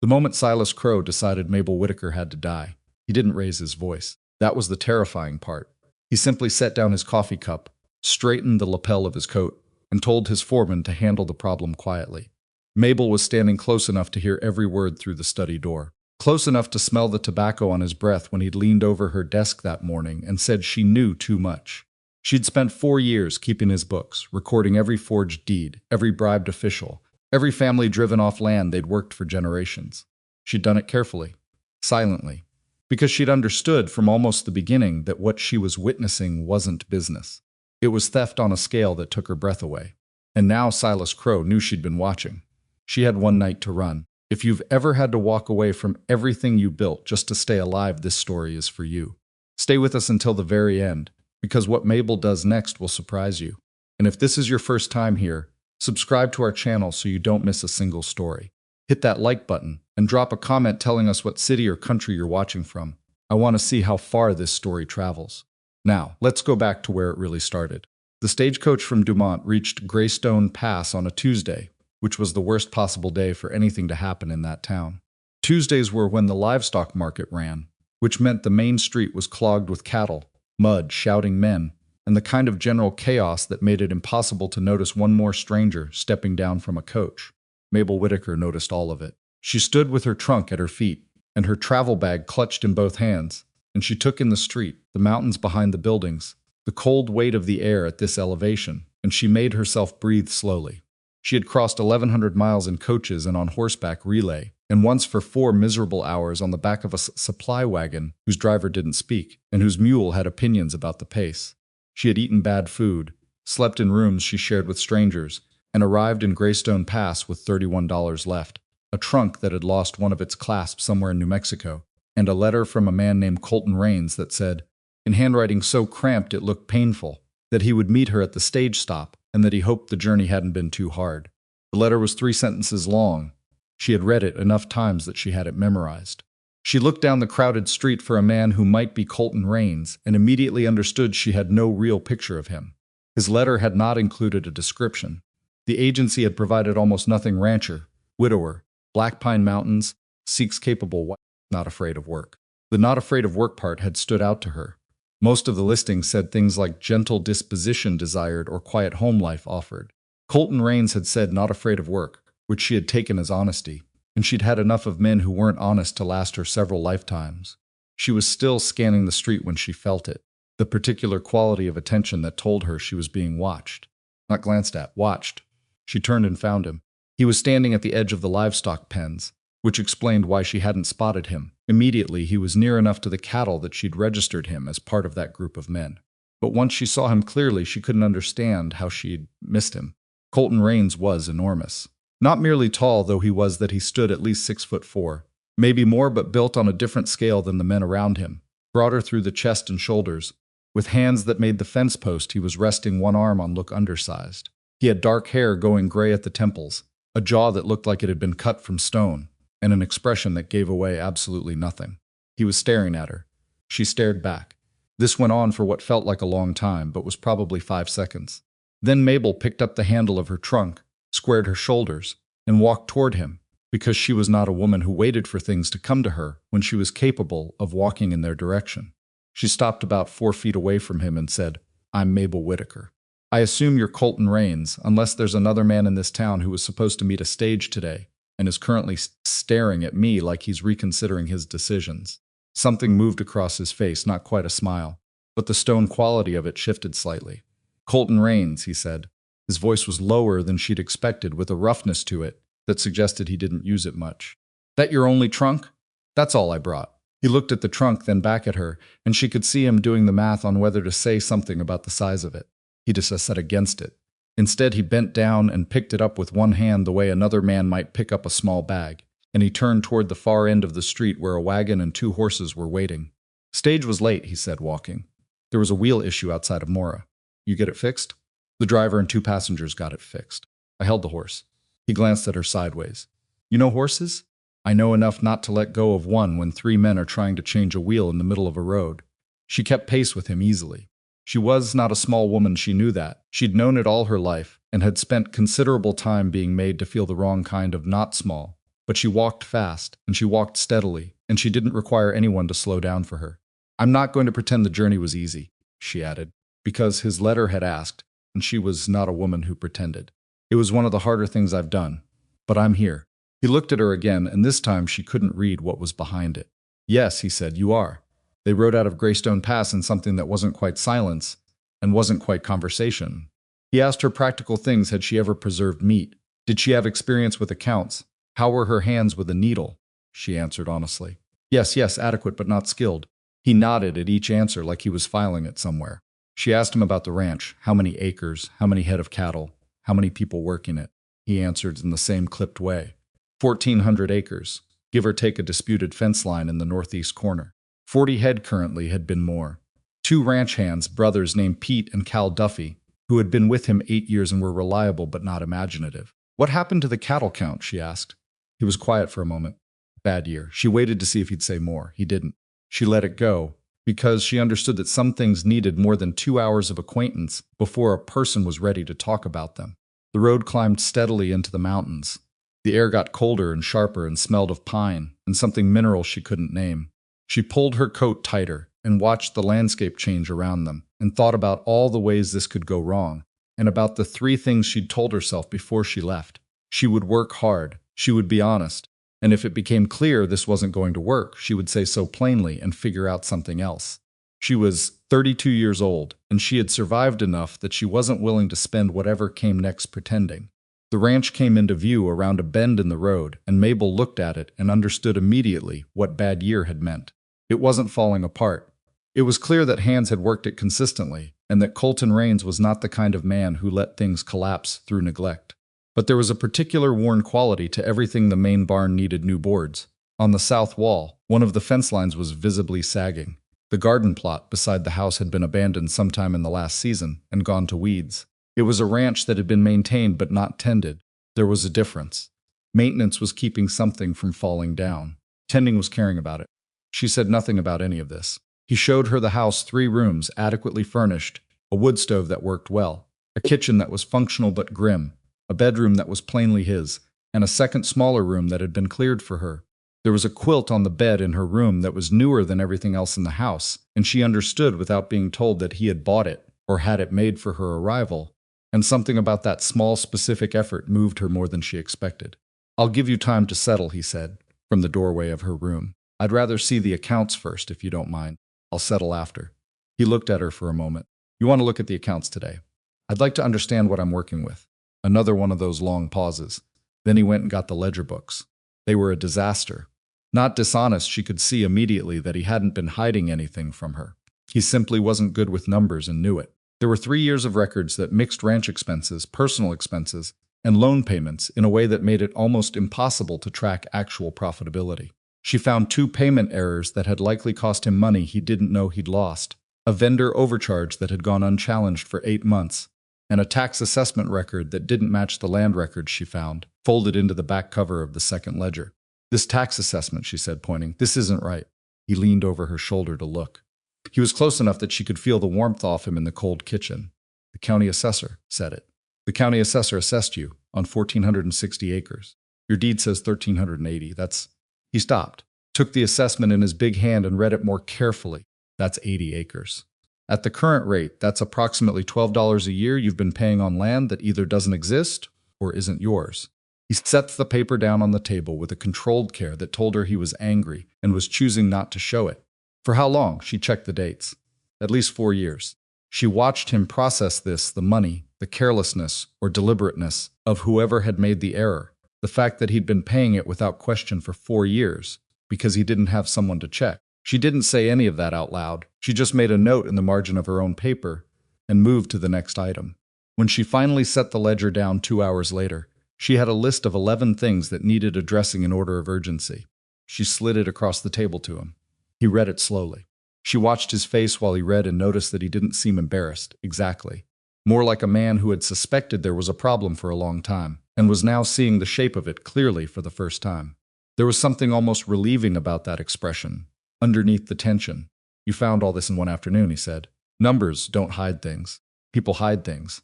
The moment Silas Crow decided Mabel Whitaker had to die, he didn't raise his voice. That was the terrifying part. He simply set down his coffee cup, straightened the lapel of his coat, and told his foreman to handle the problem quietly. Mabel was standing close enough to hear every word through the study door, close enough to smell the tobacco on his breath when he'd leaned over her desk that morning and said she knew too much. She'd spent 4 years keeping his books, recording every forged deed, every bribed official, every family driven off land they'd worked for generations. She'd done it carefully, silently, because she'd understood from almost the beginning that what she was witnessing wasn't business. It was theft on a scale that took her breath away. And now Silas Crow knew she'd been watching. She had one night to run. If you've ever had to walk away from everything you built just to stay alive, this story is for you. Stay with us until the very end, because what Mabel does next will surprise you. And if this is your first time here, subscribe to our channel so you don't miss a single story. Hit that like button and drop a comment telling us what city or country you're watching from. I want to see how far this story travels. Now, let's go back to where it really started. The stagecoach from Dumont reached Greystone Pass on a Tuesday, which was the worst possible day for anything to happen in that town. Tuesdays were when the livestock market ran, which meant the main street was clogged with cattle, mud, shouting men, and the kind of general chaos that made it impossible to notice one more stranger stepping down from a coach. Mabel Whitaker noticed all of it. She stood with her trunk at her feet, and her travel bag clutched in both hands, and she took in the street, the mountains behind the buildings, the cold weight of the air at this elevation, and she made herself breathe slowly. She had crossed 1,100 miles in coaches and on horseback relay, and once for 4 miserable hours on the back of a supply wagon whose driver didn't speak, and whose mule had opinions about the pace. She had eaten bad food, slept in rooms she shared with strangers, and arrived in Greystone Pass with $31 left, a trunk that had lost one of its clasps somewhere in New Mexico, and a letter from a man named Colton Raines that said, in handwriting so cramped it looked painful, that he would meet her at the stage stop and that he hoped the journey hadn't been too hard. The letter was 3 sentences long. She had read it enough times that she had it memorized. She looked down the crowded street for a man who might be Colton Raines and immediately understood she had no real picture of him. His letter had not included a description. The agency had provided almost nothing: rancher, widower, Black Pine Mountains, seeks capable wife, not afraid of work. The not afraid of work part had stood out to her. Most of the listings said things like gentle disposition desired or quiet home life offered. Colton Raines had said not afraid of work, which she had taken as honesty, and she'd had enough of men who weren't honest to last her several lifetimes. She was still scanning the street when she felt it, the particular quality of attention that told her she was being watched. Not glanced at, watched. She turned and found him. He was standing at the edge of the livestock pens, which explained why she hadn't spotted him. Immediately, he was near enough to the cattle that she'd registered him as part of that group of men. But once she saw him clearly, she couldn't understand how she'd missed him. Colton Raines was enormous. Not merely tall, though he was, that he stood at least 6'4", maybe more, but built on a different scale than the men around him, broader through the chest and shoulders. With hands that made the fence post, he was resting one arm on, look undersized. He had dark hair going gray at the temples, a jaw that looked like it had been cut from stone, and an expression that gave away absolutely nothing. He was staring at her. She stared back. This went on for what felt like a long time, but was probably 5 seconds. Then Mabel picked up the handle of her trunk, squared her shoulders, and walked toward him, because she was not a woman who waited for things to come to her when she was capable of walking in their direction. She stopped about 4 feet away from him and said, "I'm Mabel Whitaker. I assume you're Colton Raines, unless there's another man in this town who was supposed to meet a stage today and is currently staring at me like he's reconsidering his decisions." Something moved across his face, not quite a smile, but the stone quality of it shifted slightly. "Colton Raines," he said. His voice was lower than she'd expected, with a roughness to it that suggested he didn't use it much. "That your only trunk?" "That's all I brought." He looked at the trunk, then back at her, and she could see him doing the math on whether to say something about the size of it. He just said against it. Instead, he bent down and picked it up with one hand the way another man might pick up a small bag, and he turned toward the far end of the street where a wagon and 2 horses were waiting. "Stage was late," he said, walking. "There was a wheel issue outside of Mora. You get it fixed?" "The driver and 2 passengers got it fixed. I held the horse." He glanced at her sideways. "You know horses?" "I know enough not to let go of one when 3 men are trying to change a wheel in the middle of a road." She kept pace with him easily. She was not a small woman, she knew that. She'd known it all her life, and had spent considerable time being made to feel the wrong kind of not small. But she walked fast, and she walked steadily, and she didn't require anyone to slow down for her. "I'm not going to pretend the journey was easy," she added, because his letter had asked, and she was not a woman who pretended. "It was one of the harder things I've done. But I'm here." He looked at her again, and this time she couldn't read what was behind it. "Yes," he said, "you are." They rode out of Greystone Pass in something that wasn't quite silence, and wasn't quite conversation. He asked her practical things. Had she ever preserved meat? Did she have experience with accounts? How were her hands with a needle? She answered honestly. Yes, adequate but not skilled. He nodded at each answer like he was filing it somewhere. She asked him about the ranch, how many acres, how many head of cattle, how many people working it. He answered in the same clipped way. 1,400 acres, give or take a disputed fence line in the northeast corner. 40 head currently, had been more. 2 ranch hands, brothers named Pete and Cal Duffy, who had been with him 8 years and were reliable but not imaginative. What happened to the cattle count, she asked. He was quiet for a moment. Bad year. She waited to see if he'd say more. He didn't. She let it go, because she understood that some things needed more than 2 hours of acquaintance before a person was ready to talk about them. The road climbed steadily into the mountains. The air got colder and sharper and smelled of pine and something mineral she couldn't name. She pulled her coat tighter and watched the landscape change around them and thought about all the ways this could go wrong and about the 3 things she'd told herself before she left. She would work hard, she would be honest, and if it became clear this wasn't going to work, she would say so plainly and figure out something else. She was 32 years old, and she had survived enough that she wasn't willing to spend whatever came next pretending. The ranch came into view around a bend in the road, and Mabel looked at it and understood immediately what bad year had meant. It wasn't falling apart. It was clear that hands had worked it consistently, and that Colton Raines was not the kind of man who let things collapse through neglect. But there was a particular worn quality to everything. The main barn needed new boards. On the south wall, one of the fence lines was visibly sagging. The garden plot beside the house had been abandoned sometime in the last season and gone to weeds. It was a ranch that had been maintained but not tended. There was a difference. Maintenance was keeping something from falling down. Tending was caring about it. She said nothing about any of this. He showed her the house, 3 rooms, adequately furnished, a wood stove that worked well, a kitchen that was functional but grim, a bedroom that was plainly his, and a second smaller room that had been cleared for her. There was a quilt on the bed in her room that was newer than everything else in the house, and she understood without being told that he had bought it or had it made for her arrival, and something about that small specific effort moved her more than she expected. "I'll give you time to settle," he said, from the doorway of her room. "I'd rather see the accounts first, if you don't mind. I'll settle after." He looked at her for a moment. "You want to look at the accounts today? I'd like to understand what I'm working with." Another one of those long pauses. Then he went and got the ledger books. They were a disaster. Not dishonest, she could see immediately that he hadn't been hiding anything from her. He simply wasn't good with numbers and knew it. There were 3 years of records that mixed ranch expenses, personal expenses, and loan payments in a way that made it almost impossible to track actual profitability. She found 2 payment errors that had likely cost him money he didn't know he'd lost, a vendor overcharge that had gone unchallenged for 8 months, and a tax assessment record that didn't match the land records she found, folded into the back cover of the second ledger. "This tax assessment," she said, pointing, "this isn't right." He leaned over her shoulder to look. He was close enough that she could feel the warmth off him in the cold kitchen. "The county assessor said it. The county assessor assessed you on 1,460 acres. Your deed says 1,380. That's..." He stopped, took the assessment in his big hand and read it more carefully. "That's 80 acres. At the current rate, that's approximately $12 a year you've been paying on land that either doesn't exist or isn't yours." He set the paper down on the table with a controlled care that told her he was angry and was choosing not to show it. For how long? She checked the dates. At least 4 years. She watched him process this, the money, the carelessness or deliberateness of whoever had made the error, the fact that he'd been paying it without question for 4 years because he didn't have someone to check. She didn't say any of that out loud. She just made a note in the margin of her own paper and moved to the next item. When she finally set the ledger down 2 hours later, she had a list of 11 things that needed addressing in order of urgency. She slid it across the table to him. He read it slowly. She watched his face while he read and noticed that he didn't seem embarrassed, exactly. More like a man who had suspected there was a problem for a long time and was now seeing the shape of it clearly for the first time. There was something almost relieving about that expression, underneath the tension. "You found all this in one afternoon," he said. "Numbers don't hide things. People hide things.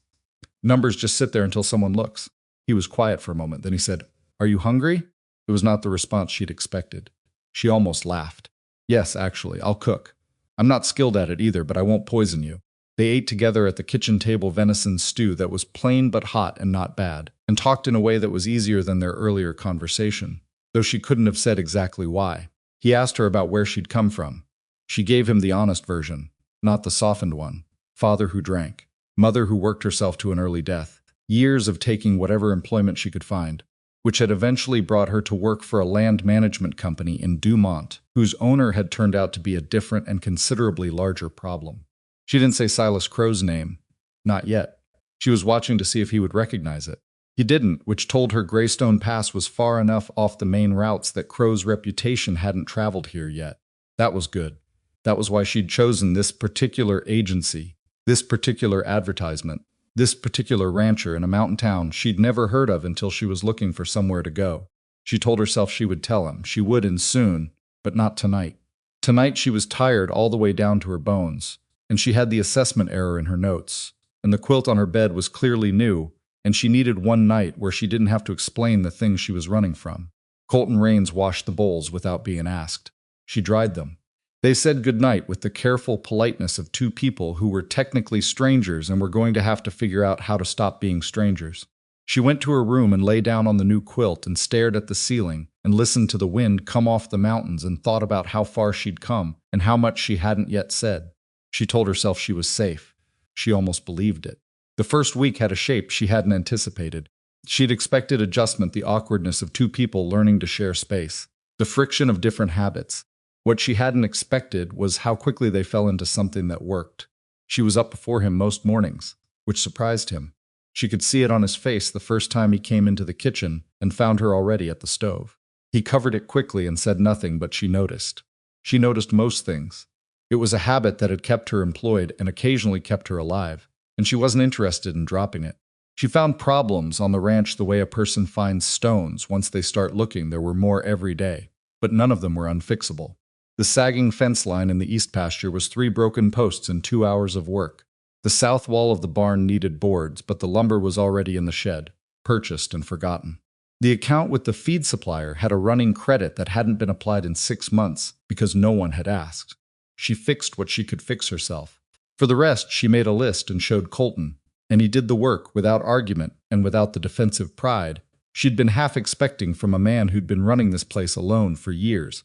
Numbers just sit there until someone looks." He was quiet for a moment. Then he said, "Are you hungry?" It was not the response she'd expected. She almost laughed. Yes, actually, I'll cook. I'm not skilled at it either, but I won't poison you. They ate together at the kitchen table venison stew that was plain but hot and not bad, and talked in a way that was easier than their earlier conversation, though she couldn't have said exactly why. He asked her about where she'd come from. She gave him the honest version, not the softened one. Father who drank. Mother who worked herself to an early death. Years of taking whatever employment she could find, which had eventually brought her to work for a land management company in Dumont, whose owner had turned out to be a different and considerably larger problem. She didn't say Silas Crow's name. Not yet. She was watching to see if he would recognize it. He didn't, which told her Greystone Pass was far enough off the main routes that Crow's reputation hadn't traveled here yet. That was good. That was why she'd chosen this particular agency, this particular advertisement, this particular rancher in a mountain town she'd never heard of until she was looking for somewhere to go. She told herself she would tell him. She would and soon, but not tonight. Tonight she was tired all the way down to her bones, and she had the assessment error in her notes, and the quilt on her bed was clearly new, and she needed one night where she didn't have to explain the things she was running from. Colton Raines washed the bowls without being asked. She dried them. They said goodnight with the careful politeness of two people who were technically strangers and were going to have to figure out how to stop being strangers. She went to her room and lay down on the new quilt and stared at the ceiling and listened to the wind come off the mountains and thought about how far she'd come and how much she hadn't yet said. She told herself she was safe. She almost believed it. The first week had a shape she hadn't anticipated. She'd expected adjustment, the awkwardness of two people learning to share space, the friction of different habits. What she hadn't expected was how quickly they fell into something that worked. She was up before him most mornings, which surprised him. She could see it on his face the first time he came into the kitchen and found her already at the stove. He covered it quickly and said nothing, but she noticed. She noticed most things. It was a habit that had kept her employed and occasionally kept her alive, and she wasn't interested in dropping it. She found problems on the ranch the way a person finds stones. Once they start looking, there were more every day, but none of them were unfixable. The sagging fence line in the east pasture was 3 broken posts in 2 hours of work. The south wall of the barn needed boards, but the lumber was already in the shed, purchased and forgotten. The account with the feed supplier had a running credit that hadn't been applied in 6 months because no one had asked. She fixed what she could fix herself. For the rest, she made a list and showed Colton, and he did the work without argument and without the defensive pride she'd been half expecting from a man who'd been running this place alone for years.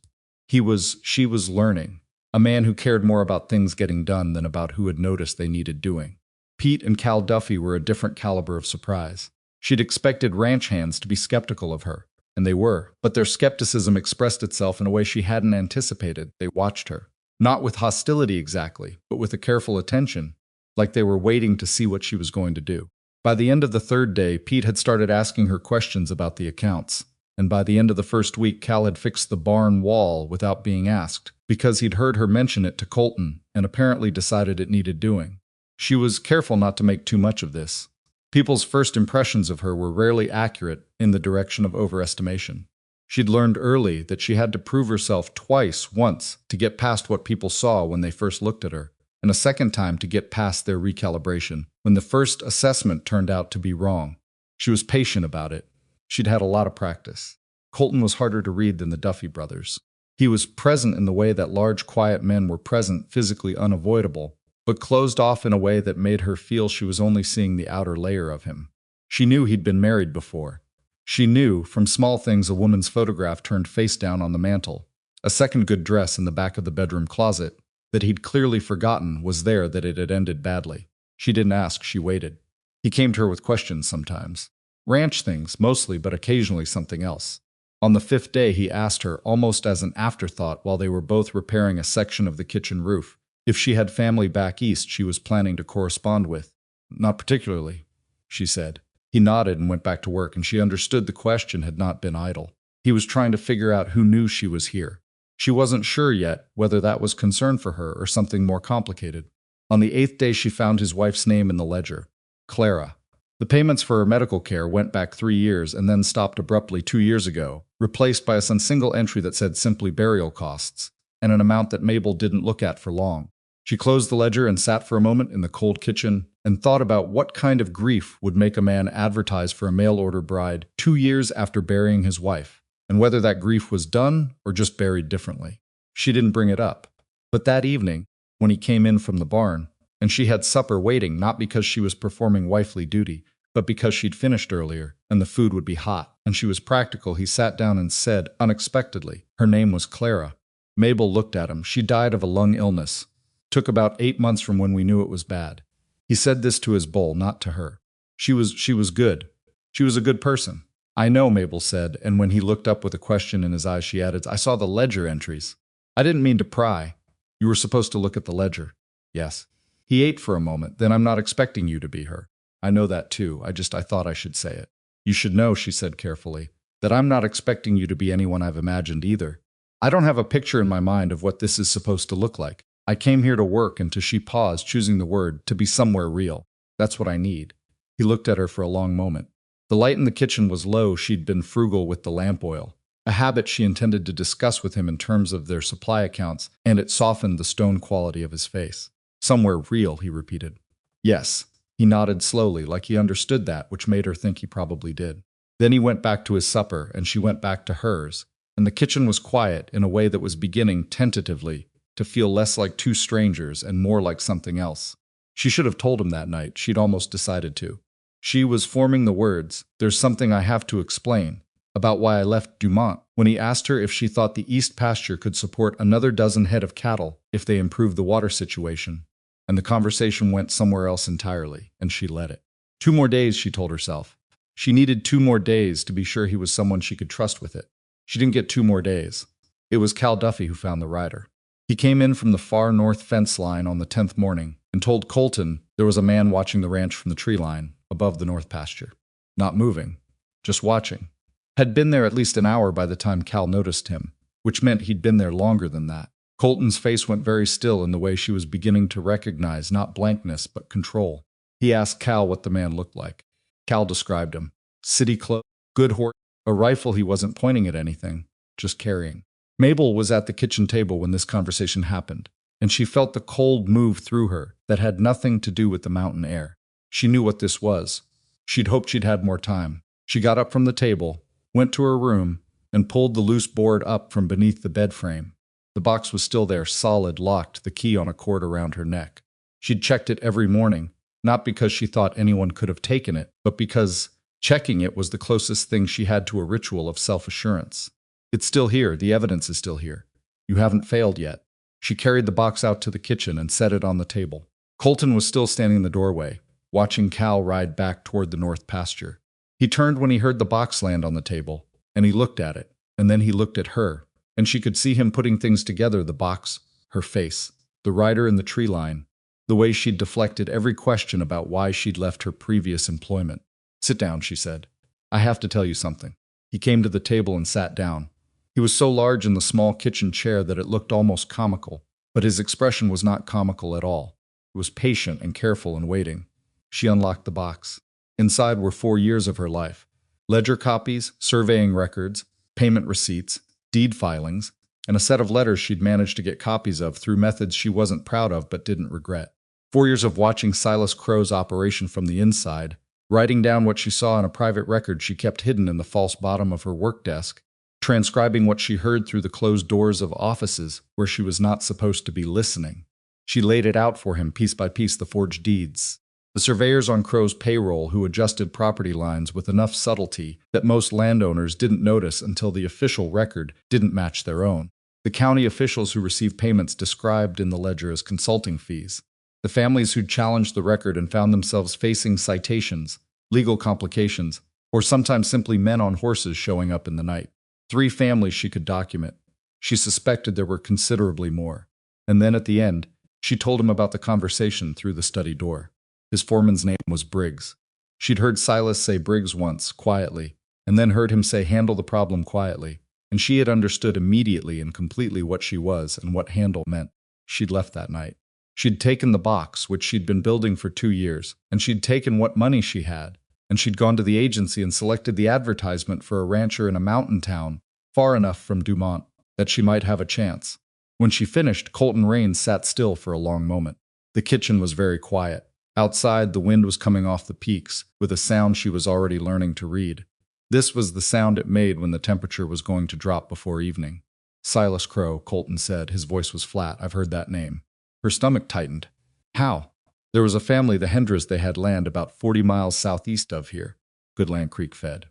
She was learning, a man who cared more about things getting done than about who had noticed they needed doing. Pete and Cal Duffy were a different caliber of surprise. She'd expected ranch hands to be skeptical of her, and they were, but their skepticism expressed itself in a way she hadn't anticipated. They watched her. Not with hostility exactly, but with a careful attention, like they were waiting to see what she was going to do. By the end of the 3rd day, Pete had started asking her questions about the accounts, and by the end of the 1st week, Cal had fixed the barn wall without being asked, because he'd heard her mention it to Colton and apparently decided it needed doing. She was careful not to make too much of this. People's first impressions of her were rarely accurate in the direction of overestimation. She'd learned early that she had to prove herself once to get past what people saw when they first looked at her, and a second time to get past their recalibration when the first assessment turned out to be wrong. She was patient about it. She'd had a lot of practice. Colton was harder to read than the Duffy brothers. He was present in the way that large, quiet men were present, physically unavoidable, but closed off in a way that made her feel she was only seeing the outer layer of him. She knew he'd been married before. She knew, from small things, a woman's photograph turned face down on the mantel, a second good dress in the back of the bedroom closet, that he'd clearly forgotten was there, that it had ended badly. She didn't ask, she waited. He came to her with questions sometimes. Ranch things, mostly, but occasionally something else. On the 5th day, he asked her, almost as an afterthought while they were both repairing a section of the kitchen roof, if she had family back east she was planning to correspond with. Not particularly, she said. He nodded and went back to work, and she understood the question had not been idle. He was trying to figure out who knew she was here. She wasn't sure yet whether that was concern for her or something more complicated. On the 8th day, she found his wife's name in the ledger, Clara. The payments for her medical care went back 3 years and then stopped abruptly 2 years ago, replaced by a single entry that said simply burial costs, and an amount that Mabel didn't look at for long. She closed the ledger and sat for a moment in the cold kitchen and thought about what kind of grief would make a man advertise for a mail-order bride 2 years after burying his wife. and whether that grief was done or just buried differently. She didn't bring it up. But that evening, when he came in from the barn, and she had supper waiting not because she was performing wifely duty, but because she'd finished earlier, and the food would be hot, and she was practical, he sat down and said, unexpectedly, her name was Clara. Mabel looked at him. She died of a lung illness. Took about 8 months from when we knew it was bad. He said this to his bull, not to her. She was good. She was a good person. I know, Mabel said, and when he looked up with a question in his eyes, she added, I saw the ledger entries. I didn't mean to pry. You were supposed to look at the ledger. Yes. He ate for a moment. Then I'm not expecting you to be her. I know that too. I thought I should say it. You should know, she said carefully, that I'm not expecting you to be anyone I've imagined either. I don't have a picture in my mind of what this is supposed to look like. I came here to work and to, she paused, choosing the word, to be somewhere real. That's what I need. He looked at her for a long moment. The light in the kitchen was low. She'd been frugal with the lamp oil, a habit she intended to discuss with him in terms of their supply accounts, and it softened the stone quality of his face. Somewhere real, he repeated. Yes. He nodded slowly, like he understood that, which made her think he probably did. Then he went back to his supper, and she went back to hers, and the kitchen was quiet in a way that was beginning, tentatively, to feel less like two strangers and more like something else. She should have told him that night. She'd almost decided to. She was forming the words, there's something I have to explain, about why I left Dumont, when he asked her if she thought the east pasture could support another dozen head of cattle if they improved the water situation. And the conversation went somewhere else entirely, and she let it. 2 more days, she told herself. She needed 2 more days to be sure he was someone she could trust with it. She didn't get 2 more days. It was Cal Duffy who found the rider. He came in from the far north fence line on the 10th morning and told Colton there was a man watching the ranch from the tree line above the north pasture. Not moving, just watching. Had been there at least an hour by the time Cal noticed him, which meant he'd been there longer than that. Colton's face went very still in the way she was beginning to recognize not blankness but control. He asked Cal what the man looked like. Cal described him. City clothes, good horse, a rifle. He wasn't pointing at anything, just carrying. Mabel was at the kitchen table when this conversation happened, and she felt the cold move through her that had nothing to do with the mountain air. She knew what this was. She'd hoped she'd had more time. She got up from the table, went to her room, and pulled the loose board up from beneath the bed frame. The box was still there, solid, locked, the key on a cord around her neck. She'd checked it every morning, not because she thought anyone could have taken it, but because checking it was the closest thing she had to a ritual of self-assurance. It's still here. The evidence is still here. You haven't failed yet. She carried the box out to the kitchen and set it on the table. Colton was still standing in the doorway, watching Cal ride back toward the north pasture. He turned when he heard the box land on the table, and he looked at it, and then he looked at her, and she could see him putting things together, the box, her face, the rider in the tree line, the way she'd deflected every question about why she'd left her previous employment. Sit down, she said. I have to tell you something. He came to the table and sat down. He was so large in the small kitchen chair that it looked almost comical, but his expression was not comical at all. It was patient and careful and waiting. She unlocked the box. Inside were 4 years of her life. Ledger copies, surveying records, payment receipts, deed filings, and a set of letters she'd managed to get copies of through methods she wasn't proud of but didn't regret. 4 years of watching Silas Crow's operation from the inside, writing down what she saw in a private record she kept hidden in the false bottom of her work desk, transcribing what she heard through the closed doors of offices where she was not supposed to be listening. She laid it out for him piece by piece, the forged deeds. The surveyors on Crow's payroll who adjusted property lines with enough subtlety that most landowners didn't notice until the official record didn't match their own. The county officials who received payments described in the ledger as consulting fees. The families who'd challenged the record and found themselves facing citations, legal complications, or sometimes simply men on horses showing up in the night. 3 families she could document. She suspected there were considerably more. And then at the end, she told him about the conversation through the study door. His foreman's name was Briggs. She'd heard Silas say Briggs once, quietly, and then heard him say handle the problem quietly, and she had understood immediately and completely what she was and what handle meant. She'd left that night. She'd taken the box, which she'd been building for 2 years, and she'd taken what money she had, and she'd gone to the agency and selected the advertisement for a rancher in a mountain town, far enough from Dumont that she might have a chance. When she finished, Colton Raines sat still for a long moment. The kitchen was very quiet. Outside, the wind was coming off the peaks, with a sound she was already learning to read. This was the sound it made when the temperature was going to drop before evening. Silas Crow, Colton said. His voice was flat. I've heard that name. Her stomach tightened. How? There was a family, the Hendras, they had land about 40 miles southeast of here. Goodland Creek fed.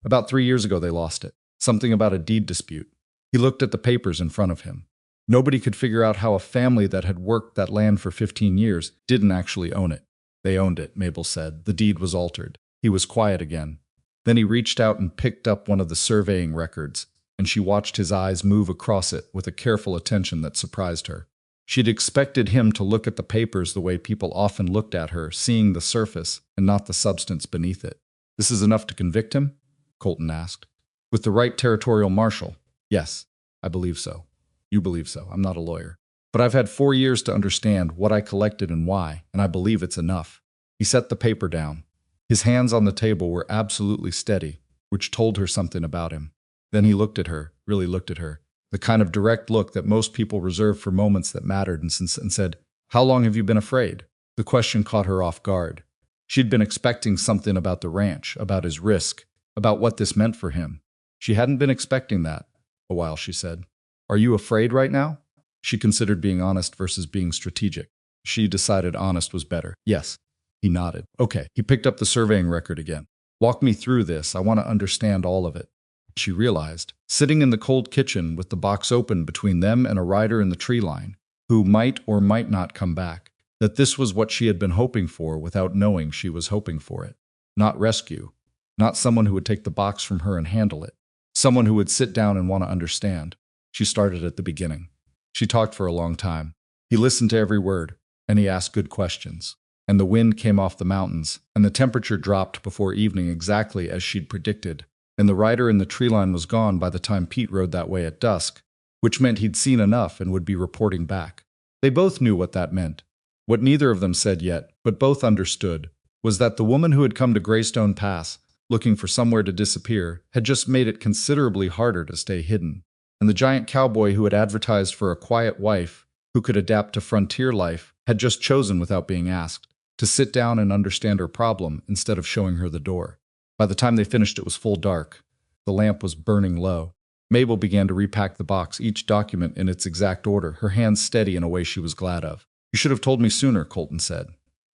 About 3 years ago they lost it. Something about a deed dispute. He looked at the papers in front of him. Nobody could figure out how a family that had worked that land for 15 years didn't actually own it. They owned it, Mabel said. The deed was altered. He was quiet again. Then he reached out and picked up one of the surveying records, and she watched his eyes move across it with a careful attention that surprised her. She'd expected him to look at the papers the way people often looked at her, seeing the surface and not the substance beneath it. This is enough to convict him? Colton asked. With the right territorial marshal? Yes, I believe so. You believe so. I'm not a lawyer. But I've had 4 years to understand what I collected and why, and I believe it's enough. He set the paper down. His hands on the table were absolutely steady, which told her something about him. Then he looked at her, really looked at her, the kind of direct look that most people reserve for moments that mattered, and said, How long have you been afraid? The question caught her off guard. She'd been expecting something about the ranch, about his risk, about what this meant for him. She hadn't been expecting that. A while, she said. Are you afraid right now? She considered being honest versus being strategic. She decided honest was better. Yes. He nodded. Okay. He picked up the surveying record again. Walk me through this. I want to understand all of it. She realized, sitting in the cold kitchen with the box open between them and a rider in the tree line, who might or might not come back, that this was what she had been hoping for without knowing she was hoping for it. Not rescue. Not someone who would take the box from her and handle it. Someone who would sit down and want to understand. She started at the beginning. She talked for a long time. He listened to every word, and he asked good questions. And the wind came off the mountains, and the temperature dropped before evening exactly as she'd predicted. And the rider in the tree line was gone by the time Pete rode that way at dusk, which meant he'd seen enough and would be reporting back. They both knew what that meant. What neither of them said yet, but both understood, was that the woman who had come to Greystone Pass, looking for somewhere to disappear, had just made it considerably harder to stay hidden. And the giant cowboy who had advertised for a quiet wife who could adapt to frontier life had just chosen, without being asked, to sit down and understand her problem instead of showing her the door. By the time they finished, it was full dark. The lamp was burning low. Mabel began to repack the box, each document in its exact order, her hands steady in a way she was glad of. You should have told me sooner, Colton said.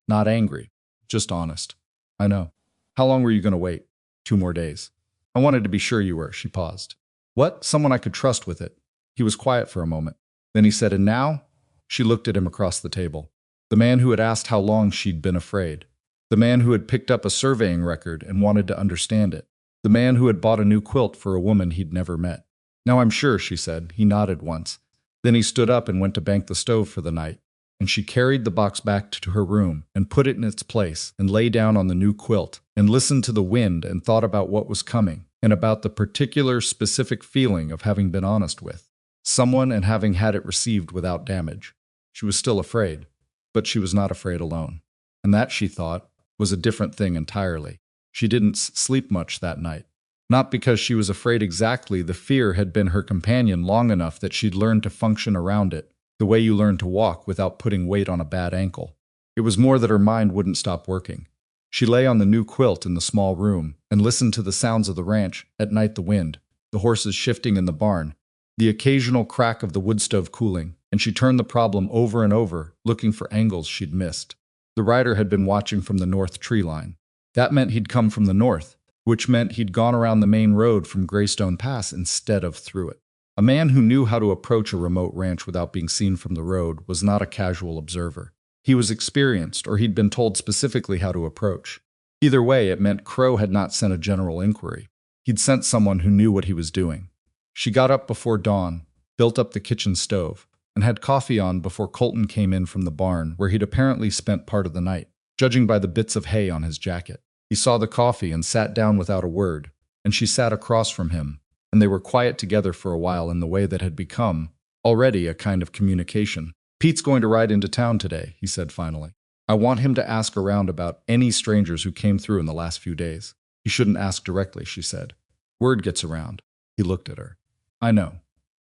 Not angry, just honest. I know. How long were you going to wait? 2 more days. I wanted to be sure you were. She paused. What? Someone I could trust with it. He was quiet for a moment. Then he said, and now? She looked at him across the table. The man who had asked how long she'd been afraid. The man who had picked up a surveying record and wanted to understand it. The man who had bought a new quilt for a woman he'd never met. Now I'm sure, she said. He nodded once. Then he stood up and went to bank the stove for the night. And she carried the box back to her room and put it in its place and lay down on the new quilt and listened to the wind and thought about what was coming and about the particular specific feeling of having been honest with someone and having had it received without damage. She was still afraid, but she was not afraid alone. And that, she thought, was a different thing entirely. She didn't sleep much that night. Not because she was afraid exactly. The fear had been her companion long enough that she'd learned to function around it, the way you learn to walk without putting weight on a bad ankle. It was more that her mind wouldn't stop working. She lay on the new quilt in the small room and listened to the sounds of the ranch, at night the wind, the horses shifting in the barn, the occasional crack of the wood stove cooling, and she turned the problem over and over, looking for angles she'd missed. The rider had been watching from the north tree line. That meant he'd come from the north, which meant he'd gone around the main road from Greystone Pass instead of through it. A man who knew how to approach a remote ranch without being seen from the road was not a casual observer. He was experienced, or he'd been told specifically how to approach. Either way, it meant Crow had not sent a general inquiry. He'd sent someone who knew what he was doing. She got up before dawn, built up the kitchen stove, and had coffee on before Colton came in from the barn, where he'd apparently spent part of the night, judging by the bits of hay on his jacket. He saw the coffee and sat down without a word, and she sat across from him, and they were quiet together for a while in the way that had become, already, a kind of communication. Pete's going to ride into town today, he said finally. I want him to ask around about any strangers who came through in the last few days. He shouldn't ask directly, she said. Word gets around. He looked at her. I know.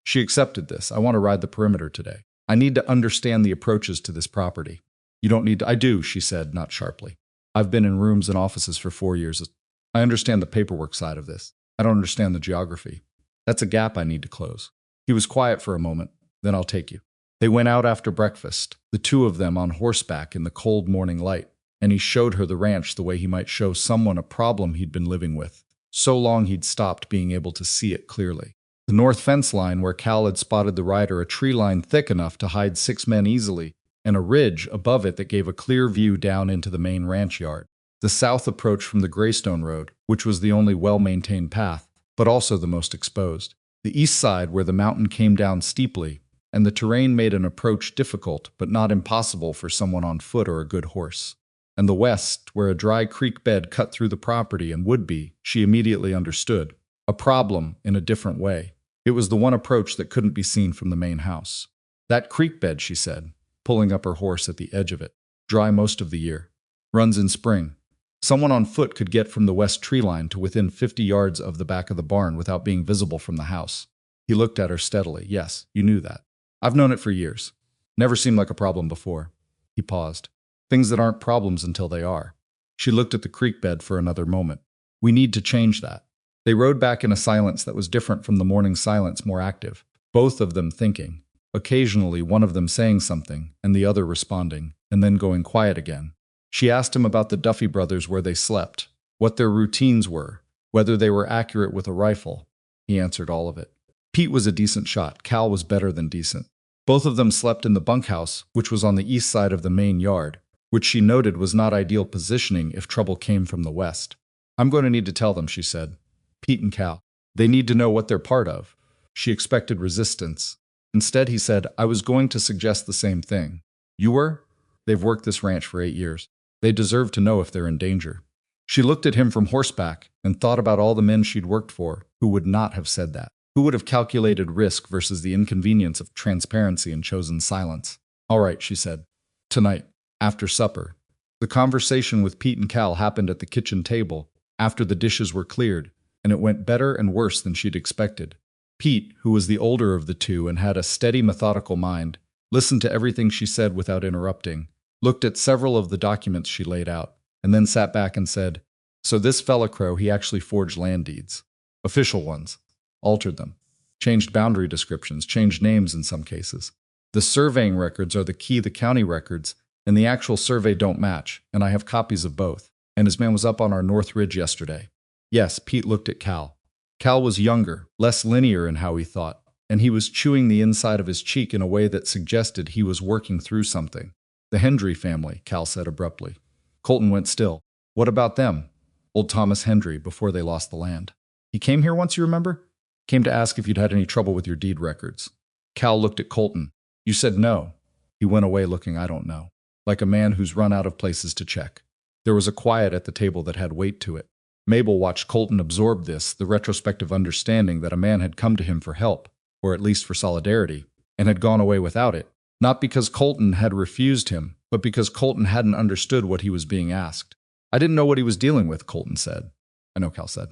She accepted this. I want to ride the perimeter today. I need to understand the approaches to this property. You don't need to. I do, she said, not sharply. I've been in rooms and offices for 4 years. I understand the paperwork side of this. I don't understand the geography. That's a gap I need to close. He was quiet for a moment. Then I'll take you. They went out after breakfast, the two of them on horseback in the cold morning light, and he showed her the ranch the way he might show someone a problem he'd been living with. So long he'd stopped being able to see it clearly. The north fence line where Cal had spotted the rider, a tree line thick enough to hide 6 men easily, and a ridge above it that gave a clear view down into the main ranch yard. The south approach from the Greystone Road, which was the only well-maintained path, but also the most exposed. The east side where the mountain came down steeply, and the terrain made an approach difficult but not impossible for someone on foot or a good horse. And the west, where a dry creek bed cut through the property and would be, she immediately understood, a problem in a different way. It was the one approach that couldn't be seen from the main house. That creek bed, she said, pulling up her horse at the edge of it, dry most of the year. Runs in spring. Someone on foot could get from the west tree line to within 50 yards of the back of the barn without being visible from the house. He looked at her steadily. Yes, you knew that. I've known it for years. Never seemed like a problem before. He paused. Things that aren't problems until they are. She looked at the creek bed for another moment. We need to change that. They rode back in a silence that was different from the morning silence, more active, both of them thinking, occasionally one of them saying something and the other responding, and then going quiet again. She asked him about the Duffy brothers, where they slept, what their routines were, whether they were accurate with a rifle. He answered all of it. Pete was a decent shot. Cal was better than decent. Both of them slept in the bunkhouse, which was on the east side of the main yard, which she noted was not ideal positioning if trouble came from the west. I'm going to need to tell them, she said. Pete and Cal. They need to know what they're part of. She expected resistance. Instead, he said, I was going to suggest the same thing. You were? They've worked this ranch for 8 years. They deserve to know if they're in danger. She looked at him from horseback and thought about all the men she'd worked for who would not have said that, who would have calculated risk versus the inconvenience of transparency and chosen silence. All right, she said. Tonight, after supper. The conversation with Pete and Cal happened at the kitchen table after the dishes were cleared, and it went better and worse than she'd expected. Pete, who was the older of the two and had a steady, methodical mind, listened to everything she said without interrupting, looked at several of the documents she laid out, and then sat back and said, So this fella Crow, he actually forged land deeds. Official ones. Altered them. Changed boundary descriptions, changed names in some cases. The surveying records are the key, the county records, and the actual survey don't match, and I have copies of both. And his man was up on our North Ridge yesterday. Yes, Pete looked at Cal. Cal was younger, less linear in how he thought, and he was chewing the inside of his cheek in a way that suggested he was working through something. The Hendry family, Cal said abruptly. Colton went still. What about them? Old Thomas Hendry, before they lost the land. He came here once, you remember? Came to ask if you'd had any trouble with your deed records. Cal looked at Colton. You said no. He went away looking, I don't know, like a man who's run out of places to check. There was a quiet at the table that had weight to it. Mabel watched Colton absorb this, the retrospective understanding that a man had come to him for help, or at least for solidarity, and had gone away without it. Not because Colton had refused him, but because Colton hadn't understood what he was being asked. I didn't know what he was dealing with, Colton said. I know, Cal said.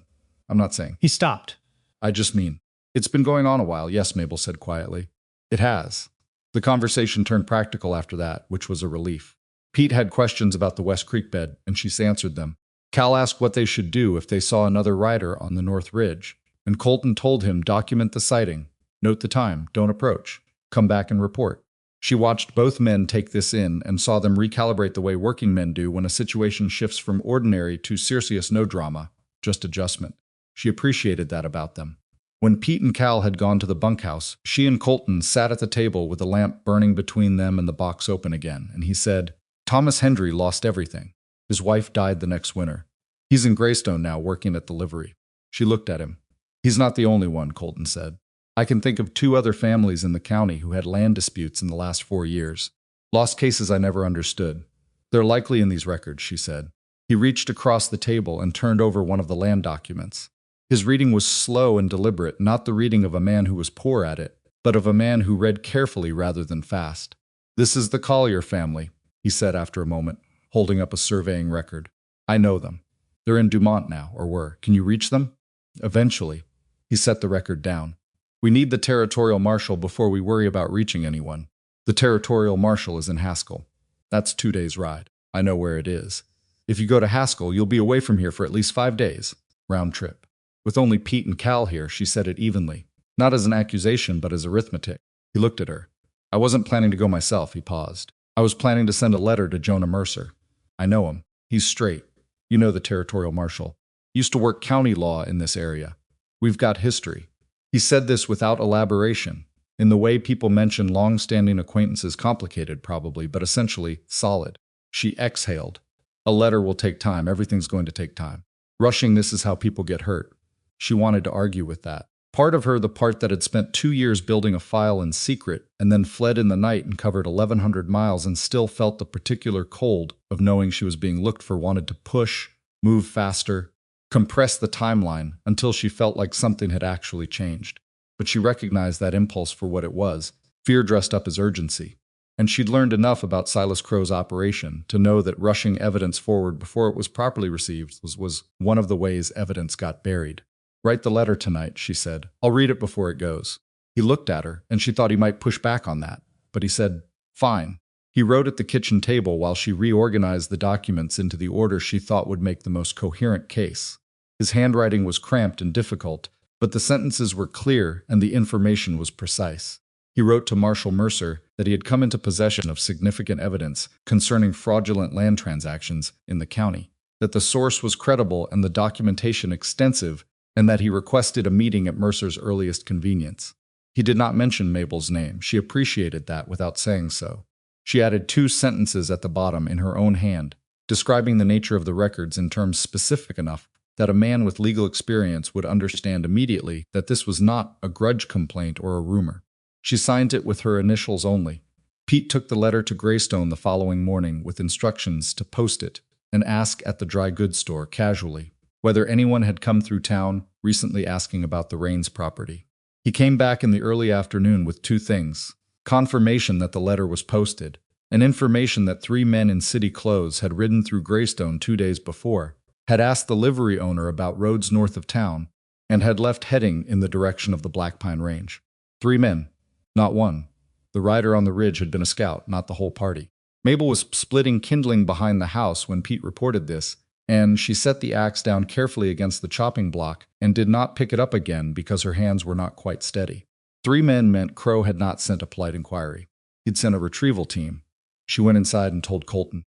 I'm not saying. He stopped. I just mean. It's been going on a while, yes, Mabel said quietly. It has. The conversation turned practical after that, which was a relief. Pete had questions about the West Creek bed, and she answered them. Cal asked what they should do if they saw another rider on the North Ridge, and Colton told him document the sighting, note the time, don't approach, come back and report. She watched both men take this in and saw them recalibrate the way working men do when a situation shifts from ordinary to serious, no drama, just adjustment. She appreciated that about them. When Pete and Cal had gone to the bunkhouse, she and Colton sat at the table with the lamp burning between them and the box open again, and he said, Thomas Hendry lost everything. His wife died the next winter. He's in Greystone now, working at the livery. She looked at him. He's not the only one, Colton said. I can think of 2 other families in the county who had land disputes in the last 4 years. Lost cases I never understood. They're likely in these records, she said. He reached across the table and turned over one of the land documents. His reading was slow and deliberate, not the reading of a man who was poor at it, but of a man who read carefully rather than fast. This is the Collier family, he said after a moment, holding up a surveying record. I know them. They're in Dumont now, or were. Can you reach them? Eventually. He set the record down. We need the territorial marshal before we worry about reaching anyone. The territorial marshal is in Haskell. That's 2 days' ride. I know where it is. If you go to Haskell, you'll be away from here for at least 5 days. Round trip. With only Pete and Cal here, she said it evenly. Not as an accusation, but as arithmetic. He looked at her. I wasn't planning to go myself, he paused. I was planning to send a letter to Jonah Mercer. I know him. He's straight. You know the territorial marshal. Used to work county law in this area. We've got history. He said this without elaboration, in the way people mention long-standing acquaintances, complicated probably, but essentially solid. She exhaled. A letter will take time. Everything's going to take time. Rushing this is how people get hurt. She wanted to argue with that. Part of her, the part that had spent 2 years building a file in secret and then fled in the night and covered 1,100 miles and still felt the particular cold of knowing she was being looked for, wanted to push, move faster, compress the timeline until she felt like something had actually changed. But she recognized that impulse for what it was, fear dressed up as urgency. And she'd learned enough about Silas Crow's operation to know that rushing evidence forward before it was properly received was one of the ways evidence got buried. Write the letter tonight, she said. I'll read it before it goes. He looked at her, and she thought he might push back on that. But he said, fine. He wrote at the kitchen table while she reorganized the documents into the order she thought would make the most coherent case. His handwriting was cramped and difficult, but the sentences were clear and the information was precise. He wrote to Marshal Mercer that he had come into possession of significant evidence concerning fraudulent land transactions in the county, that the source was credible and the documentation extensive, and that he requested a meeting at Mercer's earliest convenience. He did not mention Mabel's name. She appreciated that without saying so. She added 2 sentences at the bottom in her own hand, describing the nature of the records in terms specific enough that a man with legal experience would understand immediately that this was not a grudge complaint or a rumor. She signed it with her initials only. Pete took the letter to Greystone the following morning with instructions to post it and ask at the dry goods store casually whether anyone had come through town recently asking about the Raines property. He came back in the early afternoon with 2 things: confirmation that the letter was posted, and information that 3 men in city clothes had ridden through Greystone 2 days before, had asked the livery owner about roads north of town, and had left heading in the direction of the Black Pine Range. 3 men, not one. The rider on the ridge had been a scout, not the whole party. Mabel was splitting kindling behind the house when Pete reported this, and she set the axe down carefully against the chopping block and did not pick it up again because her hands were not quite steady. 3 men meant Crow had not sent a polite inquiry. He'd sent a retrieval team. She went inside and told Colton.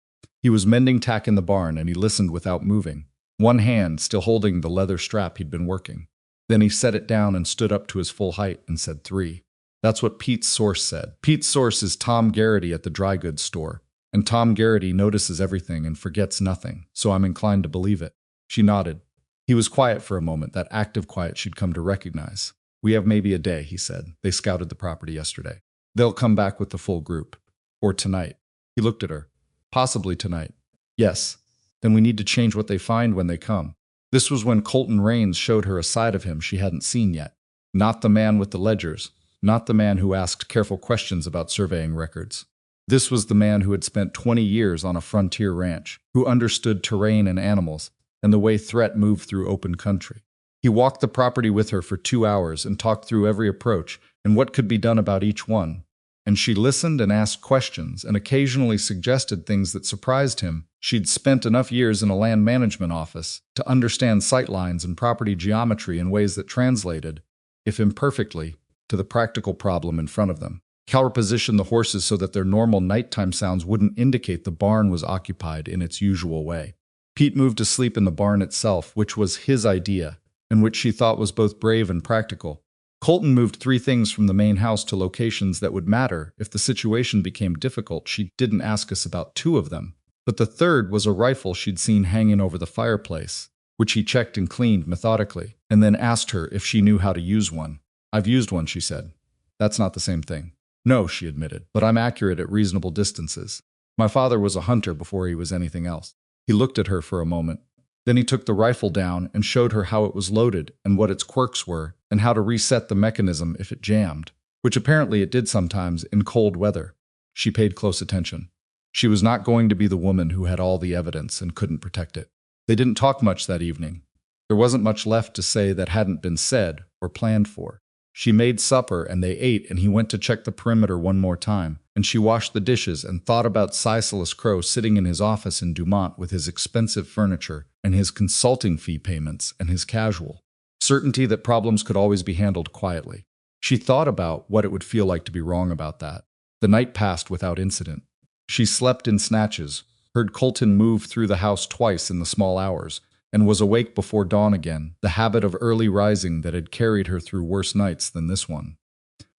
He was mending tack in the barn, and he listened without moving, one hand still holding the leather strap he'd been working. Then he set it down and stood up to his full height and said 3. That's what Pete's source said. Pete's source is Tom Garrity at the dry goods store. And Tom Garrity notices everything and forgets nothing, so I'm inclined to believe it. She nodded. He was quiet for a moment, that active quiet she'd come to recognize. We have maybe a day, he said. They scouted the property yesterday. They'll come back with the full group. Or tonight. He looked at her. Possibly tonight. Yes. Then we need to change what they find when they come. This was when Colton Raines showed her a side of him she hadn't seen yet. Not the man with the ledgers. Not the man who asked careful questions about surveying records. This was the man who had spent 20 years on a frontier ranch, who understood terrain and animals, and the way threat moved through open country. He walked the property with her for 2 hours and talked through every approach and what could be done about each one. And she listened and asked questions and occasionally suggested things that surprised him. She'd spent enough years in a land management office to understand sightlines and property geometry in ways that translated, if imperfectly, to the practical problem in front of them. Cal positioned the horses so that their normal nighttime sounds wouldn't indicate the barn was occupied in its usual way. Pete moved to sleep in the barn itself, which was his idea, and which she thought was both brave and practical. Colton moved 3 things from the main house to locations that would matter if the situation became difficult. She didn't ask us about 2 of them, but the third was a rifle she'd seen hanging over the fireplace, which he checked and cleaned methodically, and then asked her if she knew how to use one. I've used one, she said. That's not the same thing. No, she admitted, but I'm accurate at reasonable distances. My father was a hunter before he was anything else. He looked at her for a moment. Then he took the rifle down and showed her how it was loaded and what its quirks were and how to reset the mechanism if it jammed, which apparently it did sometimes in cold weather. She paid close attention. She was not going to be the woman who had all the evidence and couldn't protect it. They didn't talk much that evening. There wasn't much left to say that hadn't been said or planned for. She made supper and they ate, and he went to check the perimeter one more time, and she washed the dishes and thought about Silas Crow sitting in his office in Dumont with his expensive furniture and his consulting fee payments and his casual certainty that problems could always be handled quietly. She thought about what it would feel like to be wrong about that. The night passed without incident. She slept in snatches, heard Colton move through the house twice in the small hours, and was awake before dawn again, the habit of early rising that had carried her through worse nights than this one.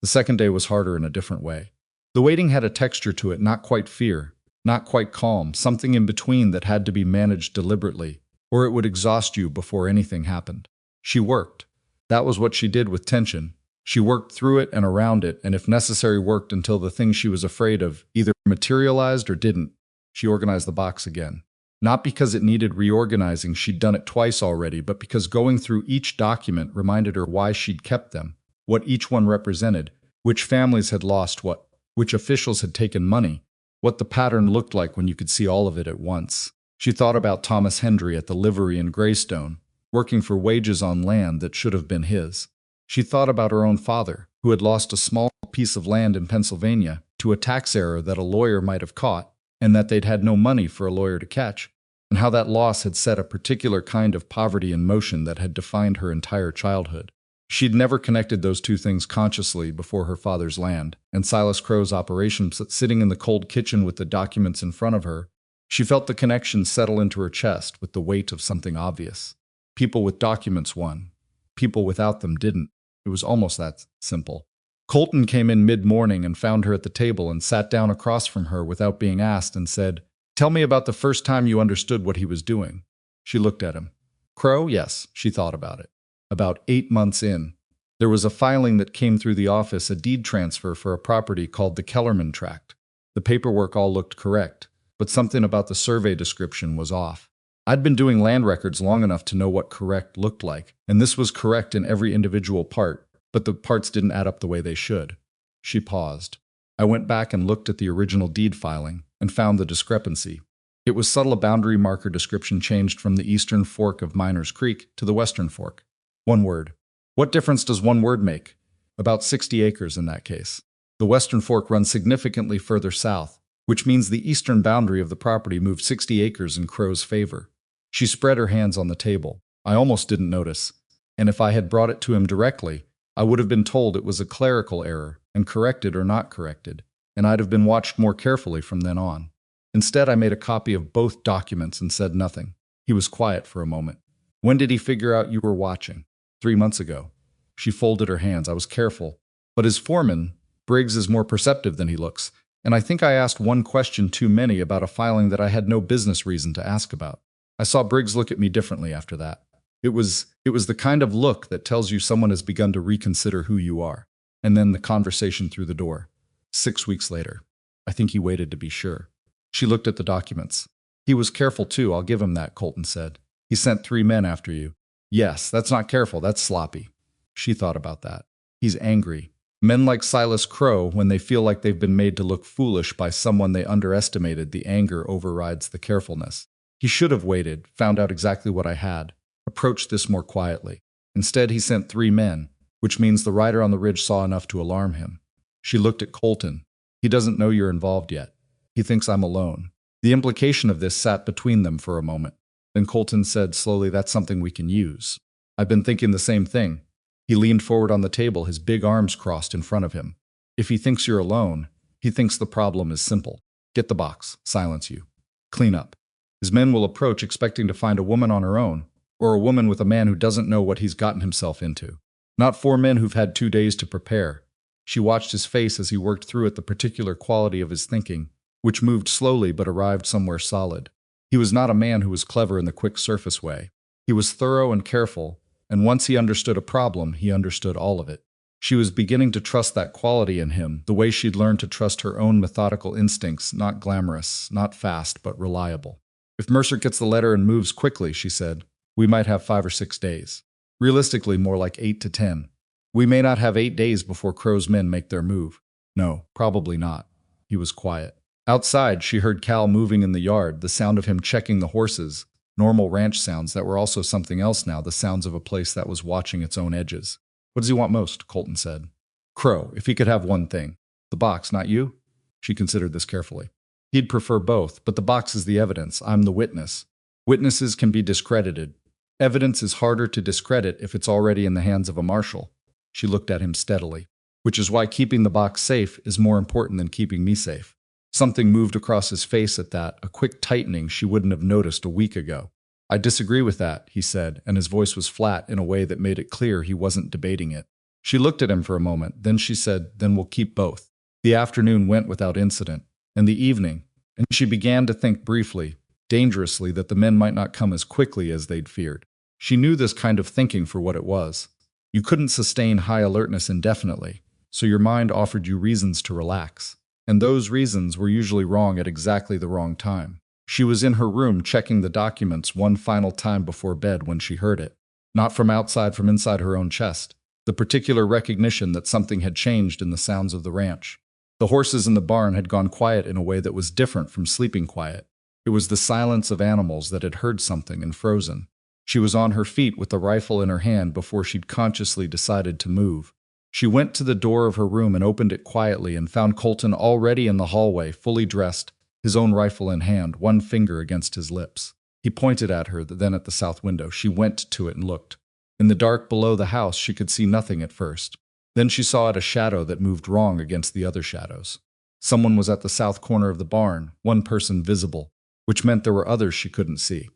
The second day was harder in a different way. The waiting had a texture to it, not quite fear, not quite calm, something in between that had to be managed deliberately, or it would exhaust you before anything happened. She worked. That was what she did with tension. She worked through it and around it, and if necessary worked until the thing she was afraid of either materialized or didn't. She organized the box again. Not because it needed reorganizing, she'd done it twice already, but because going through each document reminded her why she'd kept them, what each one represented, which families had lost what, which officials had taken money, what the pattern looked like when you could see all of it at once. She thought about Thomas Hendry at the livery in Greystone, working for wages on land that should have been his. She thought about her own father, who had lost a small piece of land in Pennsylvania to a tax error that a lawyer might have caught, and that they'd had no money for a lawyer to catch, and how that loss had set a particular kind of poverty in motion that had defined her entire childhood. She'd never connected those two things consciously before her father's land, and Silas Crow's operation sitting in the cold kitchen with the documents in front of her. She felt the connection settle into her chest with the weight of something obvious. People with documents won. People without them didn't. It was almost that simple. Colton came in mid-morning and found her at the table and sat down across from her without being asked and said, "Tell me about the first time you understood what he was doing." She looked at him. Crow? Yes, she thought about it. About 8 months in, there was a filing that came through the office, a deed transfer for a property called the Kellerman Tract. The paperwork all looked correct, but something about the survey description was off. I'd been doing land records long enough to know what correct looked like, and this was correct in every individual part, but the parts didn't add up the way they should. She paused. I went back and looked at the original deed filing and found the discrepancy. It was subtle. A boundary marker description changed from the eastern fork of Miners Creek to the western fork. One word. What difference does one word make? About 60 acres in that case. The western fork runs significantly further south, which means the eastern boundary of the property moved 60 acres in Crow's favor. She spread her hands on the table. I almost didn't notice, and if I had brought it to him directly, I would have been told it was a clerical error, and corrected or not corrected, and I'd have been watched more carefully from then on. Instead, I made a copy of both documents and said nothing. He was quiet for a moment. When did he figure out you were watching? 3 months ago. She folded her hands. I was careful. But his foreman, Briggs, is more perceptive than he looks, and I think I asked one question too many about a filing that I had no business reason to ask about. I saw Briggs look at me differently after that. It was the kind of look that tells you someone has begun to reconsider who you are. And then the conversation through the door. 6 weeks later. I think he waited to be sure. She looked at the documents. He was careful too, I'll give him that, Colton said. He sent 3 men after you. Yes, that's not careful, that's sloppy. She thought about that. He's angry. Men like Silas Crow, when they feel like they've been made to look foolish by someone they underestimated, the anger overrides the carefulness. He should have waited, found out exactly what I had, approached this more quietly. Instead, he sent 3 men, which means the rider on the ridge saw enough to alarm him. She looked at Colton. He doesn't know you're involved yet. He thinks I'm alone. The implication of this sat between them for a moment. Then Colton said slowly, "That's something we can use." I've been thinking the same thing. He leaned forward on the table, his big arms crossed in front of him. If he thinks you're alone, he thinks the problem is simple. Get the box, silence you, clean up. His men will approach expecting to find a woman on her own, or a woman with a man who doesn't know what he's gotten himself into. Not 4 men who've had 2 days to prepare. She watched his face as he worked through it, the particular quality of his thinking, which moved slowly but arrived somewhere solid. He was not a man who was clever in the quick surface way. He was thorough and careful, and once he understood a problem, he understood all of it. She was beginning to trust that quality in him, the way she'd learned to trust her own methodical instincts, not glamorous, not fast, but reliable. If Mercer gets the letter and moves quickly, she said, we might have 5 or 6 days. Realistically, more like 8 to 10. We may not have 8 days before Crow's men make their move. No, probably not. He was quiet. Outside, she heard Cal moving in the yard, the sound of him checking the horses, normal ranch sounds that were also something else now, the sounds of a place that was watching its own edges. What does he want most? Colton said. Crow, if he could have one thing. The box, not you? She considered this carefully. He'd prefer both, but the box is the evidence. I'm the witness. Witnesses can be discredited. Evidence is harder to discredit if it's already in the hands of a marshal. She looked at him steadily. Which is why keeping the box safe is more important than keeping me safe. Something moved across his face at that, a quick tightening she wouldn't have noticed a week ago. I disagree with that, he said, and his voice was flat in a way that made it clear he wasn't debating it. She looked at him for a moment, then she said, then we'll keep both. The afternoon went without incident, and the evening, and she began to think briefly, dangerously, that the men might not come as quickly as they'd feared. She knew this kind of thinking for what it was. You couldn't sustain high alertness indefinitely, so your mind offered you reasons to relax. And those reasons were usually wrong at exactly the wrong time. She was in her room checking the documents one final time before bed when she heard it. Not from outside, from inside her own chest. The particular recognition that something had changed in the sounds of the ranch. The horses in the barn had gone quiet in a way that was different from sleeping quiet. It was the silence of animals that had heard something and frozen. She was on her feet with the rifle in her hand before she'd consciously decided to move. She went to the door of her room and opened it quietly and found Colton already in the hallway, fully dressed, his own rifle in hand, one finger against his lips. He pointed at her, then at the south window. She went to it and looked. In the dark below the house, she could see nothing at first. Then she saw it a shadow that moved wrong against the other shadows. Someone was at the south corner of the barn, one person visible, which meant there were others she couldn't see.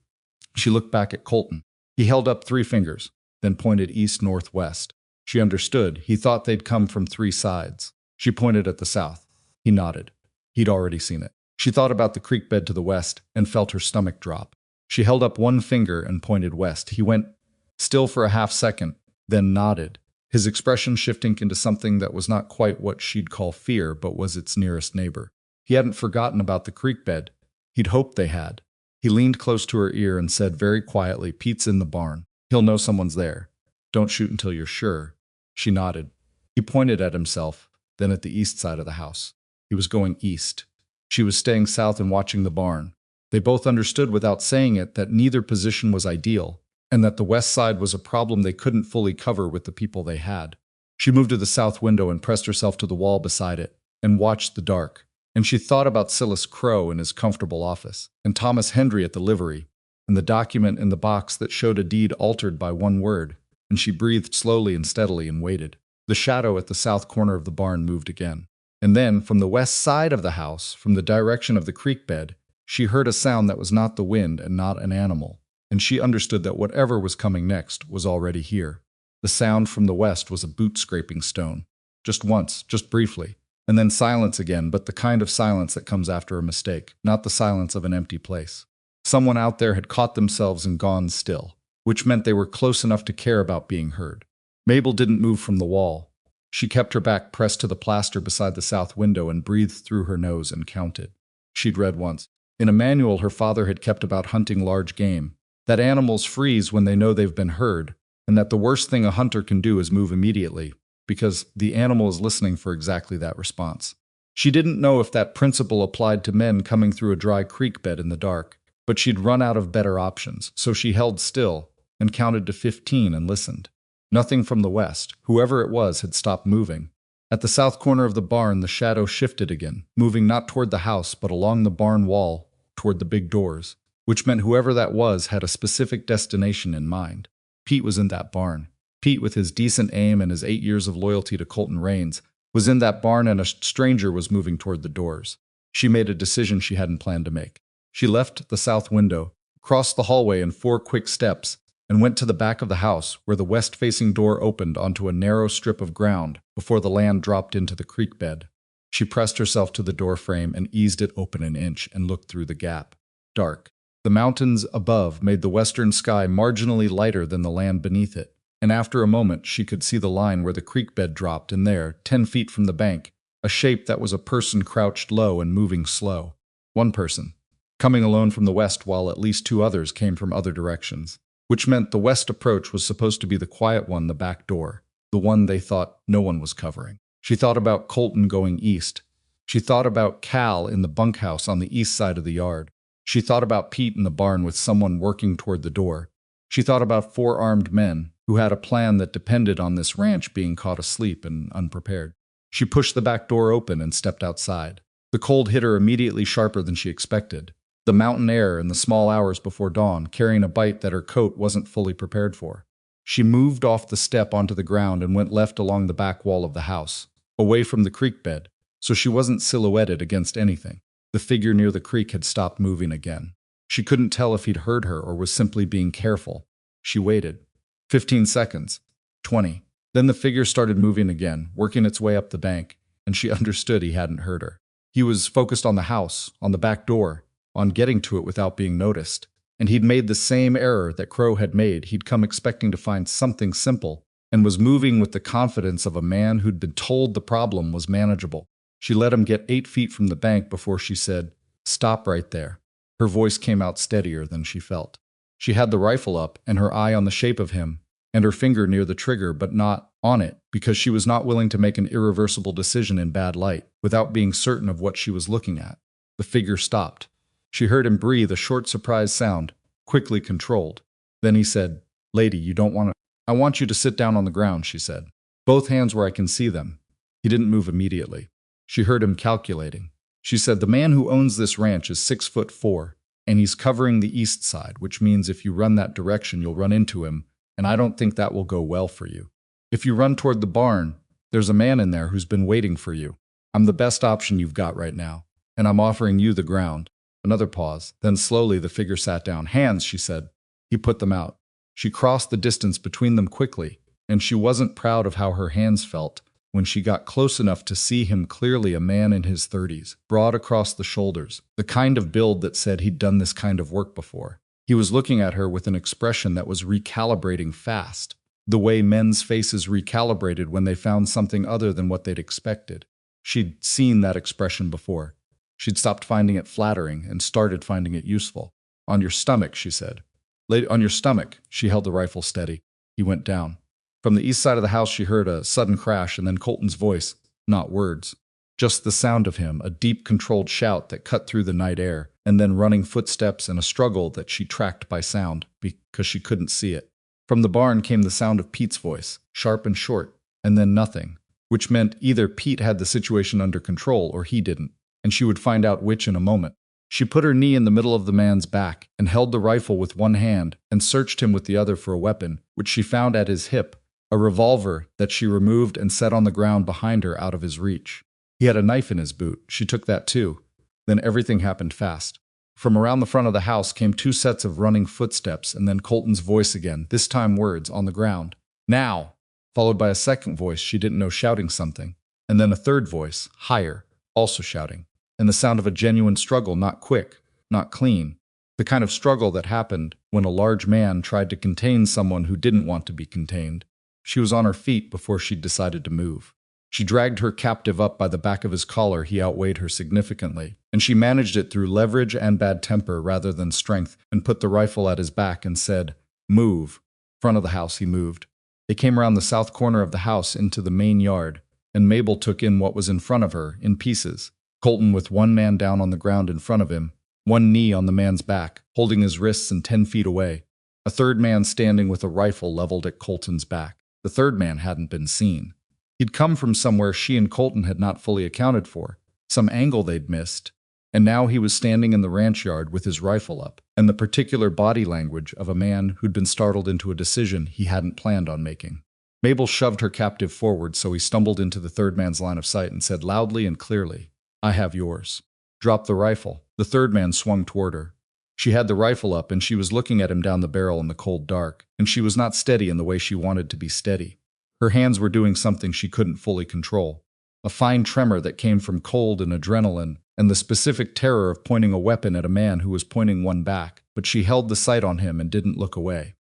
She looked back at Colton. He held up 3 fingers, then pointed east-northwest. She understood. He thought they'd come from 3 sides. She pointed at the south. He nodded. He'd already seen it. She thought about the creek bed to the west and felt her stomach drop. She held up 1 finger and pointed west. He went still for a half second, then nodded, his expression shifting into something that was not quite what she'd call fear, but was its nearest neighbor. He hadn't forgotten about the creek bed. He'd hoped they had. He leaned close to her ear and said very quietly, Pete's in the barn. He'll know someone's there. Don't shoot until you're sure. She nodded. He pointed at himself, then at the east side of the house. He was going east. She was staying south and watching the barn. They both understood without saying it that neither position was ideal, and that the west side was a problem they couldn't fully cover with the people they had. She moved to the south window and pressed herself to the wall beside it, and watched the dark. And she thought about Silas Crow in his comfortable office, and Thomas Hendry at the livery, and the document in the box that showed a deed altered by 1 word. And she breathed slowly and steadily and waited. The shadow at the south corner of the barn moved again. And then, from the west side of the house, from the direction of the creek bed, she heard a sound that was not the wind and not an animal. And she understood that whatever was coming next was already here. The sound from the west was a boot-scraping stone. Just once, just briefly. And then silence again, but the kind of silence that comes after a mistake, not the silence of an empty place. Someone out there had caught themselves and gone still, which meant they were close enough to care about being heard. Mabel didn't move from the wall. She kept her back pressed to the plaster beside the south window and breathed through her nose and counted. She'd read once, in a manual her father had kept about hunting large game, that animals freeze when they know they've been heard, and that the worst thing a hunter can do is move immediately, because the animal is listening for exactly that response. She didn't know if that principle applied to men coming through a dry creek bed in the dark, but she'd run out of better options, so she held still and counted to 15 and listened. Nothing from the west. Whoever it was had stopped moving. At the south corner of the barn, the shadow shifted again, moving not toward the house but along the barn wall, toward the big doors, which meant whoever that was had a specific destination in mind. Pete was in that barn. Pete, with his decent aim and his 8 years of loyalty to Colton Raines, was in that barn, and a stranger was moving toward the doors. She made a decision she hadn't planned to make. She left the south window, crossed the hallway in 4 quick steps, and went to the back of the house, where the west-facing door opened onto a narrow strip of ground before the land dropped into the creek bed. She pressed herself to the door frame and eased it open an inch and looked through the gap. Dark. The mountains above made the western sky marginally lighter than the land beneath it, and after a moment she could see the line where the creek bed dropped, and there, 10 feet from the bank, a shape that was a person crouched low and moving slow. One person, coming alone from the west, while at least 2 others came from other directions, which meant the west approach was supposed to be the quiet one, the back door, the one they thought no one was covering. She thought about Colton going east. She thought about Cal in the bunkhouse on the east side of the yard. She thought about Pete in the barn with someone working toward the door. She thought about 4 armed men who had a plan that depended on this ranch being caught asleep and unprepared. She pushed the back door open and stepped outside. The cold hit her immediately sharper than she expected. The mountain air in the small hours before dawn, carrying a bite that her coat wasn't fully prepared for. She moved off the step onto the ground and went left along the back wall of the house, away from the creek bed, so she wasn't silhouetted against anything. The figure near the creek had stopped moving again. She couldn't tell if he'd heard her or was simply being careful. She waited. 15 seconds. 20. Then the figure started moving again, working its way up the bank, and she understood he hadn't heard her. He was focused on the house, on the back door, on getting to it without being noticed. And he'd made the same error that Crow had made. He'd come expecting to find something simple, and was moving with the confidence of a man who'd been told the problem was manageable. She let him get 8 feet from the bank before she said, "Stop right there." Her voice came out steadier than she felt. She had the rifle up and her eye on the shape of him, and her finger near the trigger but not on it, because she was not willing to make an irreversible decision in bad light, without being certain of what she was looking at. The figure stopped. She heard him breathe a short surprised sound, quickly controlled. Then he said, "Lady, you don't want to—" "I want you to sit down on the ground," she said. "Both hands where I can see them." He didn't move immediately. She heard him calculating. She said, "The man who owns this ranch is 6'4", and he's covering the east side, which means if you run that direction, you'll run into him, and I don't think that will go well for you. If you run toward the barn, there's a man in there who's been waiting for you. I'm the best option you've got right now, and I'm offering you the ground." Another pause. Then slowly the figure sat down. "Hands," she said. He put them out. She crossed the distance between them quickly, and she wasn't proud of how her hands felt when she got close enough to see him clearly, a man in his 30s, broad across the shoulders, the kind of build that said he'd done this kind of work before. He was looking at her with an expression that was recalibrating fast, the way men's faces recalibrated when they found something other than what they'd expected. She'd seen that expression before. She'd stopped finding it flattering and started finding it useful. "On your stomach," she said. "On your stomach." She held the rifle steady. He went down. From the east side of the house she heard a sudden crash, and then Colton's voice, not words. Just the sound of him, a deep controlled shout that cut through the night air, and then running footsteps and a struggle that she tracked by sound, because she couldn't see it. From the barn came the sound of Pete's voice, sharp and short, and then nothing, which meant either Pete had the situation under control or he didn't, and she would find out which in a moment. She put her knee in the middle of the man's back and held the rifle with one hand and searched him with the other for a weapon, which she found at his hip, a revolver that she removed and set on the ground behind her out of his reach. He had a knife in his boot. She took that too. Then everything happened fast. From around the front of the house came 2 sets of running footsteps, and then Colton's voice again, this time words, on the ground. "Now!" Followed by a second voice she didn't know shouting something, and then a third voice, higher, also shouting, and the sound of a genuine struggle, not quick, not clean, the kind of struggle that happened when a large man tried to contain someone who didn't want to be contained. She was on her feet before she'd decided to move. She dragged her captive up by the back of his collar. He outweighed her significantly, and she managed it through leverage and bad temper rather than strength, and put the rifle at his back and said, "Move." Front of the house he moved. They came around the south corner of the house into the main yard, and Mabel took in what was in front of her, in pieces. Colton with one man down on the ground in front of him, one knee on the man's back, holding his wrists and 10 feet away. A third man standing with a rifle leveled at Colton's back. The third man hadn't been seen. He'd come from somewhere she and Colton had not fully accounted for, some angle they'd missed, and now he was standing in the ranch yard with his rifle up, and the particular body language of a man who'd been startled into a decision he hadn't planned on making. Mabel shoved her captive forward so he stumbled into the third man's line of sight and said loudly and clearly, "I have yours." Drop the rifle. The third man swung toward her. She had the rifle up and she was looking at him down the barrel in the cold dark, and she was not steady in the way she wanted to be steady. Her hands were doing something she couldn't fully control. A fine tremor that came from cold and adrenaline, and the specific terror of pointing a weapon at a man who was pointing one back, but she held the sight on him and didn't look away.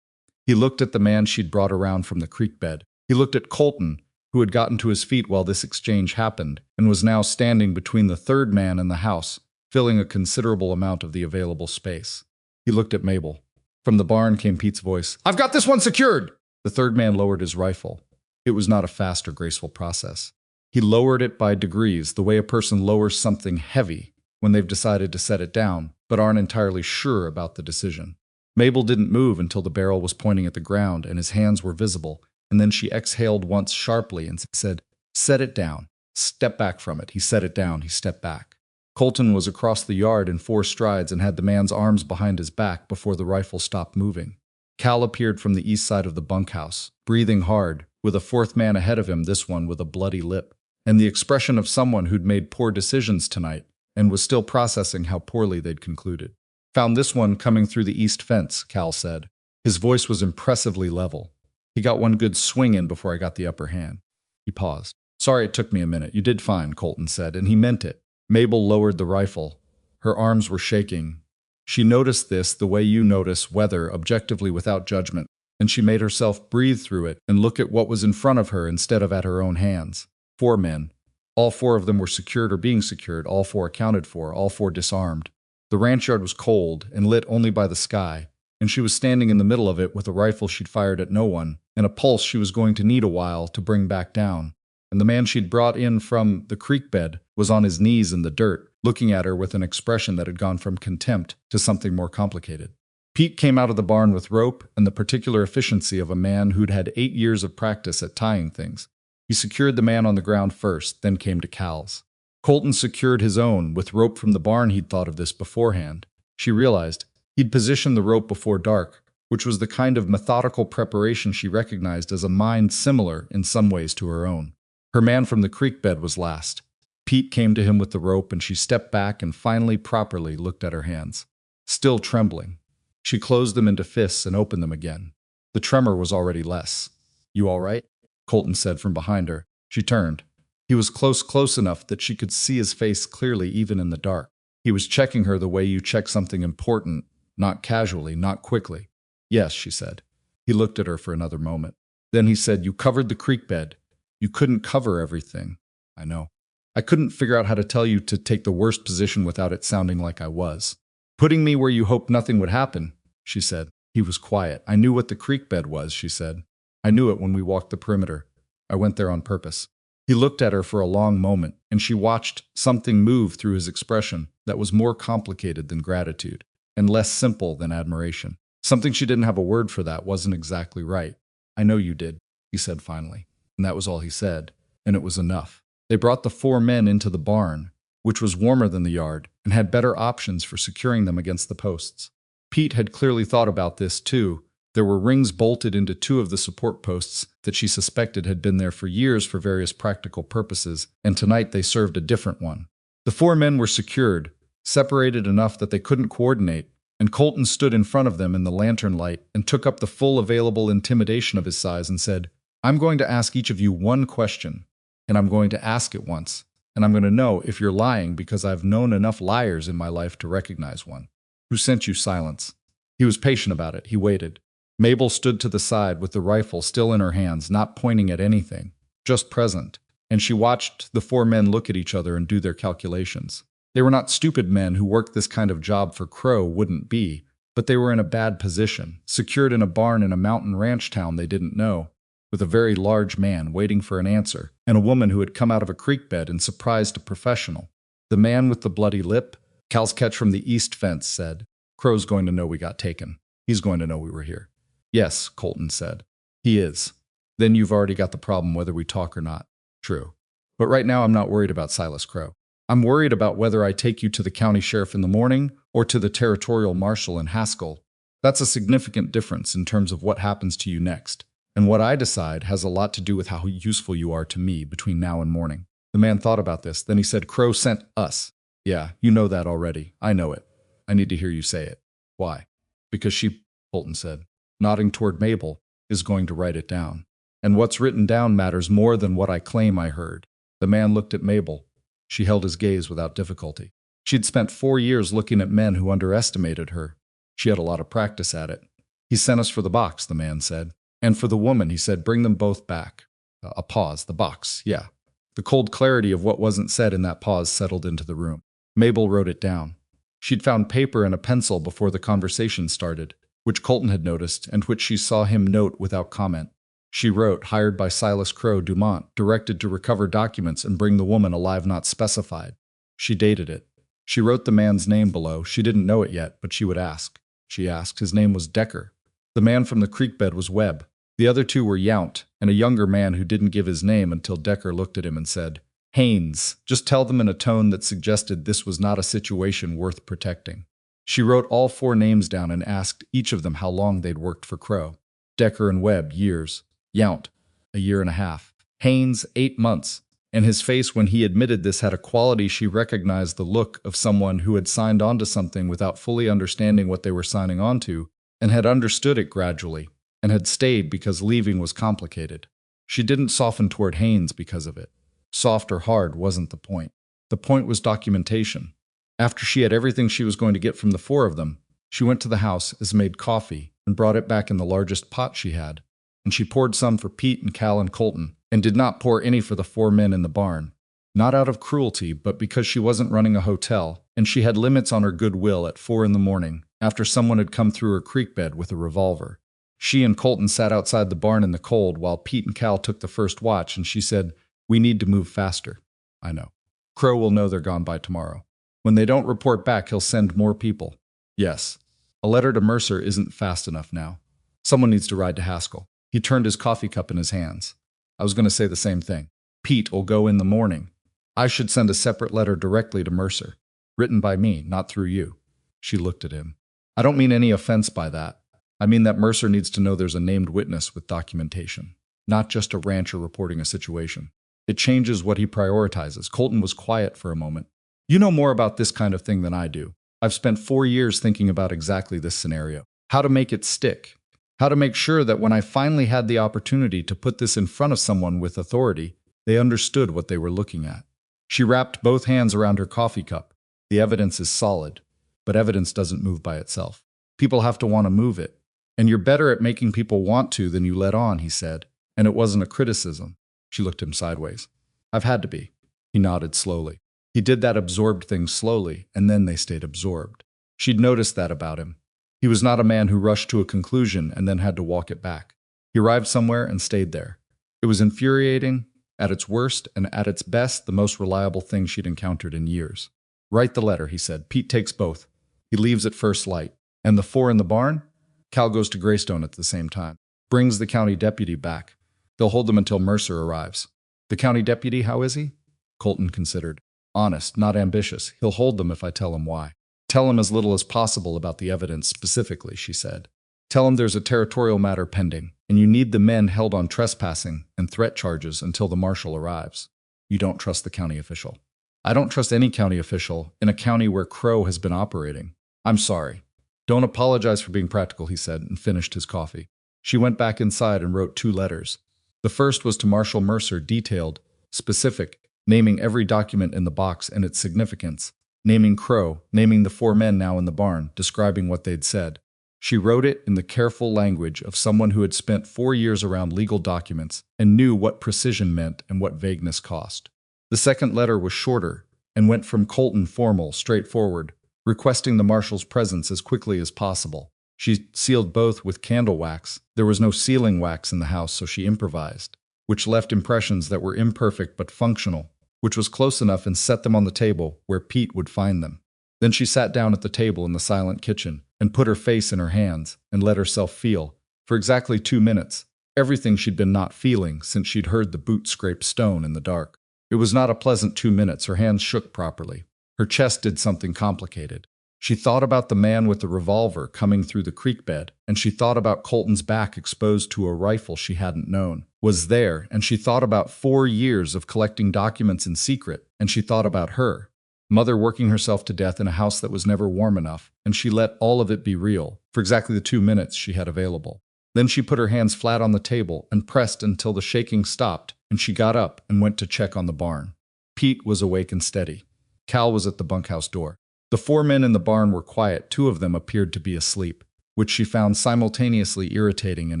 He looked at the man she'd brought around from the creek bed. He looked at Colton, who had gotten to his feet while this exchange happened, and was now standing between the third man and the house, filling a considerable amount of the available space. He looked at Mabel. From the barn came Pete's voice, "I've got this one secured!" The third man lowered his rifle. It was not a fast or graceful process. He lowered it by degrees, the way a person lowers something heavy when they've decided to set it down, but aren't entirely sure about the decision. Mabel didn't move until the barrel was pointing at the ground and his hands were visible, and then she exhaled once sharply and said, "Set it down." "Step back from it." He set it down. He stepped back. Colton was across the yard in 4 strides and had the man's arms behind his back before the rifle stopped moving. Cal appeared from the east side of the bunkhouse, breathing hard, with a 4th man ahead of him, this one with a bloody lip, and the expression of someone who'd made poor decisions tonight and was still processing how poorly they'd concluded. "Found this one coming through the east fence," Cal said. His voice was impressively level. "He got one good swing in before I got the upper hand." He paused. "Sorry it took me a minute. You did fine," Colton said, and he meant it. Mabel lowered the rifle. Her arms were shaking. She noticed this the way you notice weather, objectively without judgment, and she made herself breathe through it and look at what was in front of her instead of at her own hands. 4 men. All 4 of them were secured or being secured, all 4 accounted for, all 4 disarmed. The ranch yard was cold and lit only by the sky, and she was standing in the middle of it with a rifle she'd fired at no one, and a pulse she was going to need a while to bring back down. And the man she'd brought in from the creek bed was on his knees in the dirt, looking at her with an expression that had gone from contempt to something more complicated. Pete came out of the barn with rope and the particular efficiency of a man who'd had 8 years of practice at tying things. He secured the man on the ground first, then came to Cal's. Colton secured his own with rope from the barn. He'd thought of this beforehand. She realized he'd positioned the rope before dark, which was the kind of methodical preparation she recognized as a mind similar in some ways to her own. Her man from the creek bed was last. Pete came to him with the rope, and she stepped back and finally properly looked at her hands. Still trembling, she closed them into fists and opened them again. The tremor was already less. "You all right?" Colton said from behind her. She turned. He was close enough that she could see his face clearly even in the dark. He was checking her the way you check something important, not casually, not quickly. "Yes," she said. He looked at her for another moment. Then he said, "You covered the creek bed. You couldn't cover everything." "I know. I couldn't figure out how to tell you to take the worst position without it sounding like I was. Putting me where you hoped nothing would happen," she said. He was quiet. "I knew what the creek bed was," she said. "I knew it when we walked the perimeter. I went there on purpose." He looked at her for a long moment, and she watched something move through his expression that was more complicated than gratitude, and less simple than admiration. Something she didn't have a word for that wasn't exactly right. "I know you did," he said finally. And that was all he said, and it was enough. They brought the 4 men into the barn, which was warmer than the yard, and had better options for securing them against the posts. Pete had clearly thought about this, too. There were rings bolted into 2 of the support posts that she suspected had been there for years for various practical purposes, and tonight they served a different one. The 4 men were secured, separated enough that they couldn't coordinate, and Colton stood in front of them in the lantern light and took up the full available intimidation of his size and said, "I'm going to ask each of you one question, and I'm going to ask it once, and I'm going to know if you're lying because I've known enough liars in my life to recognize one. Who sent you?" Silence. He was patient about it. He waited. Mabel stood to the side with the rifle still in her hands, not pointing at anything, just present, and she watched the 4 men look at each other and do their calculations. They were not stupid men who worked this kind of job for Crow wouldn't be, but they were in a bad position, secured in a barn in a mountain ranch town they didn't know, with a very large man waiting for an answer, and a woman who had come out of a creek bed and surprised a professional. The man with the bloody lip, Cal's catch from the east fence, said, "Crow's going to know we got taken. He's going to know we were here." "Yes," Colton said. "He is. Then you've already got the problem whether we talk or not." "True. But right now I'm not worried about Silas Crow. I'm worried about whether I take you to the county sheriff in the morning or to the territorial marshal in Haskell. That's a significant difference in terms of what happens to you next. And what I decide has a lot to do with how useful you are to me between now and morning." The man thought about this. Then he said, "Crow sent us." "Yeah, you know that already. I know it. I need to hear you say it." "Why?" "Because she," Colton said, nodding toward Mabel, "is going to write it down. And what's written down matters more than what I claim I heard." The man looked at Mabel. She held his gaze without difficulty. She'd spent 4 years looking at men who underestimated her. She had a lot of practice at it. "He sent us for the box," the man said. "And for the woman," he said, "bring them both back." A pause. "The box, yeah." The cold clarity of what wasn't said in that pause settled into the room. Mabel wrote it down. She'd found paper and a pencil before the conversation started, which Colton had noticed and which she saw him note without comment. She wrote, "Hired by Silas Crow, Dumont, directed to recover documents and bring the woman alive not specified." She dated it. She wrote the man's name below. She didn't know it yet, but she would ask. She asked. His name was Decker. The man from the creek bed was Webb. The other 2 were Yount and a younger man who didn't give his name until Decker looked at him and said, Haines, just tell them in a tone that suggested this was not a situation worth protecting. She wrote all 4 names down and asked each of them how long they'd worked for Crow. Decker and Webb, years. Yount, a year and a half. Haines, 8 months. And his face when he admitted this had a quality she recognized, the look of someone who had signed on to something without fully understanding what they were signing on to, and had understood it gradually, and had stayed because leaving was complicated. She didn't soften toward Haines because of it. Soft or hard wasn't the point. The point was documentation. After she had everything she was going to get from the 4 of them, she went to the house, made coffee, and brought it back in the largest pot she had. And she poured some for Pete and Cal and Colton, and did not pour any for the 4 men in the barn. Not out of cruelty, but because she wasn't running a hotel, and she had limits on her goodwill at 4 in the morning, after someone had come through her creek bed with a revolver. She and Colton sat outside the barn in the cold while Pete and Cal took the first watch, and she said, "We need to move faster." "I know. Crow will know they're gone by tomorrow. When they don't report back, he'll send more people." "Yes. A letter to Mercer isn't fast enough now. Someone needs to ride to Haskell." He turned his coffee cup in his hands. "I was going to say the same thing. Pete will go in the morning. I should send a separate letter directly to Mercer. Written by me, not through you." She looked at him. "I don't mean any offense by that. I mean that Mercer needs to know there's a named witness with documentation, not just a rancher reporting a situation. It changes what he prioritizes." Colton was quiet for a moment. "You know more about this kind of thing than I do. I've spent 4 years thinking about exactly this scenario. How to make it stick. How to make sure that when I finally had the opportunity to put this in front of someone with authority, they understood what they were looking at." She wrapped both hands around her coffee cup. "The evidence is solid, but evidence doesn't move by itself. People have to want to move it. And you're better at making people want to than you let on," he said. And it wasn't a criticism. She looked him sideways. "I've had to be." He nodded slowly. He did that absorbed thing slowly, and then they stayed absorbed. She'd noticed that about him. He was not a man who rushed to a conclusion and then had to walk it back. He arrived somewhere and stayed there. It was infuriating, at its worst, and at its best, the most reliable thing she'd encountered in years. "Write the letter," he said. "Pete takes both. He leaves at first light. And the 4 in the barn? Cal goes to Greystone at the same time. Brings the county deputy back. They'll hold them until Mercer arrives." "The county deputy, how is he?" Colton considered. "Honest, not ambitious. He'll hold them if I tell him why." "Tell him as little as possible about the evidence specifically," she said. "Tell him there's a territorial matter pending, and you need the men held on trespassing and threat charges until the marshal arrives. You don't trust the county official." "I don't trust any county official in a county where Crow has been operating. I'm sorry." "Don't apologize for being practical," he said, and finished his coffee. She went back inside and wrote 2 letters. The first was to Marshal Mercer, detailed, specific, naming every document in the box and its significance, naming Crow, naming the 4 men now in the barn, describing what they'd said. She wrote it in the careful language of someone who had spent 4 years around legal documents and knew what precision meant and what vagueness cost. The second letter was shorter and went from Colton formal, straightforward, requesting the marshal's presence as quickly as possible. She sealed both with candle wax. There was no sealing wax in the house, so she improvised, which left impressions that were imperfect but functional, which was close enough, and set them on the table where Pete would find them. Then she sat down at the table in the silent kitchen and put her face in her hands and let herself feel, for exactly 2 minutes, everything she'd been not feeling since she'd heard the boot scrape stone in the dark. It was not a pleasant 2 minutes. Her hands shook properly. Her chest did something complicated. She thought about the man with the revolver coming through the creek bed, and she thought about Colton's back exposed to a rifle she hadn't known was there, and she thought about 4 years of collecting documents in secret, and she thought about her, mother working herself to death in a house that was never warm enough, and she let all of it be real, for exactly the 2 minutes she had available. Then she put her hands flat on the table and pressed until the shaking stopped, and she got up and went to check on the barn. Pete was awake and steady. Cal was at the bunkhouse door. The 4 men in the barn were quiet. 2 of them appeared to be asleep, which she found simultaneously irritating and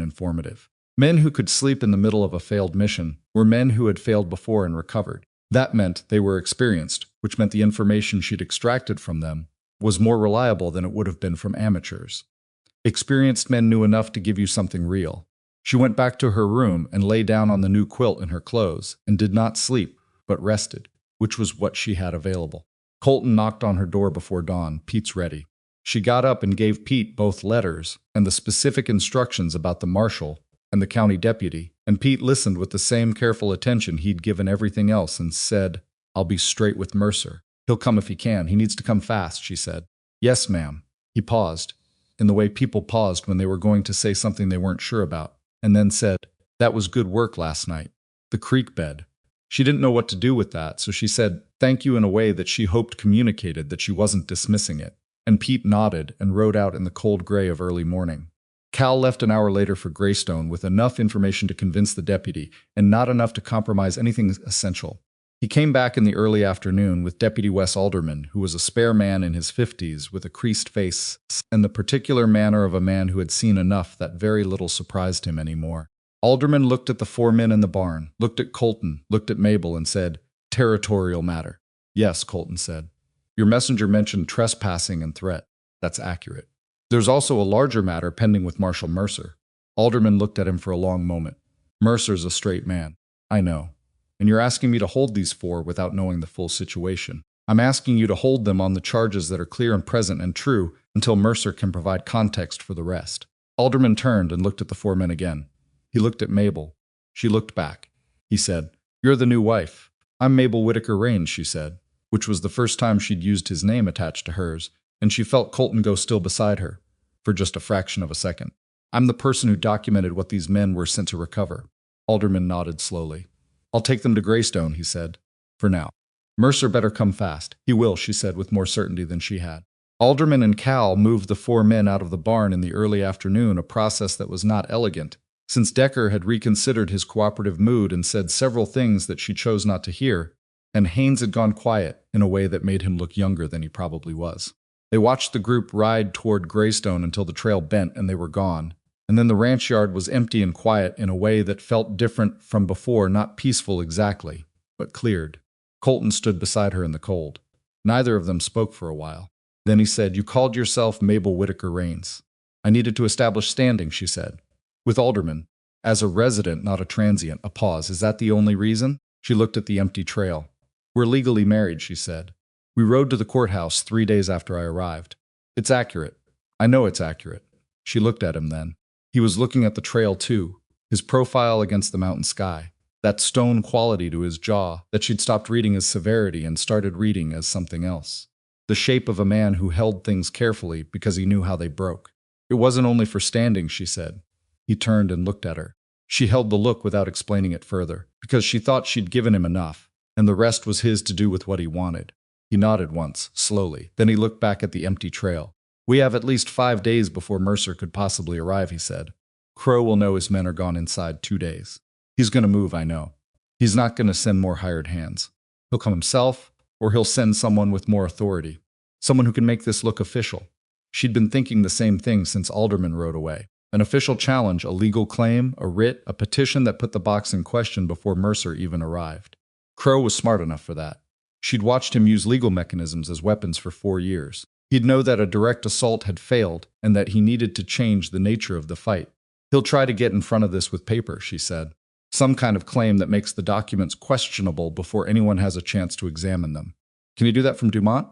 informative. Men who could sleep in the middle of a failed mission were men who had failed before and recovered. That meant they were experienced, which meant the information she'd extracted from them was more reliable than it would have been from amateurs. Experienced men knew enough to give you something real. She went back to her room and lay down on the new quilt in her clothes and did not sleep, but rested, which was what she had available. Colton knocked on her door before dawn. "Pete's ready." She got up and gave Pete both letters and the specific instructions about the marshal and the county deputy And Pete listened with the same careful attention he'd given everything else and said, "I'll be straight with Mercer. He'll come if he can. He needs to come fast," she said. "Yes, ma'am." He paused, in the way people paused when they were going to say something they weren't sure about, and then said, "That was good work last night. The creek bed." She didn't know what to do with that, so she said thank you in a way that she hoped communicated that she wasn't dismissing it. And Pete nodded and rode out in the cold gray of early morning. Cal left an hour later for Greystone with enough information to convince the deputy, and not enough to compromise anything essential. He came back in the early afternoon with Deputy Wes Alderman, who was a spare man in his 50s with a creased face and the particular manner of a man who had seen enough that very little surprised him anymore. Alderman looked at the four men in the barn, looked at Colton, looked at Mabel, and said, "Territorial matter." "Yes," Colton said. "Your messenger mentioned trespassing and threat. That's accurate. There's also a larger matter pending with Marshal Mercer." Alderman looked at him for a long moment. "Mercer's a straight man. I know. And you're asking me to hold these four without knowing the full situation. I'm asking you to hold them on the charges that are clear and present and true until Mercer can provide context for the rest." Alderman turned and looked at the four men again. He looked at Mabel. She looked back. He said, "You're the new wife." "I'm Mabel Whitaker Raines," she said, which was the first time she'd used his name attached to hers, and she felt Colton go still beside her, for just a fraction of a second. "I'm the person who documented what these men were sent to recover." Alderman nodded slowly. "I'll take them to Greystone," he said, "for now. Mercer better come fast." "He will," she said with more certainty than she had. Alderman and Cal moved the four men out of the barn in the early afternoon, a process that was not elegant, since Decker had reconsidered his cooperative mood and said several things that she chose not to hear, and Haynes had gone quiet in a way that made him look younger than he probably was. They watched the group ride toward Greystone until the trail bent and they were gone, and then the ranch yard was empty and quiet in a way that felt different from before, not peaceful exactly, but cleared. Colton stood beside her in the cold. Neither of them spoke for a while. Then he said, "You called yourself Mabel Whitaker Raines." "I needed to establish standing," she said. "With Alderman. As a resident, not a transient." A pause. "Is that the only reason?" She looked at the empty trail. "We're legally married," she said. "We rode to the courthouse 3 days after I arrived." "It's accurate." "I know it's accurate." She looked at him then. He was looking at the trail too, his profile against the mountain sky, that stone quality to his jaw that she'd stopped reading as severity and started reading as something else. The shape of a man who held things carefully because he knew how they broke. "It wasn't only for standing," she said. He turned and looked at her. She held the look without explaining it further, because she thought she'd given him enough, and the rest was his to do with what he wanted. He nodded once, slowly. Then he looked back at the empty trail. "We have at least 5 days before Mercer could possibly arrive," he said. "Crow will know his men are gone inside 2 days. He's going to move, I know. He's not going to send more hired hands. He'll come himself, or he'll send someone with more authority. Someone who can make this look official." She'd been thinking the same thing since Alderman rode away. An official challenge, a legal claim, a writ, a petition that put the box in question before Mercer even arrived. Crow was smart enough for that. She'd watched him use legal mechanisms as weapons for 4 years. He'd know that a direct assault had failed and that he needed to change the nature of the fight. "He'll try to get in front of this with paper," she said. "Some kind of claim that makes the documents questionable before anyone has a chance to examine them." "Can he do that from Dumont?"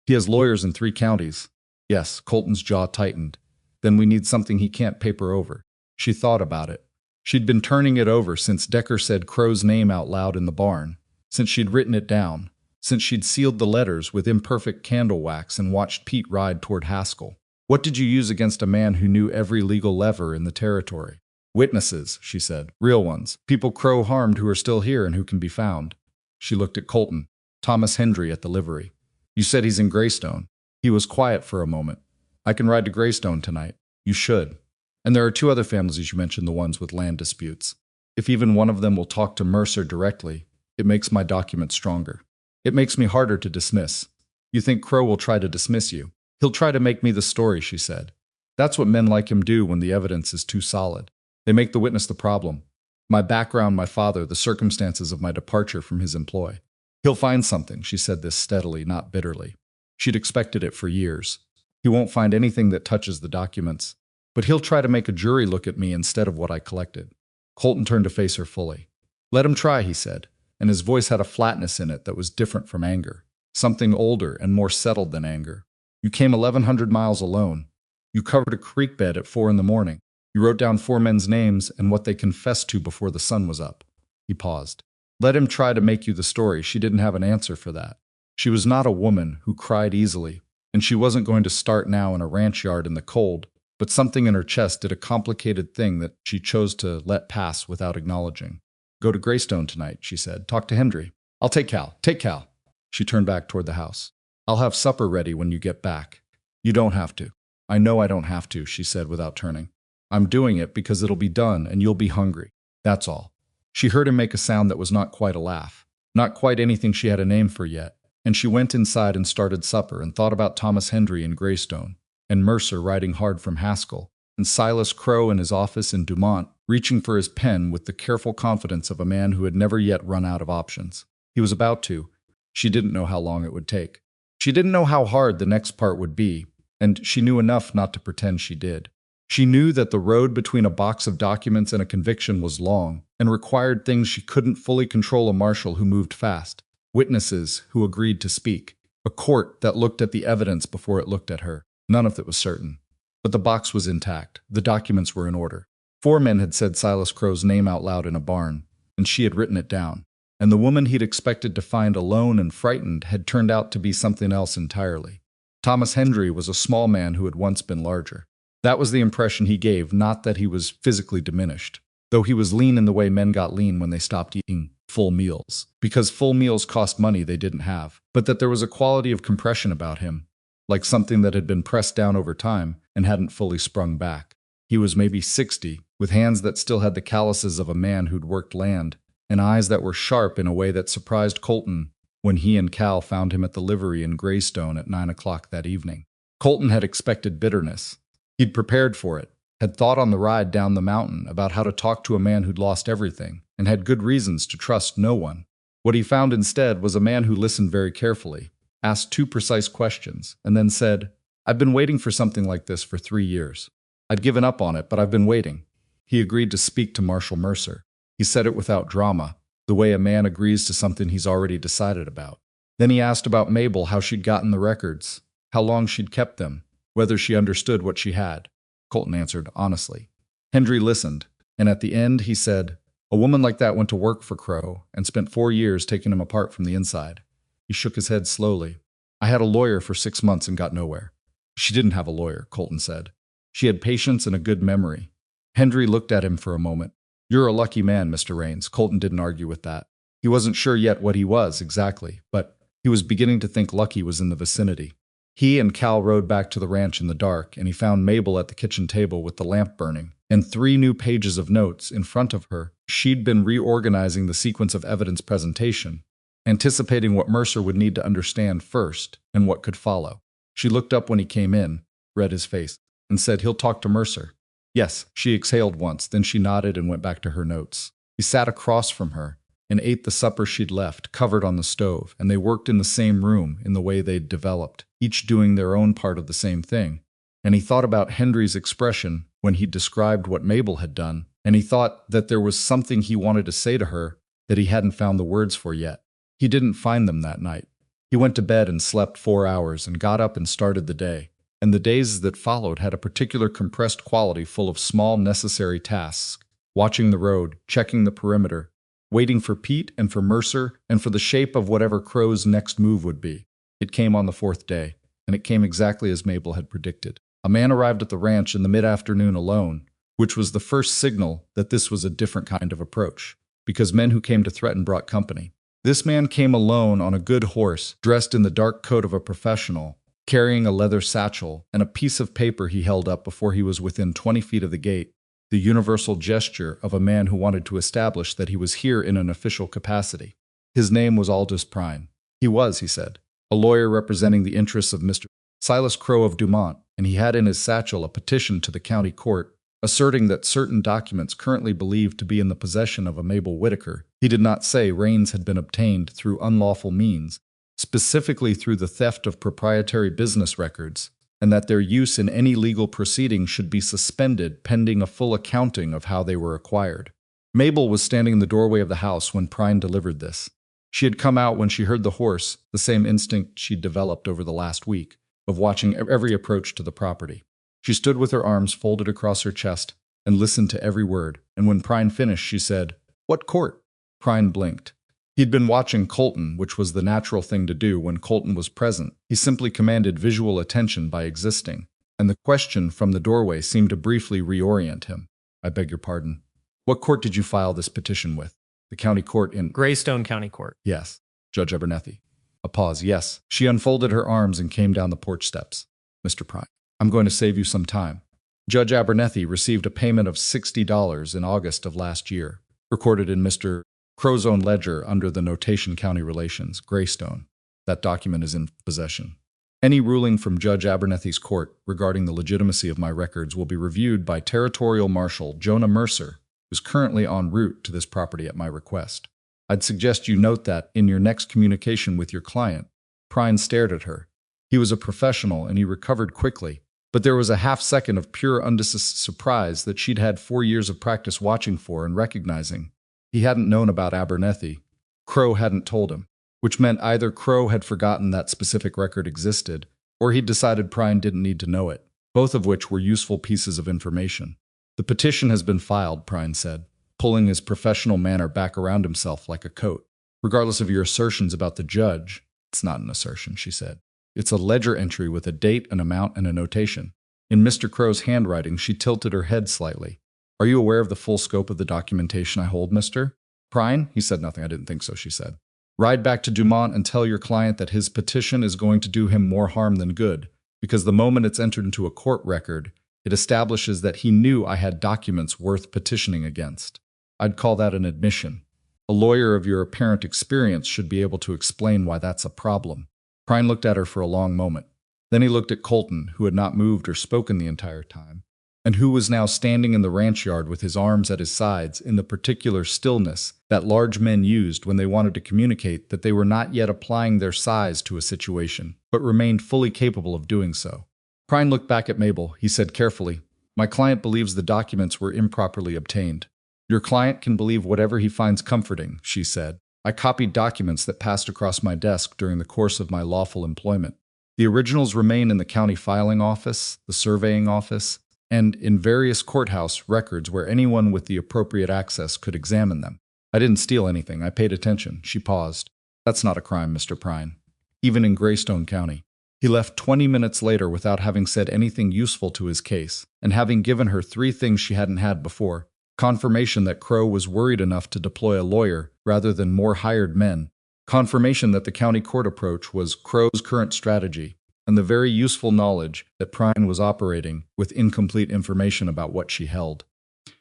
"He has lawyers in 3 counties. "Yes," Colton's jaw tightened. "Then we need something he can't paper over." She thought about it. She'd been turning it over since Decker said Crow's name out loud in the barn, since she'd written it down, since she'd sealed the letters with imperfect candle wax and watched Pete ride toward Haskell. What did you use against a man who knew every legal lever in the territory? "Witnesses," she said. "Real ones. People Crow harmed who are still here and who can be found." She looked at Colton. "Thomas Hendry at the livery. You said he's in Greystone." He was quiet for a moment. "I can ride to Greystone tonight." "You should. And there are 2 other families you mentioned, the ones with land disputes. If even one of them will talk to Mercer directly, it makes my document stronger. It makes me harder to dismiss." "You think Crow will try to dismiss you?" "He'll try to make me the story," she said. "That's what men like him do when the evidence is too solid. They make the witness the problem. My background, my father, the circumstances of my departure from his employ. He'll find something," she said this steadily, not bitterly. She'd expected it for years. "He won't find anything that touches the documents, but he'll try to make a jury look at me instead of what I collected." Colton turned to face her fully. "Let him try," he said, and his voice had a flatness in it that was different from anger, something older and more settled than anger. "You came 1,100 miles alone. You covered a creek bed at 4 in the morning. You wrote down 4 men's names and what they confessed to before the sun was up. He paused. Let him try to make you the story. She didn't have an answer for that. She was not a woman who cried easily, and she wasn't going to start now in a ranch yard in the cold, but something in her chest did a complicated thing that she chose to let pass without acknowledging. Go to Greystone tonight, she said. Talk to Hendry. I'll take Cal. Take Cal. She turned back toward the house. I'll have supper ready when you get back. You don't have to. I know I don't have to, she said without turning. I'm doing it because it'll be done and you'll be hungry. That's all. She heard him make a sound that was not quite a laugh, not quite anything she had a name for yet, and she went inside and started supper and thought about Thomas Hendry in Greystone, and Mercer riding hard from Haskell, and Silas Crow in his office in Dumont, reaching for his pen with the careful confidence of a man who had never yet run out of options. He was about to. She didn't know how long it would take. She didn't know how hard the next part would be, and she knew enough not to pretend she did. She knew that the road between a box of documents and a conviction was long, and required things she couldn't fully control: a marshal who moved fast, witnesses who agreed to speak, a court that looked at the evidence before it looked at her. None of it was certain. But the box was intact. The documents were in order. 4 men had said Silas Crow's name out loud in a barn, and she had written it down. And the woman he'd expected to find alone and frightened had turned out to be something else entirely. Thomas Hendry was a small man who had once been larger. That was the impression he gave, not that he was physically diminished, though he was lean in the way men got lean when they stopped eating full meals, because full meals cost money they didn't have, but that there was a quality of compression about him, like something that had been pressed down over time and hadn't fully sprung back. He was maybe 60, with hands that still had the calluses of a man who'd worked land, and eyes that were sharp in a way that surprised Colton when he and Cal found him at the livery in Greystone at 9 o'clock that evening. Colton had expected bitterness. He'd prepared for it, had thought on the ride down the mountain about how to talk to a man who'd lost everything, and had good reasons to trust no one. What he found instead was a man who listened very carefully, asked 2 precise questions, and then said, I've been waiting for something like this for 3 years. I'd given up on it, but I've been waiting. He agreed to speak to Marshal Mercer. He said it without drama, the way a man agrees to something he's already decided about. Then he asked about Mabel, how she'd gotten the records, how long she'd kept them, whether she understood what she had. Colton answered honestly. Hendry listened, and at the end he said, a woman like that went to work for Crow and spent 4 years taking him apart from the inside. He shook his head slowly. I had a lawyer for 6 months and got nowhere. She didn't have a lawyer, Colton said. She had patience and a good memory. Hendry looked at him for a moment. You're a lucky man, Mr. Raines. Colton didn't argue with that. He wasn't sure yet what he was exactly, but he was beginning to think lucky was in the vicinity. He and Cal rode back to the ranch in the dark, and he found Mabel at the kitchen table with the lamp burning, and 3 new pages of notes in front of her. She'd been reorganizing the sequence of evidence presentation, anticipating what Mercer would need to understand first and what could follow. She looked up when he came in, read his face, and said, he'll talk to Mercer. Yes, she exhaled once, then she nodded and went back to her notes. He sat across from her and ate the supper she'd left, covered on the stove, and they worked in the same room in the way they'd developed, each doing their own part of the same thing. And he thought about Hendry's expression when he described what Mabel had done, and he thought that there was something he wanted to say to her that he hadn't found the words for yet. He didn't find them that night. He went to bed and slept 4 hours and got up and started the day. And the days that followed had a particular compressed quality full of small necessary tasks, watching the road, checking the perimeter, waiting for Pete and for Mercer and for the shape of whatever Crow's next move would be. It came on the 4th day, and it came exactly as Mabel had predicted. A man arrived at the ranch in the mid-afternoon alone, which was the first signal that this was a different kind of approach, because men who came to threaten brought company. This man came alone on a good horse, dressed in the dark coat of a professional, carrying a leather satchel and a piece of paper he held up before he was within 20 feet of the gate, the universal gesture of a man who wanted to establish that he was here in an official capacity. His name was Aldous Prine. He was, he said, a lawyer representing the interests of Mr. Silas Crow of Dumont, and he had in his satchel a petition to the county court asserting that certain documents currently believed to be in the possession of a Mabel Whitaker, he did not say Raines, had been obtained through unlawful means, specifically through the theft of proprietary business records, and that their use in any legal proceeding should be suspended pending a full accounting of how they were acquired. Mabel was standing in the doorway of the house when Prine delivered this. She had come out when she heard the horse, the same instinct she'd developed over the last week, of watching every approach to the property. She stood with her arms folded across her chest, and listened to every word, and when Prine finished, she said, "What court?" Prine blinked. He'd been watching Colton, which was the natural thing to do when Colton was present. He simply commanded visual attention by existing, and the question from the doorway seemed to briefly reorient him. "I beg your pardon. What court did you file this petition with?" "The county court in—" Greystone County Court. "Yes." "Judge Abernethy." A pause. "Yes." She unfolded her arms and came down the porch steps. "Mr. Prine, I'm going to save you some time. Judge Abernethy received a payment of $60 in August of last year, recorded in Mr. Crow's own ledger under the notation County Relations, Greystone. That document is in possession. Any ruling from Judge Abernethy's court regarding the legitimacy of my records will be reviewed by Territorial Marshal Jonah Mercer, who is currently en route to this property at my request. I'd suggest you note that in your next communication with your client." Prine stared at her. He was a professional and he recovered quickly, but there was a half-second of pure undisguised surprise that she'd had 4 years of practice watching for and recognizing. He hadn't known about Abernethy. Crow hadn't told him, which meant either Crow had forgotten that specific record existed, or he'd decided Prine didn't need to know it, both of which were useful pieces of information. "The petition has been filed," Prine said, pulling his professional manner back around himself like a coat. "Regardless of your assertions about the judge—" "It's not an assertion," she said. "It's a ledger entry with a date, an amount, and a notation." In Mr. Crow's handwriting, she tilted her head slightly. "Are you aware of the full scope of the documentation I hold, Mr. Prine?" He said nothing. "I didn't think so," she said. "Ride back to Dumont and tell your client that his petition is going to do him more harm than good, because the moment it's entered into a court record, it establishes that he knew I had documents worth petitioning against. I'd call that an admission. A lawyer of your apparent experience should be able to explain why that's a problem." Prine looked at her for a long moment. Then he looked at Colton, who had not moved or spoken the entire time, and who was now standing in the ranch yard with his arms at his sides in the particular stillness that large men used when they wanted to communicate that they were not yet applying their size to a situation, but remained fully capable of doing so. Prine looked back at Mabel. He said carefully, "My client believes the documents were improperly obtained." "Your client can believe whatever he finds comforting," she said. "I copied documents that passed across my desk during the course of my lawful employment. The originals remain in the county filing office, the surveying office, and in various courthouse records where anyone with the appropriate access could examine them. I didn't steal anything. I paid attention." She paused. "That's not a crime, Mr. Prine. Even in Greystone County." He left 20 minutes later without having said anything useful to his case, and having given her 3 things she hadn't had before: confirmation that Crow was worried enough to deploy a lawyer rather than more hired men, confirmation that the county court approach was Crow's current strategy, and the very useful knowledge that Prine was operating with incomplete information about what she held.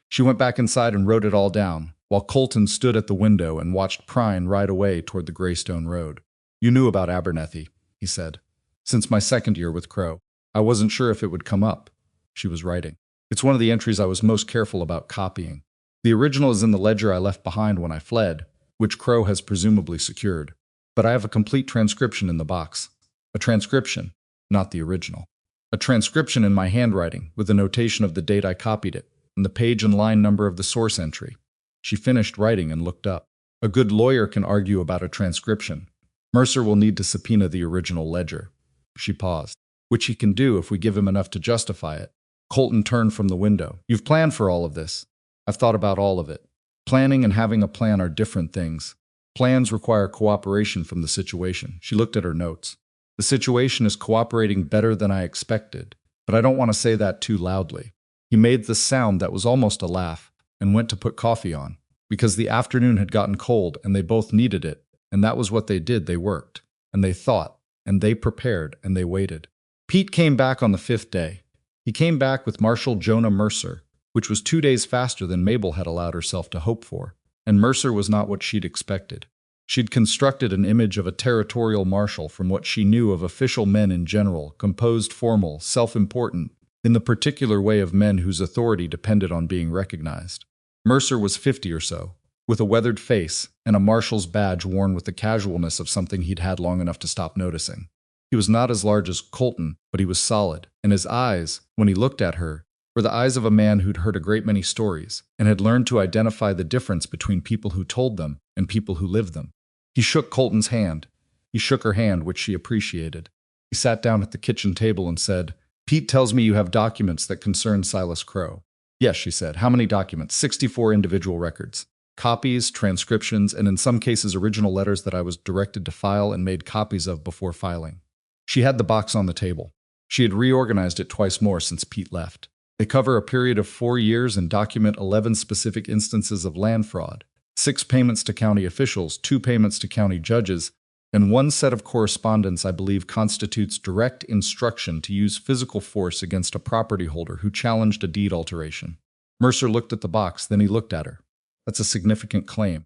She went back inside and wrote it all down, while Colton stood at the window and watched Prine ride away toward the Greystone Road. "You knew about Abernethy," he said. "Since my 2nd year with Crow. I wasn't sure if it would come up." She was writing. "It's one of the entries I was most careful about copying. The original is in the ledger I left behind when I fled, which Crow has presumably secured. But I have a complete transcription in the box. A transcription, not the original. A transcription in my handwriting, with a notation of the date I copied it, and the page and line number of the source entry." She finished writing and looked up. "A good lawyer can argue about a transcription. Mercer will need to subpoena the original ledger." She paused. "Which he can do if we give him enough to justify it." Colton turned from the window. "You've planned for all of this." "I've thought about all of it. Planning and having a plan are different things. Plans require cooperation from the situation." She looked at her notes. "The situation is cooperating better than I expected, but I don't want to say that too loudly." He made the sound that was almost a laugh and went to put coffee on, because the afternoon had gotten cold and they both needed it, and that was what they did. They worked, and they thought, and they prepared, and they waited. Pete came back on the 5th day. He came back with Marshal Jonah Mercer, which was 2 days faster than Mabel had allowed herself to hope for, and Mercer was not what she'd expected. She'd constructed an image of a territorial marshal from what she knew of official men in general, composed, formal, self-important, in the particular way of men whose authority depended on being recognized. Mercer was 50 or so, with a weathered face and a marshal's badge worn with the casualness of something he'd had long enough to stop noticing. He was not as large as Colton, but he was solid, and his eyes, when he looked at her, were the eyes of a man who'd heard a great many stories and had learned to identify the difference between people who told them and people who lived them. He shook Colton's hand. He shook her hand, which she appreciated. He sat down at the kitchen table and said, "Pete tells me you have documents that concern Silas Crow." Yes, she said. How many documents? 64 individual records. Copies, transcriptions, and in some cases original letters that I was directed to file and made copies of before filing. She had the box on the table. She had reorganized it twice more since Pete left. They cover a period of 4 years and document 11 specific instances of land fraud, 6 payments to county officials, 2 payments to county judges, and 1 set of correspondence I believe constitutes direct instruction to use physical force against a property holder who challenged a deed alteration. Mercer looked at the box, then he looked at her. That's a significant claim.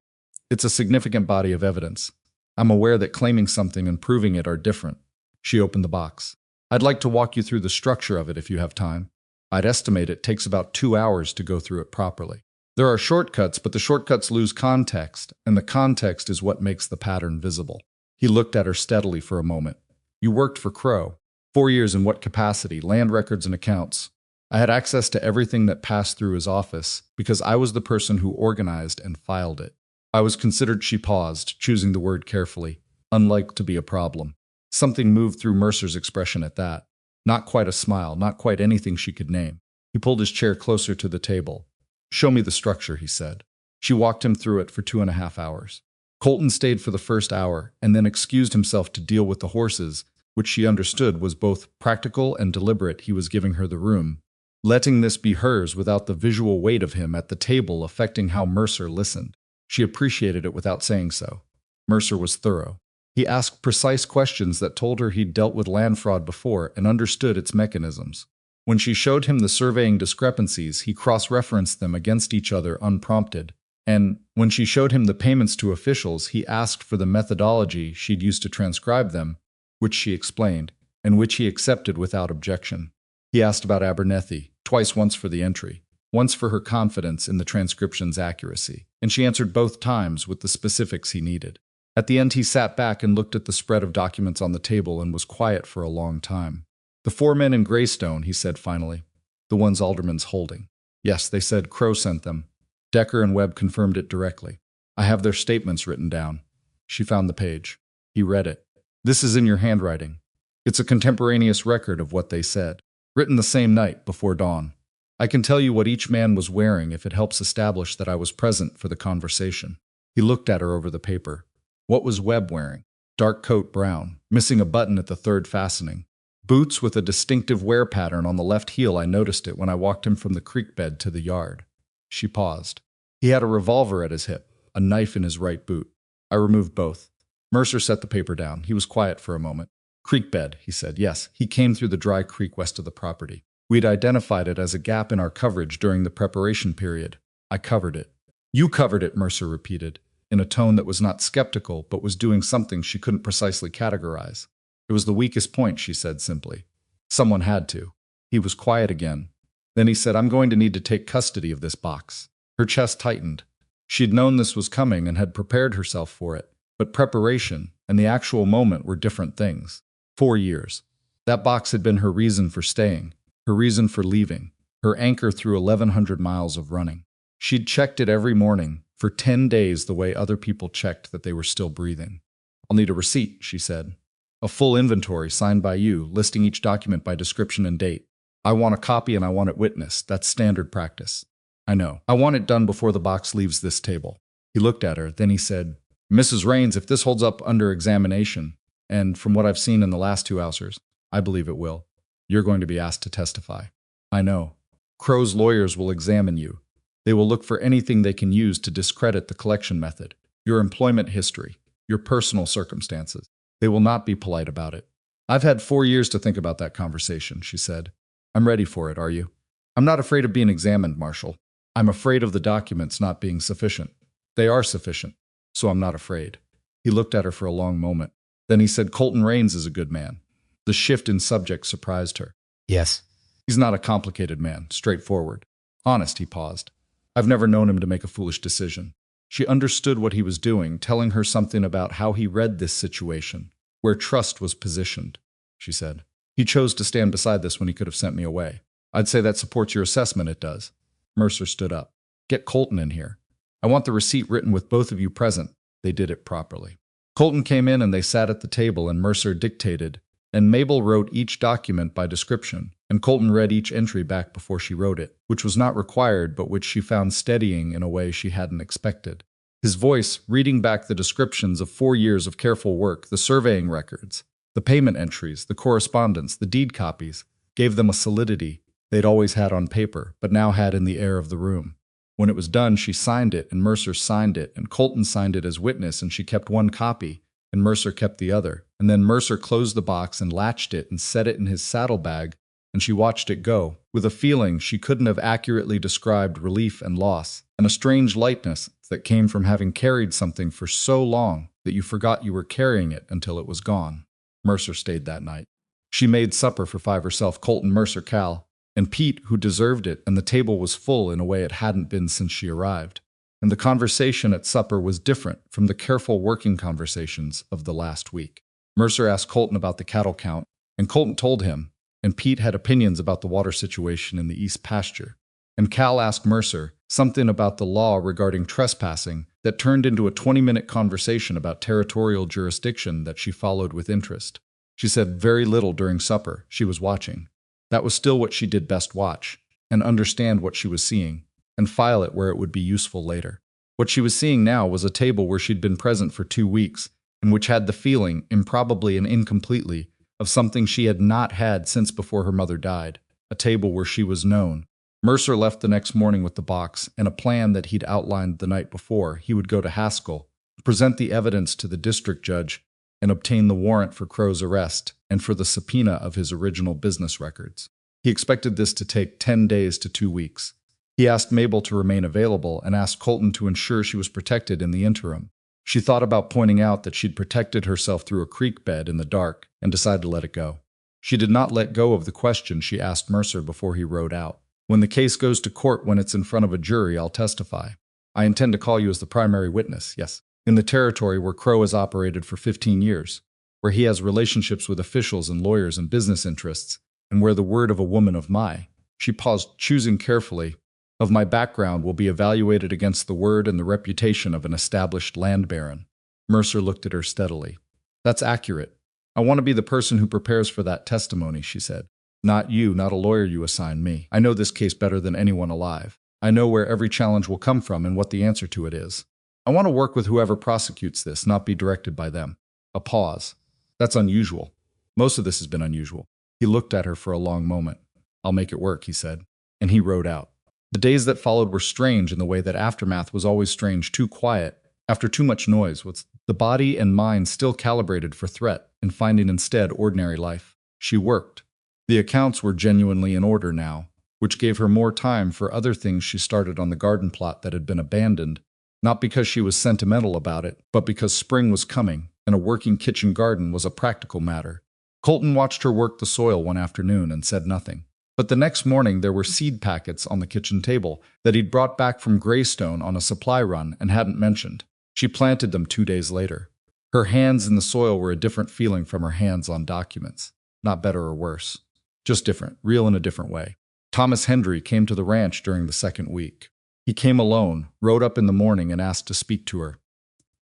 It's a significant body of evidence. I'm aware that claiming something and proving it are different. She opened the box. I'd like to walk you through the structure of it if you have time. I'd estimate it takes about 2 hours to go through it properly. There are shortcuts, but the shortcuts lose context, and the context is what makes the pattern visible. He looked at her steadily for a moment. You worked for Crow. 4 years in what capacity? Land records and accounts. I had access to everything that passed through his office because I was the person who organized and filed it. I was considered, she paused, choosing the word carefully, unlike to be a problem. Something moved through Mercer's expression at that. Not quite a smile, not quite anything she could name. He pulled his chair closer to the table. Show me the structure, he said. She walked him through it for 2.5 hours. Colton stayed for the first hour and then excused himself to deal with the horses, which she understood was both practical and deliberate. He was giving her the room, letting this be hers without the visual weight of him at the table affecting how Mercer listened. She appreciated it without saying so. Mercer was thorough. He asked precise questions that told her he'd dealt with land fraud before and understood its mechanisms. When she showed him the surveying discrepancies, he cross-referenced them against each other unprompted. And when she showed him the payments to officials, he asked for the methodology she'd used to transcribe them, which she explained, and which he accepted without objection. He asked about Abernethy, twice, once for the entry, once for her confidence in the transcription's accuracy, and she answered both times with the specifics he needed. At the end, he sat back and looked at the spread of documents on the table and was quiet for a long time. The 4 men in Greystone, he said finally. The ones Alderman's holding. Yes, they said Crow sent them. Decker and Webb confirmed it directly. I have their statements written down. She found the page. He read it. This is in your handwriting. It's a contemporaneous record of what they said, written the same night before dawn. I can tell you what each man was wearing if it helps establish that I was present for the conversation. He looked at her over the paper. What was Webb wearing? Dark coat, brown, missing a button at the 3rd fastening. Boots with a distinctive wear pattern on the left heel. I noticed it when I walked him from the creek bed to the yard. She paused. He had a revolver at his hip, a knife in his right boot. I removed both. Mercer set the paper down. He was quiet for a moment. Creek bed, he said. Yes, he came through the dry creek west of the property. We'd identified it as a gap in our coverage during the preparation period. I covered it. You covered it, Mercer repeated, in a tone that was not skeptical but was doing something she couldn't precisely categorize. It was the weakest point, she said simply. Someone had to. He was quiet again. Then he said, I'm going to need to take custody of this box. Her chest tightened. She'd known this was coming and had prepared herself for it, but preparation and the actual moment were different things. 4 years. That box had been her reason for staying, her reason for leaving, her anchor through 1,100 miles of running. She'd checked it every morning, for 10 days the way other people checked that they were still breathing. I'll need a receipt, she said. A full inventory signed by you, listing each document by description and date. I want a copy and I want it witnessed. That's standard practice. I know. I want it done before the box leaves this table. He looked at her, then he said, Mrs. Raines, if this holds up under examination, and from what I've seen in the last 2 hours, I believe it will, you're going to be asked to testify. I know. Crow's lawyers will examine you. They will look for anything they can use to discredit the collection method, your employment history, your personal circumstances. They will not be polite about it. I've had 4 years to think about that conversation, she said. I'm ready for it, are you? I'm not afraid of being examined, Marshal. I'm afraid of the documents not being sufficient. They are sufficient, so I'm not afraid. He looked at her for a long moment. Then he said, Colton Raines is a good man. The shift in subject surprised her. Yes. He's not a complicated man, straightforward. Honest, he paused. I've never known him to make a foolish decision. She understood what he was doing, telling her something about how he read this situation, where trust was positioned, she said. He chose to stand beside this when he could have sent me away. I'd say that supports your assessment, it does. Mercer stood up. Get Colton in here. I want the receipt written with both of you present. They did it properly. Colton came in and they sat at the table and Mercer dictated, and Mabel wrote each document by description and Colton read each entry back before she wrote it, which was not required but which she found steadying in a way she hadn't expected. His voice, reading back the descriptions of 4 years of careful work, the surveying records, the payment entries, the correspondence, the deed copies, gave them a solidity they'd always had on paper, but now had in the air of the room. When it was done, she signed it, and Mercer signed it, and Colton signed it as witness, and she kept one copy, and Mercer kept the other. And then Mercer closed the box and latched it and set it in his saddlebag, and she watched it go, with a feeling she couldn't have accurately described relief and loss, and a strange lightness that came from having carried something for so long that you forgot you were carrying it until it was gone. Mercer stayed that night. She made supper for 5 herself, Colton, Mercer, Cal, and Pete, who deserved it, and the table was full in a way it hadn't been since she arrived. And the conversation at supper was different from the careful working conversations of the last week. Mercer asked Colton about the cattle count, and Colton told him, and Pete had opinions about the water situation in the east pasture. And Cal asked Mercer something about the law regarding trespassing that turned into a 20-minute conversation about territorial jurisdiction that she followed with interest. She said very little during supper. She was watching. That was still what she did best, watch, and understand what she was seeing, and file it where it would be useful later. What she was seeing now was a table where she'd been present for 2 weeks, and which had the feeling, improbably and incompletely, of something she had not had since before her mother died, a table where she was known. Mercer left the next morning with the box and a plan that he'd outlined the night before. He would go to Haskell, present the evidence to the district judge, and obtain the warrant for Crow's arrest and for the subpoena of his original business records. He expected this to take 10 days to 2 weeks. He asked Mabel to remain available and asked Colton to ensure she was protected in the interim. She thought about pointing out that she'd protected herself through a creek bed in the dark and decided to let it go. She did not let go of the question she asked Mercer before he rode out. When the case goes to court, when it's in front of a jury, I'll testify. I intend to call you as the primary witness, yes, in the territory where Crow has operated for 15 years, where he has relationships with officials and lawyers and business interests, and where the word of a woman of my, she paused, choosing carefully, of my background will be evaluated against the word and the reputation of an established land baron. Mercer looked at her steadily. That's accurate. I want to be the person who prepares for that testimony, she said. Not you, not a lawyer you assign me. I know this case better than anyone alive. I know where every challenge will come from and what the answer to it is. I want to work with whoever prosecutes this, not be directed by them. A pause. That's unusual. Most of this has been unusual. He looked at her for a long moment. I'll make it work, he said. And he rode out. The days that followed were strange in the way that aftermath was always strange, too quiet, after too much noise, with the body and mind still calibrated for threat and finding instead ordinary life. She worked. The accounts were genuinely in order now, which gave her more time for other things she started on the garden plot that had been abandoned, not because she was sentimental about it, but because spring was coming, and a working kitchen garden was a practical matter. Colton watched her work the soil one afternoon and said nothing. But the next morning there were seed packets on the kitchen table that he'd brought back from Greystone on a supply run and hadn't mentioned. She planted them 2 days later. Her hands in the soil were a different feeling from her hands on documents. Not better or worse. Just different, real in a different way. Thomas Hendry came to the ranch during the second week. He came alone, rode up in the morning and asked to speak to her.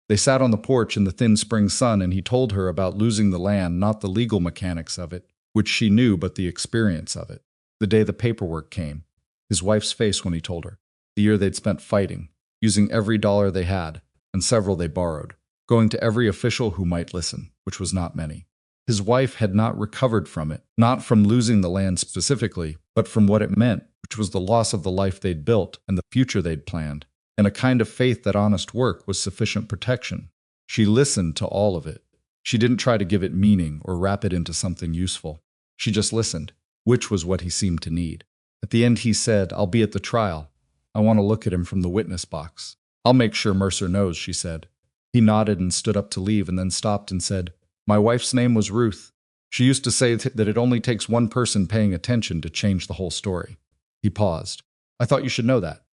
They sat on the porch in the thin spring sun and he told her about losing the land, not the legal mechanics of it, which she knew, but the experience of it. The day the paperwork came, his wife's face when he told her, the year they'd spent fighting, using every dollar they had, and several they borrowed, going to every official who might listen, which was not many. His wife had not recovered from it, not from losing the land specifically, but from what it meant, which was the loss of the life they'd built and the future they'd planned, and a kind of faith that honest work was sufficient protection. She listened to all of it. She didn't try to give it meaning or wrap it into something useful. She just listened, which was what he seemed to need. At the end he said, I'll be at the trial. I want to look at him from the witness box. I'll make sure Mercer knows, she said. He nodded and stood up to leave and then stopped and said, my wife's name was Ruth. She used to say that it only takes one person paying attention to change the whole story. He paused. I thought you should know that.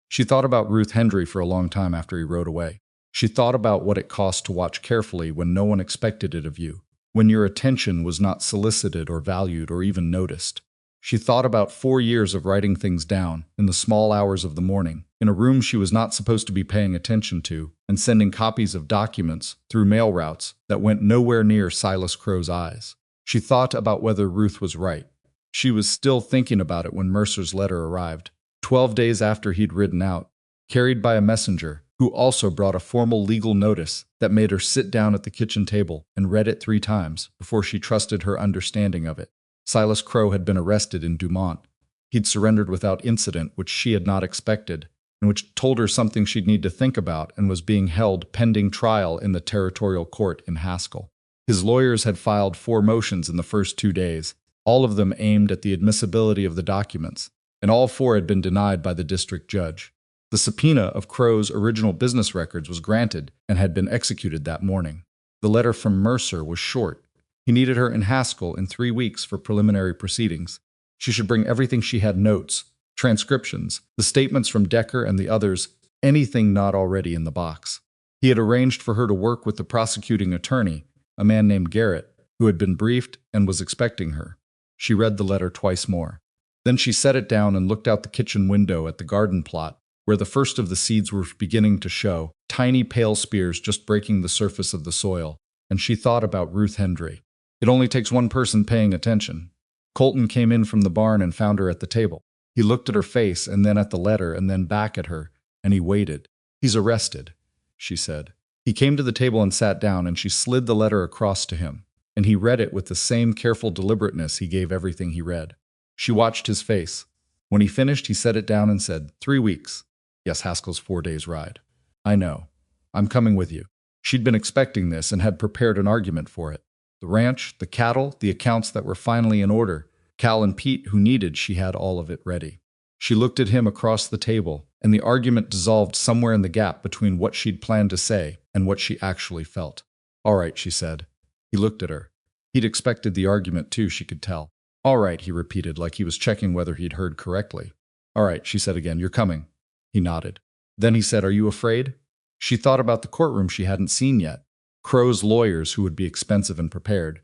She thought about Ruth Hendry for a long time after he rode away. She thought about what it cost to watch carefully when no one expected it of you, when your attention was not solicited or valued or even noticed. She thought about 4 years of writing things down in the small hours of the morning, in a room she was not supposed to be paying attention to, and sending copies of documents through mail routes that went nowhere near Silas Crow's eyes. She thought about whether Ruth was right. She was still thinking about it when Mercer's letter arrived, 12 days after he'd ridden out, carried by a messenger who also brought a formal legal notice that made her sit down at the kitchen table and read it 3 times before she trusted her understanding of it. Silas Crow had been arrested in Dumont. He'd surrendered without incident, which she had not expected, and which told her something she'd need to think about, and was being held pending trial in the territorial court in Haskell. His lawyers had filed 4 motions in the first 2 days, all of them aimed at the admissibility of the documents, and all 4 had been denied by the district judge. The subpoena of Crow's original business records was granted and had been executed that morning. The letter from Mercer was short. He needed her in Haskell in 3 weeks for preliminary proceedings. She should bring everything she had: notes, transcriptions, the statements from Decker and the others, anything not already in the box. He had arranged for her to work with the prosecuting attorney, a man named Garrett, who had been briefed and was expecting her. She read the letter twice more. Then she set it down and looked out the kitchen window at the garden plot, where the first of the seeds were beginning to show, tiny pale spears just breaking the surface of the soil, and she thought about Ruth Hendry. It only takes one person paying attention. Colton came in from the barn and found her at the table. He looked at her face and then at the letter and then back at her, and he waited. "He's arrested," she said. He came to the table and sat down, and she slid the letter across to him, and he read it with the same careful deliberateness he gave everything he read. She watched his face. When he finished, he set it down and said, 3 weeks. Yes, Haskell's 4 days' ride. I know. I'm coming with you. She'd been expecting this and had prepared an argument for it. The ranch, the cattle, the accounts that were finally in order. Cal and Pete, who needed, she had all of it ready. She looked at him across the table, and the argument dissolved somewhere in the gap between what she'd planned to say and what she actually felt. All right, she said. He looked at her. He'd expected the argument too, she could tell. All right, he repeated, like he was checking whether he'd heard correctly. All right, she said again, you're coming. He nodded. Then he said, are you afraid? She thought about the courtroom she hadn't seen yet. Crow's lawyers, who would be expensive and prepared.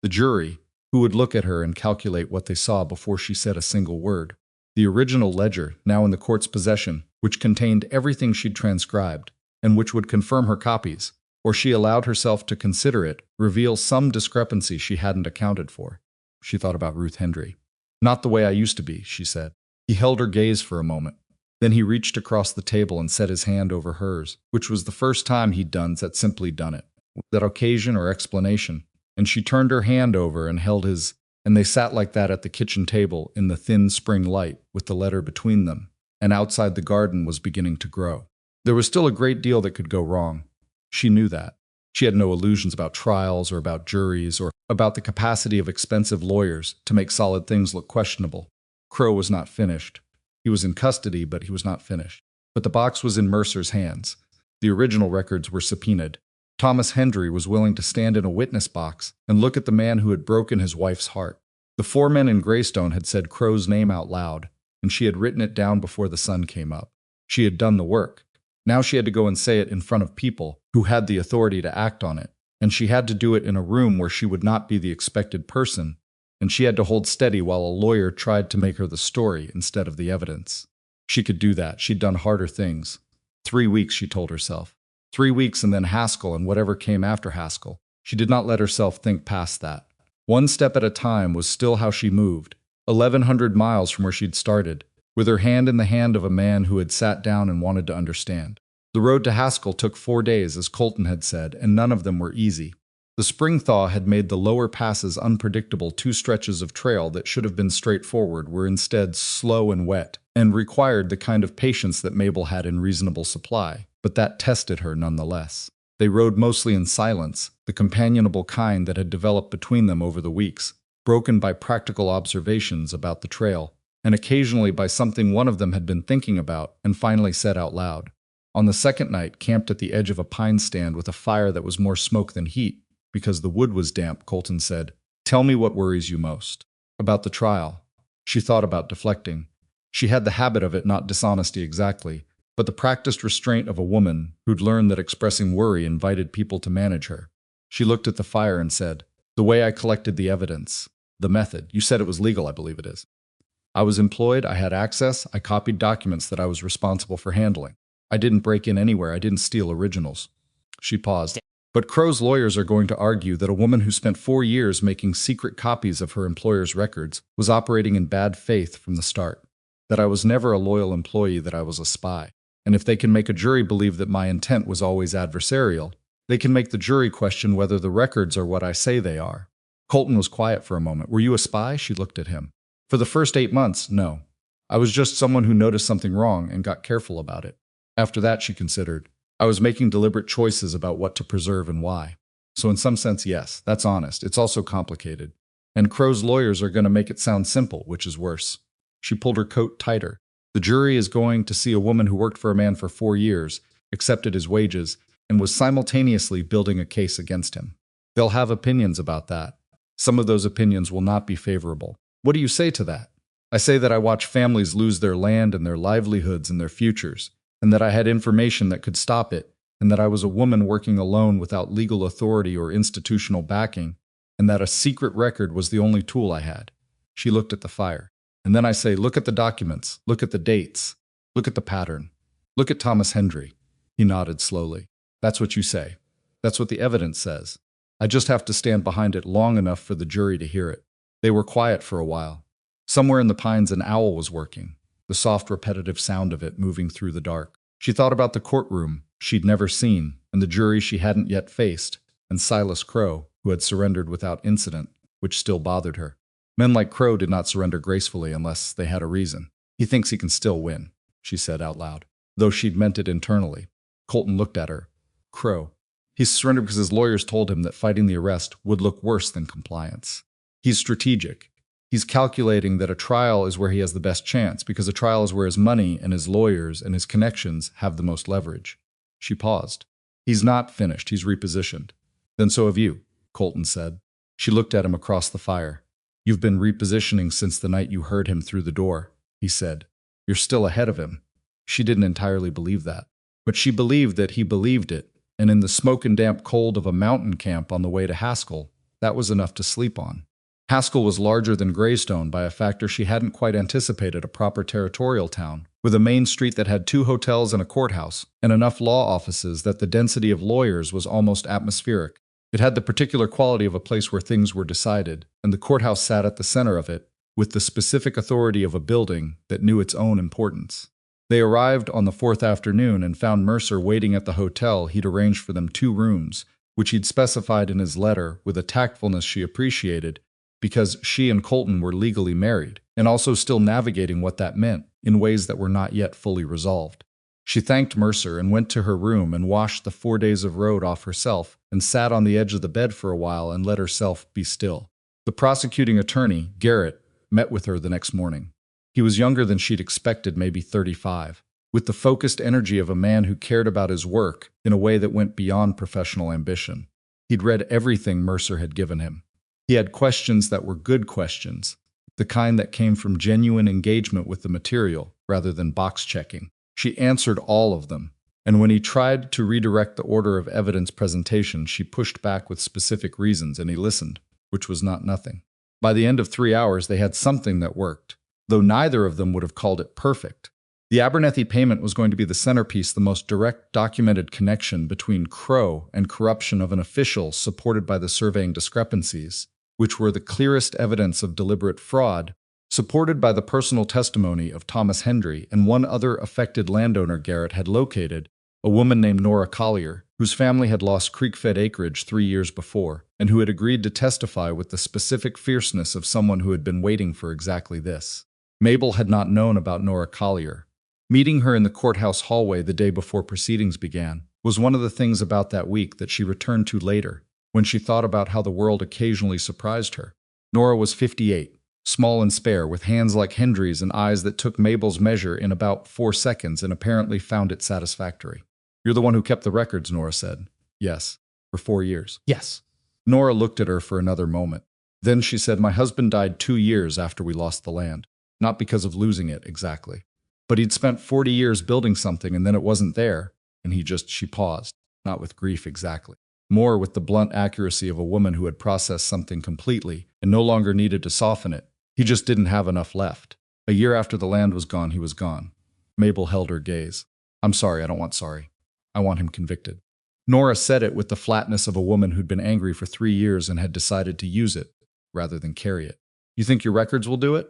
The jury, who would look at her and calculate what they saw before she said a single word. The original ledger, now in the court's possession, which contained everything she'd transcribed, and which would confirm her copies, or she allowed herself to consider it, reveal some discrepancy she hadn't accounted for. She thought about Ruth Hendry. Not the way I used to be, she said. He held her gaze for a moment. Then he reached across the table and set his hand over hers, which was the first time he'd simply done it, without occasion or explanation. And she turned her hand over and held his, and they sat like that at the kitchen table in the thin spring light with the letter between them, and outside the garden was beginning to grow. There was still a great deal that could go wrong. She knew that. She had no illusions about trials or about juries or about the capacity of expensive lawyers to make solid things look questionable. Crow was not finished. He was in custody, but he was not finished. But the box was in Mercer's hands. The original records were subpoenaed. Thomas Hendry was willing to stand in a witness box and look at the man who had broken his wife's heart. The 4 men in Greystone had said Crow's name out loud, and she had written it down before the sun came up. She had done the work. Now she had to go and say it in front of people who had the authority to act on it, and she had to do it in a room where she would not be the expected person, and she had to hold steady while a lawyer tried to make her the story instead of the evidence. She could do that. She'd done harder things. 3 weeks, she told herself. 3 weeks and then Haskell and whatever came after Haskell. She did not let herself think past that. 1 step at a time was still how she moved, 1,100 miles from where she'd started, with her hand in the hand of a man who had sat down and wanted to understand. The road to Haskell took 4 days, as Colton had said, and none of them were easy. The spring thaw had made the lower passes unpredictable. 2 stretches of trail that should have been straightforward were instead slow and wet, and required the kind of patience that Mabel had in reasonable supply, but that tested her nonetheless. They rode mostly in silence, the companionable kind that had developed between them over the weeks, broken by practical observations about the trail, and occasionally by something one of them had been thinking about and finally said out loud. On the second night, camped at the edge of a pine stand with a fire that was more smoke than heat, because the wood was damp, Colton said, "Tell me what worries you most." About the trial. She thought about deflecting. She had the habit of it, not dishonesty exactly, but the practiced restraint of a woman who'd learned that expressing worry invited people to manage her. She looked at the fire and said, "The way I collected the evidence. The method. You said it was legal, I believe it is. I was employed, I had access, I copied documents that I was responsible for handling. I didn't break in anywhere, I didn't steal originals." She paused. But Crow's lawyers are going to argue that a woman who spent 4 years making secret copies of her employer's records was operating in bad faith from the start, that I was never a loyal employee, that I was a spy. And if they can make a jury believe that my intent was always adversarial, they can make the jury question whether the records are what I say they are. Colton was quiet for a moment. Were you a spy? She looked at him. For the first 8 months, no. I was just someone who noticed something wrong and got careful about it. After that, she considered, I was making deliberate choices about what to preserve and why. So in some sense, yes, that's honest. It's also complicated. And Crow's lawyers are going to make it sound simple, which is worse. She pulled her coat tighter. The jury is going to see a woman who worked for a man for 4 years, accepted his wages, and was simultaneously building a case against him. They'll have opinions about that. Some of those opinions will not be favorable. What do you say to that? I say that I watch families lose their land and their livelihoods and their futures, and that I had information that could stop it, and that I was a woman working alone without legal authority or institutional backing, and that a secret record was the only tool I had. She looked at the fire. And then I say, look at the documents, look at the dates, look at the pattern, look at Thomas Hendry. He nodded slowly. That's what you say. That's what the evidence says. I just have to stand behind it long enough for the jury to hear it. They were quiet for a while. Somewhere in the pines an owl was working, the soft repetitive sound of it moving through the dark. She thought about the courtroom she'd never seen, and the jury she hadn't yet faced, and Silas Crow, who had surrendered without incident, which still bothered her. Men like Crow did not surrender gracefully unless they had a reason. He thinks he can still win, she said out loud, though she'd meant it internally. Colton looked at her. Crow. He surrendered because his lawyers told him that fighting the arrest would look worse than compliance. He's strategic. He's calculating that a trial is where he has the best chance, because a trial is where his money and his lawyers and his connections have the most leverage. She paused. He's not finished. He's repositioned. Then so have you, Colton said. She looked at him across the fire. You've been repositioning since the night you heard him through the door, he said. You're still ahead of him. She didn't entirely believe that. But she believed that he believed it, and in the smoke and damp cold of a mountain camp on the way to Haskell, that was enough to sleep on. Haskell was larger than Greystone by a factor she hadn't quite anticipated, a proper territorial town, with a main street that had 2 hotels and a courthouse, and enough law offices that the density of lawyers was almost atmospheric. It had the particular quality of a place where things were decided, and the courthouse sat at the center of it, with the specific authority of a building that knew its own importance. They arrived on the 4th afternoon and found Mercer waiting at the hotel. He'd arranged for them 2 rooms, which he'd specified in his letter with a tactfulness she appreciated, because she and Colton were legally married, and also still navigating what that meant in ways that were not yet fully resolved. She thanked Mercer and went to her room and washed the 4 days of road off herself and sat on the edge of the bed for a while and let herself be still. The prosecuting attorney, Garrett, met with her the next morning. He was younger than she'd expected, maybe 35, with the focused energy of a man who cared about his work in a way that went beyond professional ambition. He'd read everything Mercer had given him. He had questions that were good questions, the kind that came from genuine engagement with the material rather than box checking. She answered all of them, and when he tried to redirect the order of evidence presentation, she pushed back with specific reasons, and he listened, which was not nothing. By the end of 3 hours, they had something that worked, though neither of them would have called it perfect. The Abernethy payment was going to be the centerpiece, the most direct documented connection between Crow and corruption of an official supported by the surveying discrepancies, which were the clearest evidence of deliberate fraud, supported by the personal testimony of Thomas Hendry and one other affected landowner Garrett had located, a woman named Nora Collier, whose family had lost creek-fed acreage 3 years before, and who had agreed to testify with the specific fierceness of someone who had been waiting for exactly this. Mabel had not known about Nora Collier. Meeting her in the courthouse hallway the day before proceedings began was one of the things about that week that she returned to later, when she thought about how the world occasionally surprised her. Nora was 58, small and spare, with hands like Hendry's and eyes that took Mabel's measure in about 4 seconds and apparently found it satisfactory. You're the one who kept the records, Nora said. Yes. For 4 years. Yes. Nora looked at her for another moment. Then she said, my husband died 2 years after we lost the land. Not because of losing it, exactly. But he'd spent 40 years building something and then it wasn't there, and she paused, not with grief exactly. More with the blunt accuracy of a woman who had processed something completely and no longer needed to soften it. He just didn't have enough left. A year after the land was gone, he was gone. Mabel held her gaze. I'm sorry, I don't want sorry. I want him convicted. Nora said it with the flatness of a woman who'd been angry for 3 years and had decided to use it rather than carry it. You think your records will do it?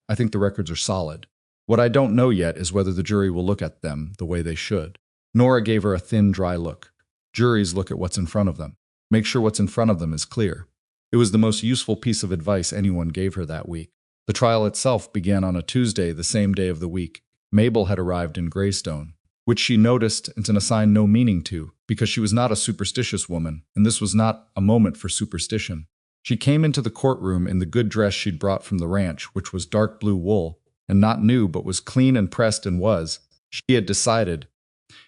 I think the records are solid. What I don't know yet is whether the jury will look at them the way they should. Nora gave her a thin, dry look. Juries look at what's in front of them. Make sure what's in front of them is clear. It was the most useful piece of advice anyone gave her that week. The trial itself began on a Tuesday, the same day of the week. Mabel had arrived in Greystone, which she noticed and assigned no meaning to, because she was not a superstitious woman, and this was not a moment for superstition. She came into the courtroom in the good dress she'd brought from the ranch, which was dark blue wool, and not new but was clean and pressed and was, she had decided,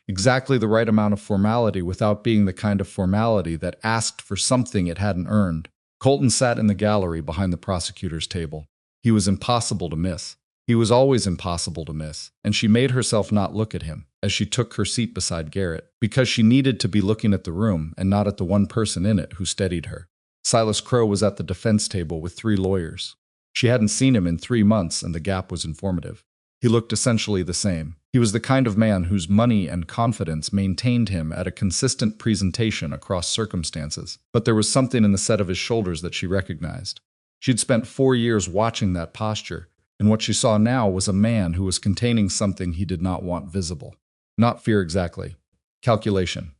exactly the right amount of formality without being the kind of formality that asked for something it hadn't earned. Colton sat in the gallery behind the prosecutor's table. He was impossible to miss. He was always impossible to miss, and she made herself not look at him as she took her seat beside Garrett, because she needed to be looking at the room and not at the one person in it who steadied her. Silas Crowe was at the defense table with 3 lawyers. She hadn't seen him in 3 months, and the gap was informative. He looked essentially the same. He was the kind of man whose money and confidence maintained him at a consistent presentation across circumstances, but there was something in the set of his shoulders that she recognized. She'd spent 4 years watching that posture, and what she saw now was a man who was containing something he did not want visible. Not fear exactly. Calculation.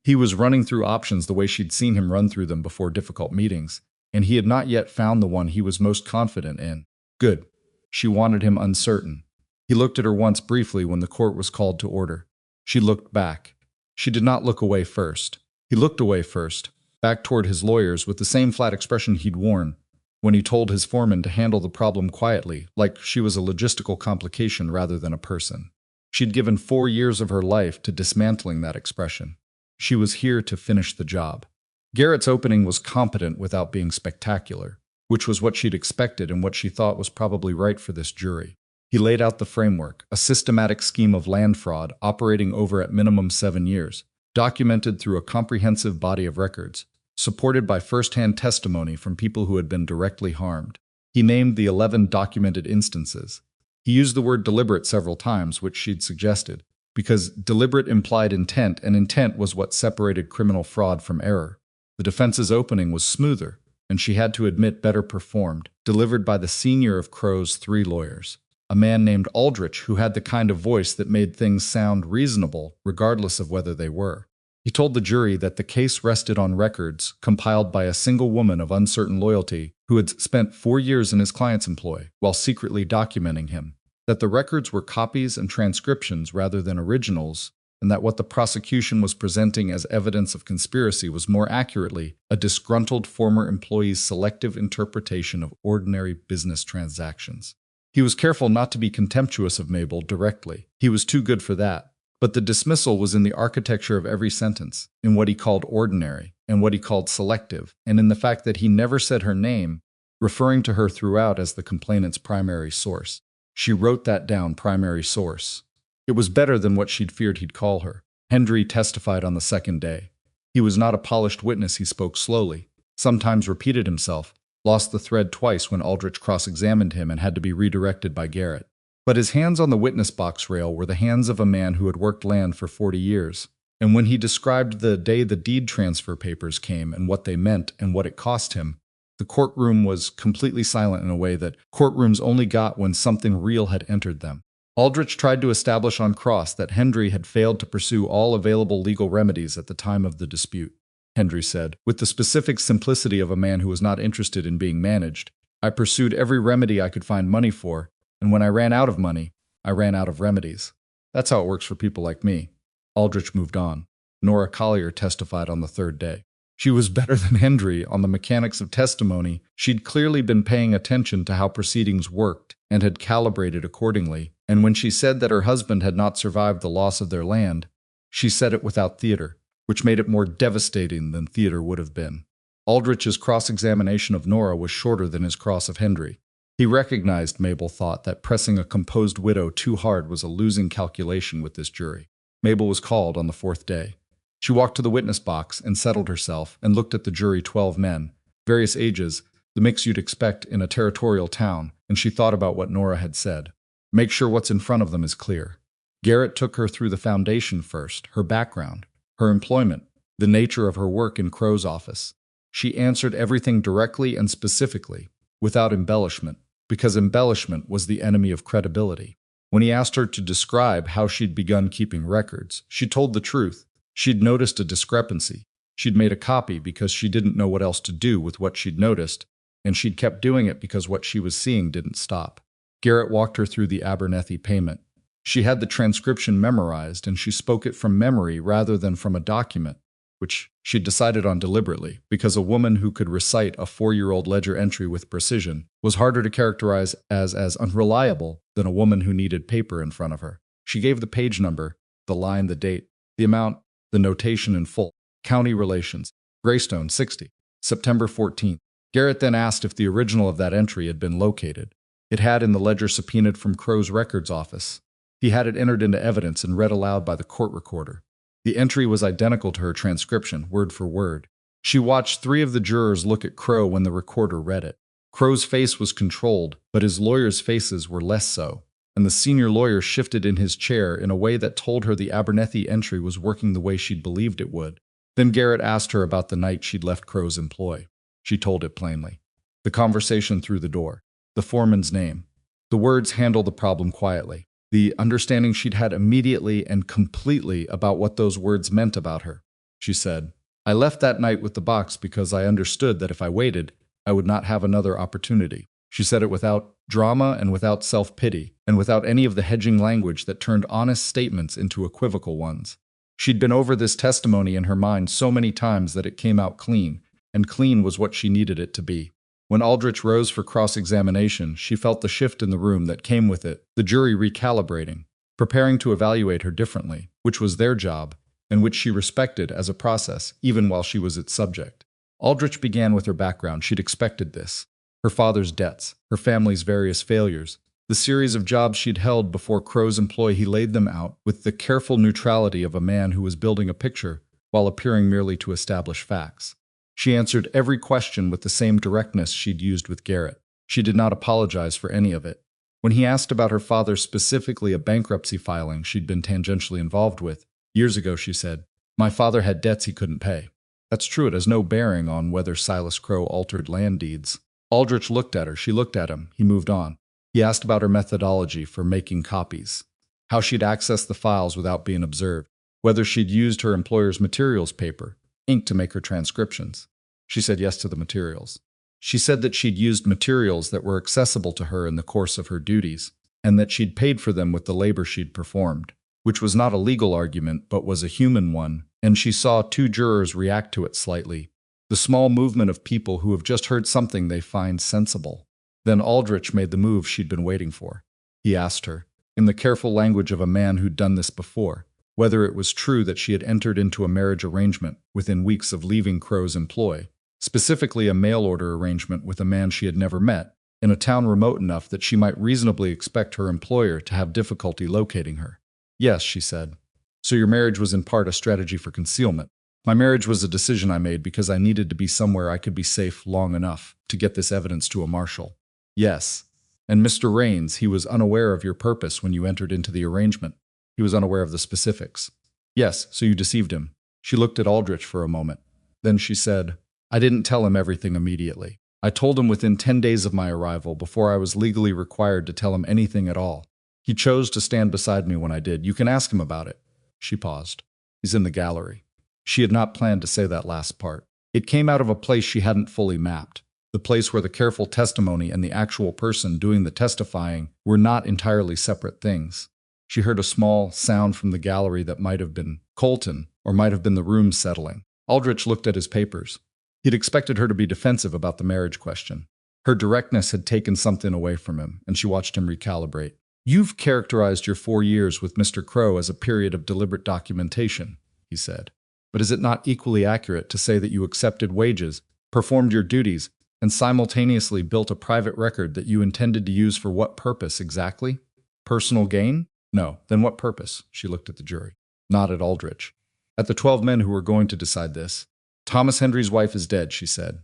He was running through options the way she'd seen him run through them before difficult meetings, and he had not yet found the one he was most confident in. Good. She wanted him uncertain. He looked at her once briefly when the court was called to order. She looked back. She did not look away first. He looked away first, back toward his lawyers with the same flat expression he'd worn when he told his foreman to handle the problem quietly, like she was a logistical complication rather than a person. She'd given 4 years of her life to dismantling that expression. She was here to finish the job. Garrett's opening was competent without being spectacular, which was what she'd expected and what she thought was probably right for this jury. He laid out the framework, a systematic scheme of land fraud operating over at minimum 7 years, documented through a comprehensive body of records, supported by first-hand testimony from people who had been directly harmed. He named the 11 documented instances. He used the word deliberate several times, which she'd suggested, because deliberate implied intent, and intent was what separated criminal fraud from error. The defense's opening was smoother, and she had to admit better performed, delivered by the senior of Crowe's 3 lawyers, a man named Aldrich who had the kind of voice that made things sound reasonable regardless of whether they were. He told the jury that the case rested on records compiled by a single woman of uncertain loyalty who had spent 4 years in his client's employ while secretly documenting him, that the records were copies and transcriptions rather than originals, and that what the prosecution was presenting as evidence of conspiracy was more accurately a disgruntled former employee's selective interpretation of ordinary business transactions. He was careful not to be contemptuous of Mabel directly. He was too good for that. But the dismissal was in the architecture of every sentence, in what he called ordinary, and what he called selective, and in the fact that he never said her name, referring to her throughout as the complainant's primary source. She wrote that down, primary source. It was better than what she'd feared he'd call her. Hendry testified on the second day. He was not a polished witness. He spoke slowly, sometimes repeated himself, lost the thread twice when Aldrich cross-examined him and had to be redirected by Garrett. But his hands on the witness box rail were the hands of a man who had worked land for 40 years. And when he described the day the deed transfer papers came and what they meant and what it cost him, the courtroom was completely silent in a way that courtrooms only got when something real had entered them. Aldrich tried to establish on cross that Hendry had failed to pursue all available legal remedies at the time of the dispute. Hendry said, with the specific simplicity of a man who was not interested in being managed, "I pursued every remedy I could find money for, and when I ran out of money, I ran out of remedies. That's how it works for people like me." Aldrich moved on. Nora Collier testified on the third day. She was better than Hendry on the mechanics of testimony. She'd clearly been paying attention to how proceedings worked and had calibrated accordingly, and when she said that her husband had not survived the loss of their land, she said it without theater, which made it more devastating than theater would have been. Aldrich's cross-examination of Nora was shorter than his cross of Hendry. He recognized, Mabel thought, that pressing a composed widow too hard was a losing calculation with this jury. Mabel was called on the 4th day. She walked to the witness box and settled herself and looked at the jury, 12 men, various ages, the mix you'd expect in a territorial town, and she thought about what Nora had said. Make sure what's in front of them is clear. Garrett took her through the foundation first, her background, her employment, the nature of her work in Crow's office. She answered everything directly and specifically, without embellishment, because embellishment was the enemy of credibility. When he asked her to describe how she'd begun keeping records, she told the truth. She'd noticed a discrepancy. She'd made a copy because she didn't know what else to do with what she'd noticed, and she'd kept doing it because what she was seeing didn't stop. Garrett walked her through the Abernethy payment. She had the transcription memorized, and she spoke it from memory rather than from a document, which she'd decided on deliberately, because a woman who could recite a 4-year-old ledger entry with precision was harder to characterize as unreliable than a woman who needed paper in front of her. She gave the page number, the line, the date, the amount, the notation in full. County Relations, Greystone, 60, September 14th. Garrett then asked if the original of that entry had been located. It had in the ledger subpoenaed from Crow's records office. He had it entered into evidence and read aloud by the court recorder. The entry was identical to her transcription, word for word. She watched 3 of the jurors look at Crow when the recorder read it. Crow's face was controlled, but his lawyers' faces were less so, and the senior lawyer shifted in his chair in a way that told her the Abernethy entry was working the way she'd believed it would. Then Garrett asked her about the night she'd left Crow's employ. She told it plainly. The conversation through the door. The foreman's name. The words handle the problem quietly. The understanding she'd had immediately and completely about what those words meant about her. She said, "I left that night with the box because I understood that if I waited, I would not have another opportunity." She said it without drama and without self-pity, and without any of the hedging language that turned honest statements into equivocal ones. She'd been over this testimony in her mind so many times that it came out clean, and clean was what she needed it to be. When Aldrich rose for cross-examination, she felt the shift in the room that came with it, the jury recalibrating, preparing to evaluate her differently, which was their job, and which she respected as a process, even while she was its subject. Aldrich began with her background. She'd expected this. Her father's debts, her family's various failures, the series of jobs she'd held before Crow's employ. He laid them out with the careful neutrality of a man who was building a picture while appearing merely to establish facts. She answered every question with the same directness she'd used with Garrett. She did not apologize for any of it. When he asked about her father, specifically a bankruptcy filing she'd been tangentially involved with, years ago, she said, "My father had debts he couldn't pay." That's true, it has no bearing on whether Silas Crow altered land deeds. Aldrich looked at her, she looked at him, he moved on. He asked about her methodology for making copies, how she'd accessed the files without being observed, whether she'd used her employer's materials paper, ink to make her transcriptions. She said yes to the materials. She said that she'd used materials that were accessible to her in the course of her duties, and that she'd paid for them with the labor she'd performed, which was not a legal argument but was a human one, and she saw 2 jurors react to it slightly. The small movement of people who have just heard something they find sensible. Then Aldrich made the move she'd been waiting for. He asked her, in the careful language of a man who'd done this before, whether it was true that she had entered into a marriage arrangement within weeks of leaving Crow's employ, specifically a mail-order arrangement with a man she had never met, in a town remote enough that she might reasonably expect her employer to have difficulty locating her. "Yes," she said. "So your marriage was in part a strategy for concealment." "My marriage was a decision I made because I needed to be somewhere I could be safe long enough to get this evidence to a marshal." "Yes. And Mr. Raines, he was unaware of your purpose when you entered into the arrangement. He was unaware of the specifics." "Yes, so you deceived him." She looked at Aldrich for a moment. Then she said, "I didn't tell him everything immediately. I told him within 10 days of my arrival, before I was legally required to tell him anything at all. He chose to stand beside me when I did. You can ask him about it." She paused. "He's in the gallery." She had not planned to say that last part. It came out of a place she hadn't fully mapped, the place where the careful testimony and the actual person doing the testifying were not entirely separate things. She heard a small sound from the gallery that might have been Colton, or might have been the room settling. Aldrich looked at his papers. He'd expected her to be defensive about the marriage question. Her directness had taken something away from him, and she watched him recalibrate. "You've characterized your 4 years with Mr. Crow as a period of deliberate documentation," he said. "But is it not equally accurate to say that you accepted wages, performed your duties, and simultaneously built a private record that you intended to use for what purpose exactly? Personal gain? No. Then what purpose?" She looked at the jury. Not at Aldrich. At the 12 men who were going to decide this. "Thomas Hendry's wife is dead," she said.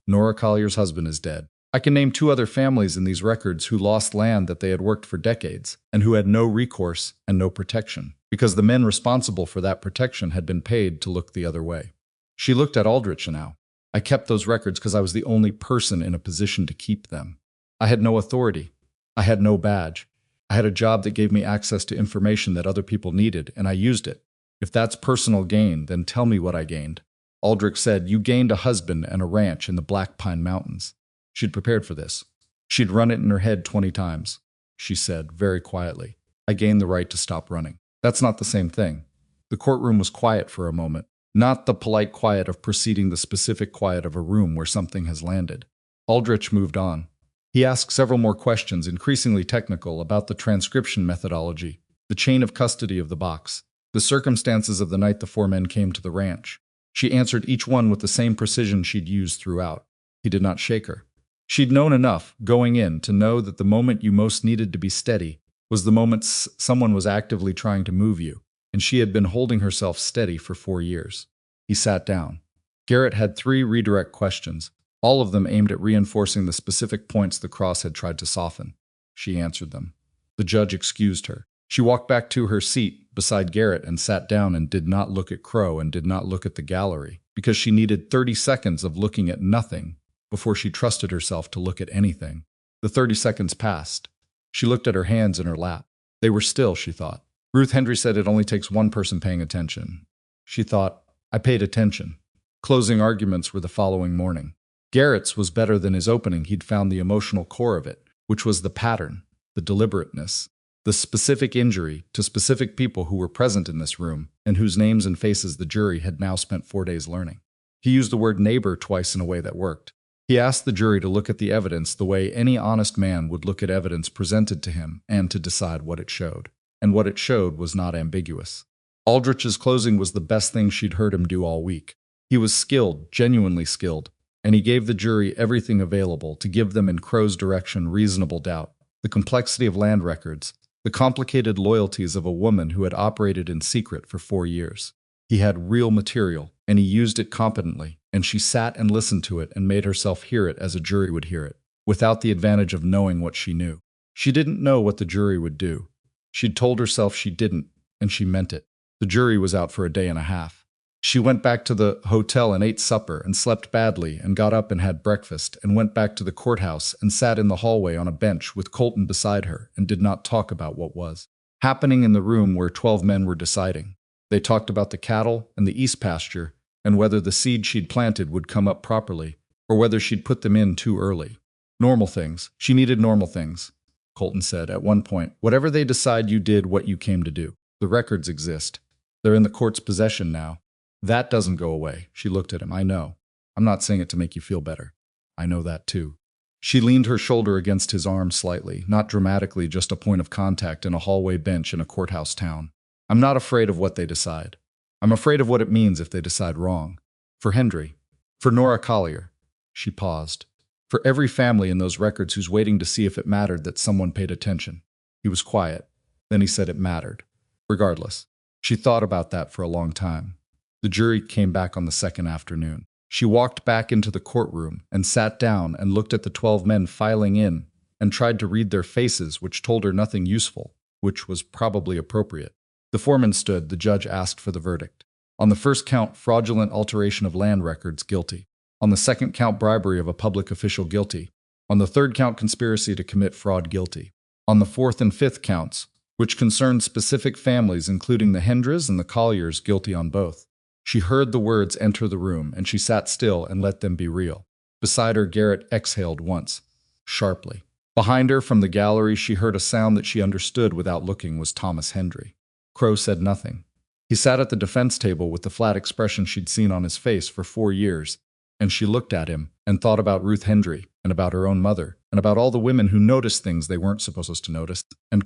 "Nora Collier's husband is dead. I can name 2 other families in these records who lost land that they had worked for decades, and who had no recourse and no protection, because the men responsible for that protection had been paid to look the other way. She looked at Aldrich now. I kept those records because I was the only person in a position to keep them. I had no authority. I had no badge. I had a job that gave me access to information that other people needed, and I used it. If that's personal gain, then tell me what I gained. Aldrich said, you gained a husband and a ranch in the Black Pine Mountains. She'd prepared for this. She'd run it in her head 20 times. She said, very quietly, I gained the right to stop running. That's not the same thing. The courtroom was quiet for a moment, not the polite quiet of preceding the specific quiet of a room where something has landed. Aldrich moved on. He asked several more questions, increasingly technical, about the transcription methodology, the chain of custody of the box, the circumstances of the night the four men came to the ranch. She answered each one with the same precision she'd used throughout. He did not shake her. She'd known enough, going in, to know that the moment you most needed to be steady was the moment someone was actively trying to move you, and she had been holding herself steady for 4 years. He sat down. Garrett had 3 redirect questions, all of them aimed at reinforcing the specific points the cross had tried to soften. She answered them. The judge excused her. She walked back to her seat beside Garrett and sat down and did not look at Crow and did not look at the gallery, because she needed 30 seconds of looking at nothing before she trusted herself to look at anything. The 30 seconds passed. She looked at her hands in her lap. They were still, she thought. Ruth Hendry said it only takes one person paying attention. She thought, I paid attention. Closing arguments were the following morning. Garrett's was better than his opening. He'd found the emotional core of it, which was the pattern, the deliberateness, the specific injury to specific people who were present in this room and whose names and faces the jury had now spent 4 days learning. He used the word neighbor twice in a way that worked. He asked the jury to look at the evidence the way any honest man would look at evidence presented to him and to decide what it showed. And what it showed was not ambiguous. Aldrich's closing was the best thing she'd heard him do all week. He was skilled, genuinely skilled, and he gave the jury everything available to give them in Crow's direction reasonable doubt, the complexity of land records, the complicated loyalties of a woman who had operated in secret for 4 years. He had real material, and he used it competently, and she sat and listened to it and made herself hear it as a jury would hear it, without the advantage of knowing what she knew. She didn't know what the jury would do. She'd told herself she didn't, and she meant it. The jury was out for a day and a half. She went back to the hotel and ate supper and slept badly and got up and had breakfast and went back to the courthouse and sat in the hallway on a bench with Colton beside her and did not talk about what was happening in the room where 12 men were deciding. They talked about the cattle and the east pasture and whether the seed she'd planted would come up properly or whether she'd put them in too early. Normal things. She needed normal things, Colton said at one point. Whatever they decide, you did what you came to do. The records exist. They're in the court's possession now. That doesn't go away. She looked at him. I know. I'm not saying it to make you feel better. I know that too. She leaned her shoulder against his arm slightly, not dramatically, just a point of contact in a hallway bench in a courthouse town. I'm not afraid of what they decide. I'm afraid of what it means if they decide wrong. For Hendry. For Nora Collier. She paused. For every family in those records who's waiting to see if it mattered that someone paid attention. He was quiet. Then he said it mattered. Regardless. She thought about that for a long time. The jury came back on the second afternoon. She walked back into the courtroom and sat down and looked at the 12 men filing in and tried to read their faces, which told her nothing useful, which was probably appropriate. The foreman stood. The judge asked for the verdict. On the first count, fraudulent alteration of land records, guilty. On the second count, bribery of a public official, guilty. On the third count, conspiracy to commit fraud, guilty. On the fourth and fifth counts, which concerned specific families including the Hendrys and the Colliers, guilty on both. She heard the words enter the room, and she sat still and let them be real. Beside her, Garrett exhaled once, sharply. Behind her, from the gallery, she heard a sound that she understood without looking was Thomas Hendry. Crow said nothing. He sat at the defense table with the flat expression she'd seen on his face for 4 years, and she looked at him and thought about Ruth Hendry and about her own mother and about all the women who noticed things they weren't supposed to notice and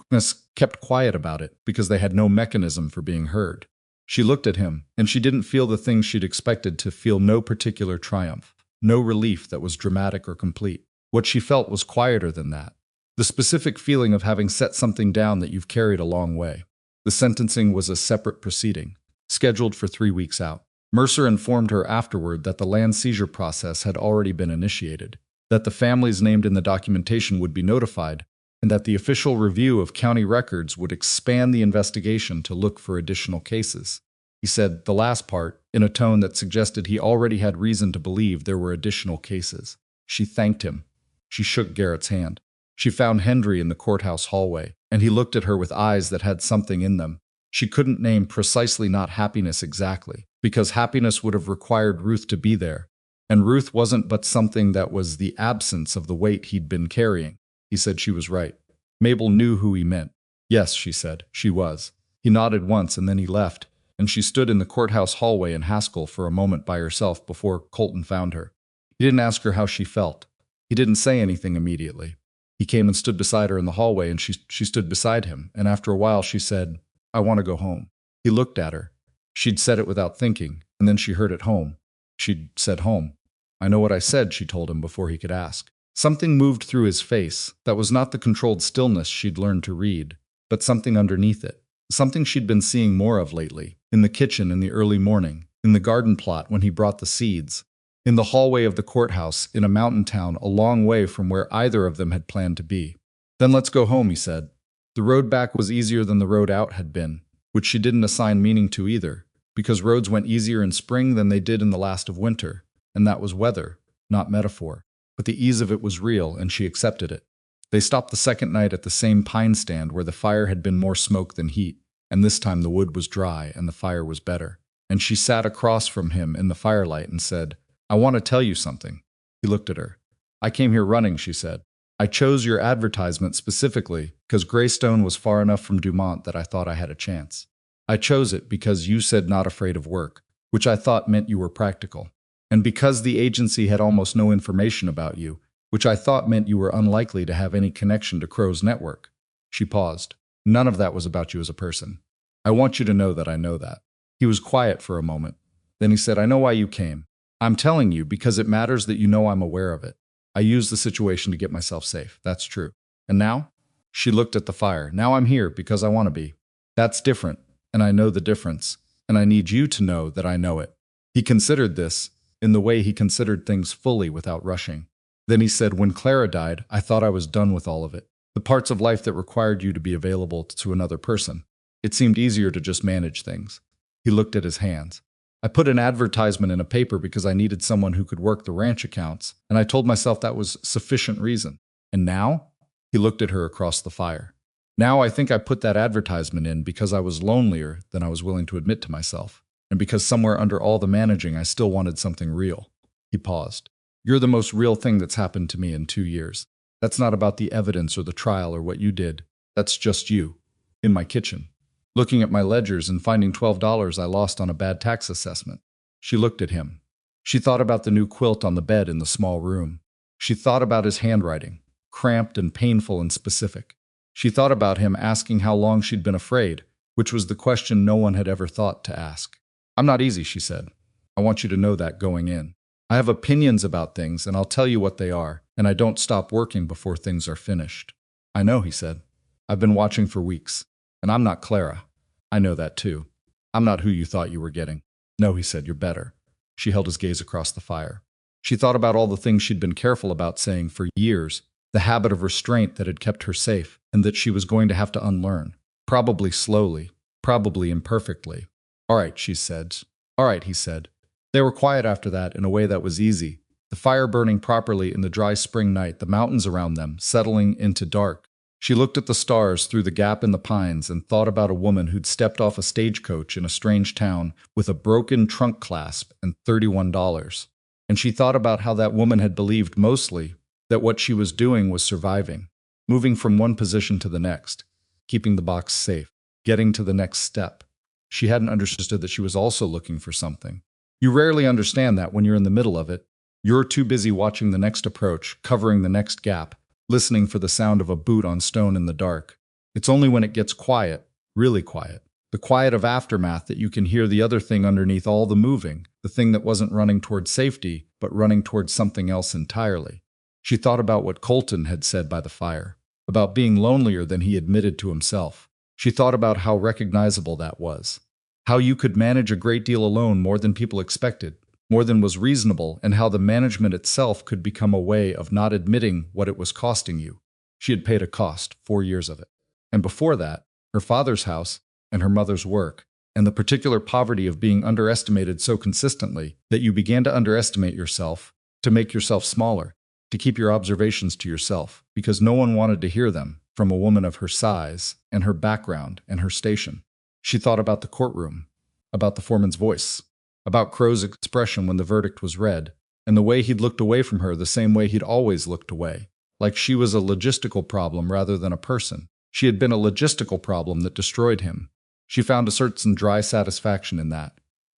kept quiet about it because they had no mechanism for being heard. She looked at him, and she didn't feel the things she'd expected to feel, no particular triumph, no relief that was dramatic or complete. What she felt was quieter than that. The specific feeling of having set something down that you've carried a long way. The sentencing was a separate proceeding, scheduled for 3 weeks out. Mercer informed her afterward that the land seizure process had already been initiated, that the families named in the documentation would be notified, and that the official review of county records would expand the investigation to look for additional cases. He said the last part in a tone that suggested he already had reason to believe there were additional cases. She thanked him. She shook Garrett's hand. She found Hendry in the courthouse hallway, and he looked at her with eyes that had something in them. She couldn't name precisely not happiness exactly, because happiness would have required Ruth to be there. And Ruth wasn't but something that was the absence of the weight he'd been carrying. He said she was right. Mabel knew who he meant. Yes, she said, she was. He nodded once and then he left, and she stood in the courthouse hallway in Haskell for a moment by herself before Colton found her. He didn't ask her how she felt. He didn't say anything immediately. He came and stood beside her in the hallway, and she stood beside him, and after a while she said, "I want to go home." He looked at her. She'd said it without thinking, and then she heard it home. She'd said home. "I know what I said," she told him before he could ask. Something moved through his face that was not the controlled stillness she'd learned to read, but something underneath it. Something she'd been seeing more of lately, in the kitchen in the early morning, in the garden plot when he brought the seeds, in the hallway of the courthouse in a mountain town a long way from where either of them had planned to be. "Then let's go home," he said. The road back was easier than the road out had been, which she didn't assign meaning to either, because roads went easier in spring than they did in the last of winter, and that was weather, not metaphor. But the ease of it was real, and she accepted it. They stopped the second night at the same pine stand where the fire had been more smoke than heat, and this time the wood was dry and the fire was better. And she sat across from him in the firelight and said, "I want to tell you something." He looked at her. "I came here running," she said. "I chose your advertisement specifically because Greystone was far enough from Dumont that I thought I had a chance. I chose it because you said not afraid of work, which I thought meant you were practical. And because the agency had almost no information about you, which I thought meant you were unlikely to have any connection to Crow's network." She paused. "None of that was about you as a person. I want you to know that I know that." He was quiet for a moment. Then he said, "I know why you came. I'm telling you because it matters that you know I'm aware of it. I used the situation to get myself safe. That's true. And now?" She looked at the fire. "Now I'm here because I want to be. That's different, and I know the difference, and I need you to know that I know it." He considered this, in the way he considered things fully without rushing. Then he said, "When Clara died, I thought I was done with all of it. The parts of life that required you to be available to another person. It seemed easier to just manage things." He looked at his hands. "I put an advertisement in a paper because I needed someone who could work the ranch accounts, and I told myself that was sufficient reason. And now?" He looked at her across the fire. "Now I think I put that advertisement in because I was lonelier than I was willing to admit to myself, and because somewhere under all the managing I still wanted something real." He paused. "You're the most real thing that's happened to me in 2 years. That's not about the evidence or the trial or what you did. That's just you. In my kitchen. Looking at my ledgers and finding $12 I lost on a bad tax assessment." She looked at him. She thought about the new quilt on the bed in the small room. She thought about his handwriting, cramped and painful and specific. She thought about him asking how long she'd been afraid, which was the question no one had ever thought to ask. "I'm not easy," she said. "I want you to know that going in. I have opinions about things, and I'll tell you what they are, and I don't stop working before things are finished." "I know," he said. "I've been watching for weeks. And I'm not Clara. I know that too. I'm not who you thought you were getting." "No," he said, "you're better." She held his gaze across the fire. She thought about all the things she'd been careful about saying for years, the habit of restraint that had kept her safe, and that she was going to have to unlearn. Probably slowly, probably imperfectly. "All right," she said. "All right," he said. They were quiet after that in a way that was easy. The fire burning properly in the dry spring night, the mountains around them settling into dark. She looked at the stars through the gap in the pines and thought about a woman who'd stepped off a stagecoach in a strange town with a broken trunk clasp and $31. And she thought about how that woman had believed mostly that what she was doing was surviving, moving from one position to the next, keeping the box safe, getting to the next step. She hadn't understood that she was also looking for something. You rarely understand that when you're in the middle of it. You're too busy watching the next approach, covering the next gap, listening for the sound of a boot on stone in the dark. It's only when it gets quiet, really quiet, the quiet of aftermath, that you can hear the other thing underneath all the moving, the thing that wasn't running towards safety, but running towards something else entirely. She thought about what Colton had said by the fire, about being lonelier than he admitted to himself. She thought about how recognizable that was, how you could manage a great deal alone, more than people expected, more than was reasonable, and how the management itself could become a way of not admitting what it was costing you. She had paid a cost, 4 years of it. And before that, her father's house and her mother's work, and the particular poverty of being underestimated so consistently that you began to underestimate yourself, to make yourself smaller, to keep your observations to yourself, because no one wanted to hear them from a woman of her size and her background and her station. She thought about the courtroom, about the foreman's voice, about Crow's expression when the verdict was read, and the way he'd looked away from her the same way he'd always looked away, like she was a logistical problem rather than a person. She had been a logistical problem that destroyed him. She found a certain dry satisfaction in that.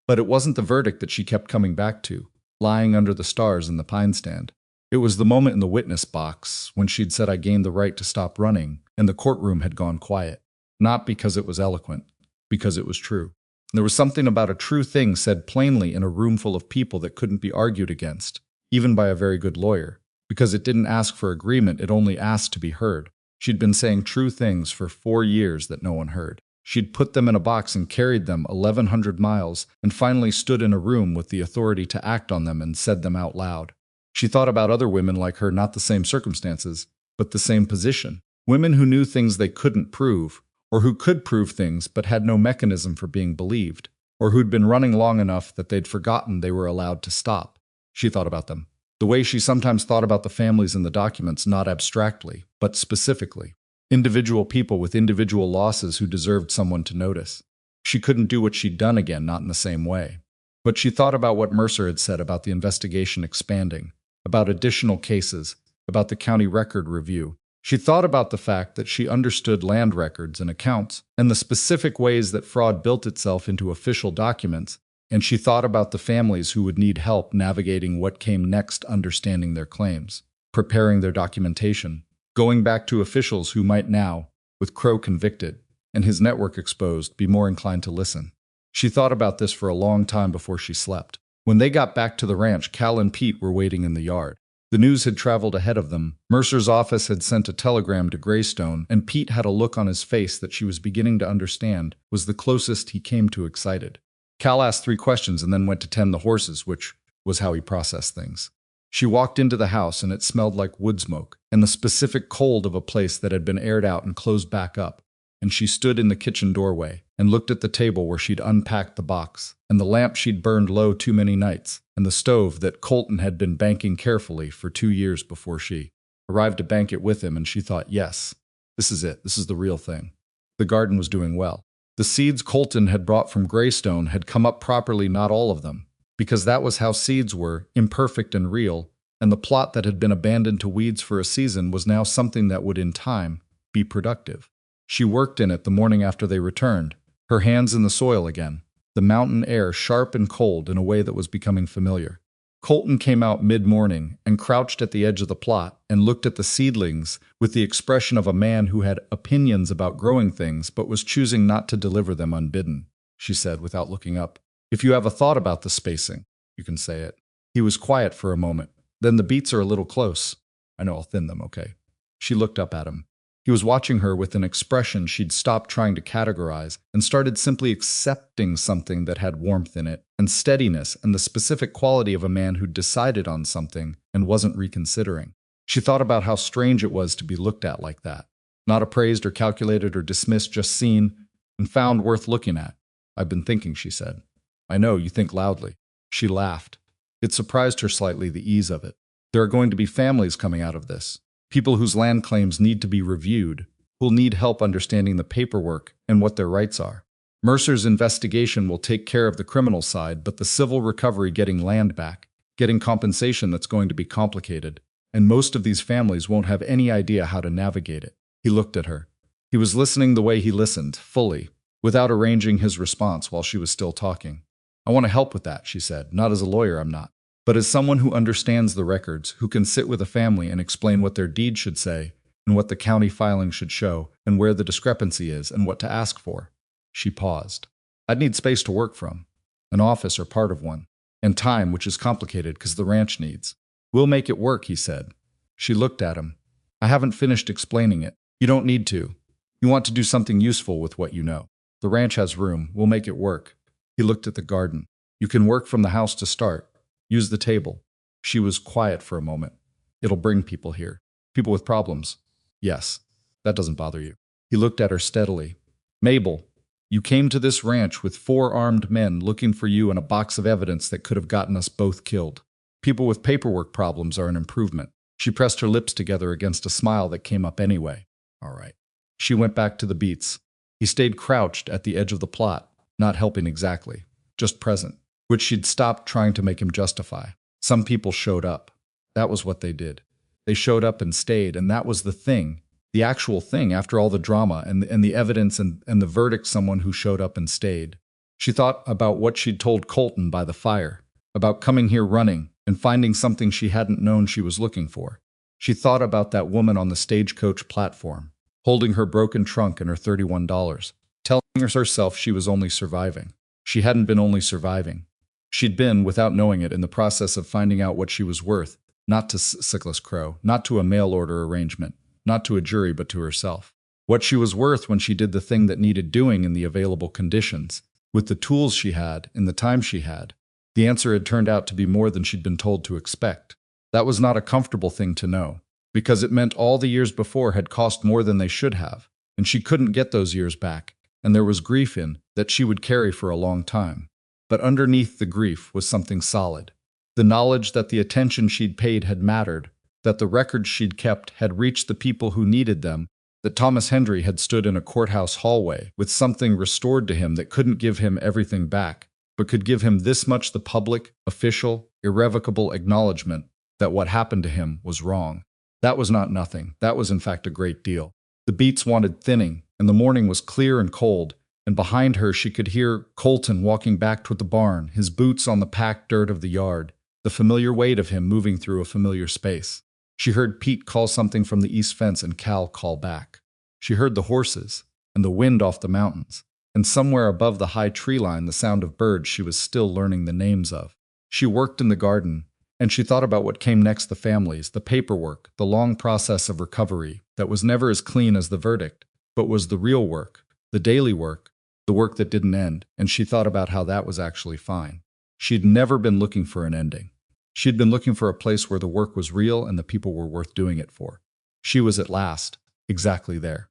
But it wasn't the verdict that she kept coming back to, lying under the stars in the pine stand. It was the moment in the witness box when she'd said I gained the right to stop running, and the courtroom had gone quiet. Not because it was eloquent, because it was true. There was something about a true thing said plainly in a room full of people that couldn't be argued against, even by a very good lawyer, because it didn't ask for agreement, it only asked to be heard. She'd been saying true things for 4 years that no one heard. She'd put them in a box and carried them 1,100 miles, and finally stood in a room with the authority to act on them and said them out loud. She thought about other women like her, not the same circumstances, but the same position. Women who knew things they couldn't prove, or who could prove things but had no mechanism for being believed, or who'd been running long enough that they'd forgotten they were allowed to stop. She thought about them, the way she sometimes thought about the families in the documents, not abstractly, but specifically. Individual people with individual losses who deserved someone to notice. She couldn't do what she'd done again, not in the same way. But she thought about what Mercer had said about the investigation expanding, about additional cases, about the county record review. She thought about the fact that she understood land records and accounts, and the specific ways that fraud built itself into official documents, and she thought about the families who would need help navigating what came next, understanding their claims, preparing their documentation, going back to officials who might now, with Crow convicted and his network exposed, be more inclined to listen. She thought about this for a long time before she slept. When they got back to the ranch, Cal and Pete were waiting in the yard. The news had traveled ahead of them. Mercer's office had sent a telegram to Greystone, and Pete had a look on his face that she was beginning to understand was the closest he came to excited. Cal asked 3 questions and then went to tend the horses, which was how he processed things. She walked into the house and it smelled like wood smoke and the specific cold of a place that had been aired out and closed back up. And she stood in the kitchen doorway and looked at the table where she'd unpacked the box, and the lamp she'd burned low too many nights, and the stove that Colton had been banking carefully for 2 years before she arrived to bank it with him, and she thought, yes, this is it. This is the real thing. The garden was doing well. The seeds Colton had brought from Greystone had come up properly, not all of them, because that was how seeds were, imperfect and real, and the plot that had been abandoned to weeds for a season was now something that would, in time, be productive. She worked in it the morning after they returned, her hands in the soil again, the mountain air sharp and cold in a way that was becoming familiar. Colton came out mid-morning and crouched at the edge of the plot and looked at the seedlings with the expression of a man who had opinions about growing things but was choosing not to deliver them unbidden. She said without looking up, "If you have a thought about the spacing, you can say it." He was quiet for a moment. "Then the beets are a little close. I know I'll thin them, okay?" She looked up at him. He was watching her with an expression she'd stopped trying to categorize and started simply accepting something that had warmth in it and steadiness and the specific quality of a man who'd decided on something and wasn't reconsidering. She thought about how strange it was to be looked at like that, not appraised or calculated or dismissed, just seen and found worth looking at. "I've been thinking," she said. "I know, you think loudly." She laughed. It surprised her slightly, the ease of it. "There are going to be families coming out of this. People whose land claims need to be reviewed, who'll need help understanding the paperwork and what their rights are. Mercer's investigation will take care of the criminal side, but the civil recovery, getting land back, getting compensation, that's going to be complicated, and most of these families won't have any idea how to navigate it." He looked at her. He was listening the way he listened, fully, without arranging his response while she was still talking. "I want to help with that," she said. "Not as a lawyer, I'm not. But as someone who understands the records, who can sit with a family and explain what their deed should say, and what the county filing should show, and where the discrepancy is, and what to ask for." She paused. "I'd need space to work from, an office or part of one, and time, which is complicated because the ranch needs." "We'll make it work," he said. She looked at him. "I haven't finished explaining it. You don't need to. You want to do something useful with what you know. The ranch has room. We'll make it work." He looked at the garden. "You can work from the house to start. Use the table." She was quiet for a moment. "It'll bring people here. People with problems." "Yes, that doesn't bother you." He looked at her steadily. "Mabel, You came to this ranch with 4 armed men looking for you and a box of evidence that could have gotten us both killed. People with paperwork problems are an improvement. She pressed her lips together against a smile that came up anyway. All right. She went back to the beats. He stayed crouched at the edge of the plot, not helping exactly, just present, which she'd stopped trying to make him justify. Some people showed up. That was what they did. They showed up and stayed, and that was the thing, the actual thing after all the drama and the evidence and the verdict. Someone who showed up and stayed. She thought about what she'd told Colton by the fire, about coming here running and finding something she hadn't known she was looking for. She thought about that woman on the stagecoach platform, holding her broken trunk and her $31, telling herself she was only surviving. She hadn't been only surviving. She'd been, without knowing it, in the process of finding out what she was worth, not to Sickless Crow, not to a mail order arrangement, not to a jury, but to herself. What she was worth when she did the thing that needed doing in the available conditions, with the tools she had, in the time she had. The answer had turned out to be more than she'd been told to expect. That was not a comfortable thing to know, because it meant all the years before had cost more than they should have, and she couldn't get those years back, and there was grief in that she would carry for a long time. But underneath the grief was something solid. The knowledge that the attention she'd paid had mattered, that the records she'd kept had reached the people who needed them, that Thomas Hendry had stood in a courthouse hallway with something restored to him that couldn't give him everything back, but could give him this much: the public, official, irrevocable acknowledgement that what happened to him was wrong. That was not nothing. That was in fact a great deal. The beats wanted thinning, and the morning was clear and cold, and behind her she could hear Colton walking back toward the barn, his boots on the packed dirt of the yard, the familiar weight of him moving through a familiar space. She heard Pete call something from the east fence and Cal call back. She heard the horses, and the wind off the mountains, and somewhere above the high tree line the sound of birds she was still learning the names of. She worked in the garden, and she thought about what came next: the families, the paperwork, the long process of recovery that was never as clean as the verdict, but was the real work, the daily work, the work that didn't end, and she thought about how that was actually fine. She'd never been looking for an ending. She'd been looking for a place where the work was real and the people were worth doing it for. She was at last exactly there.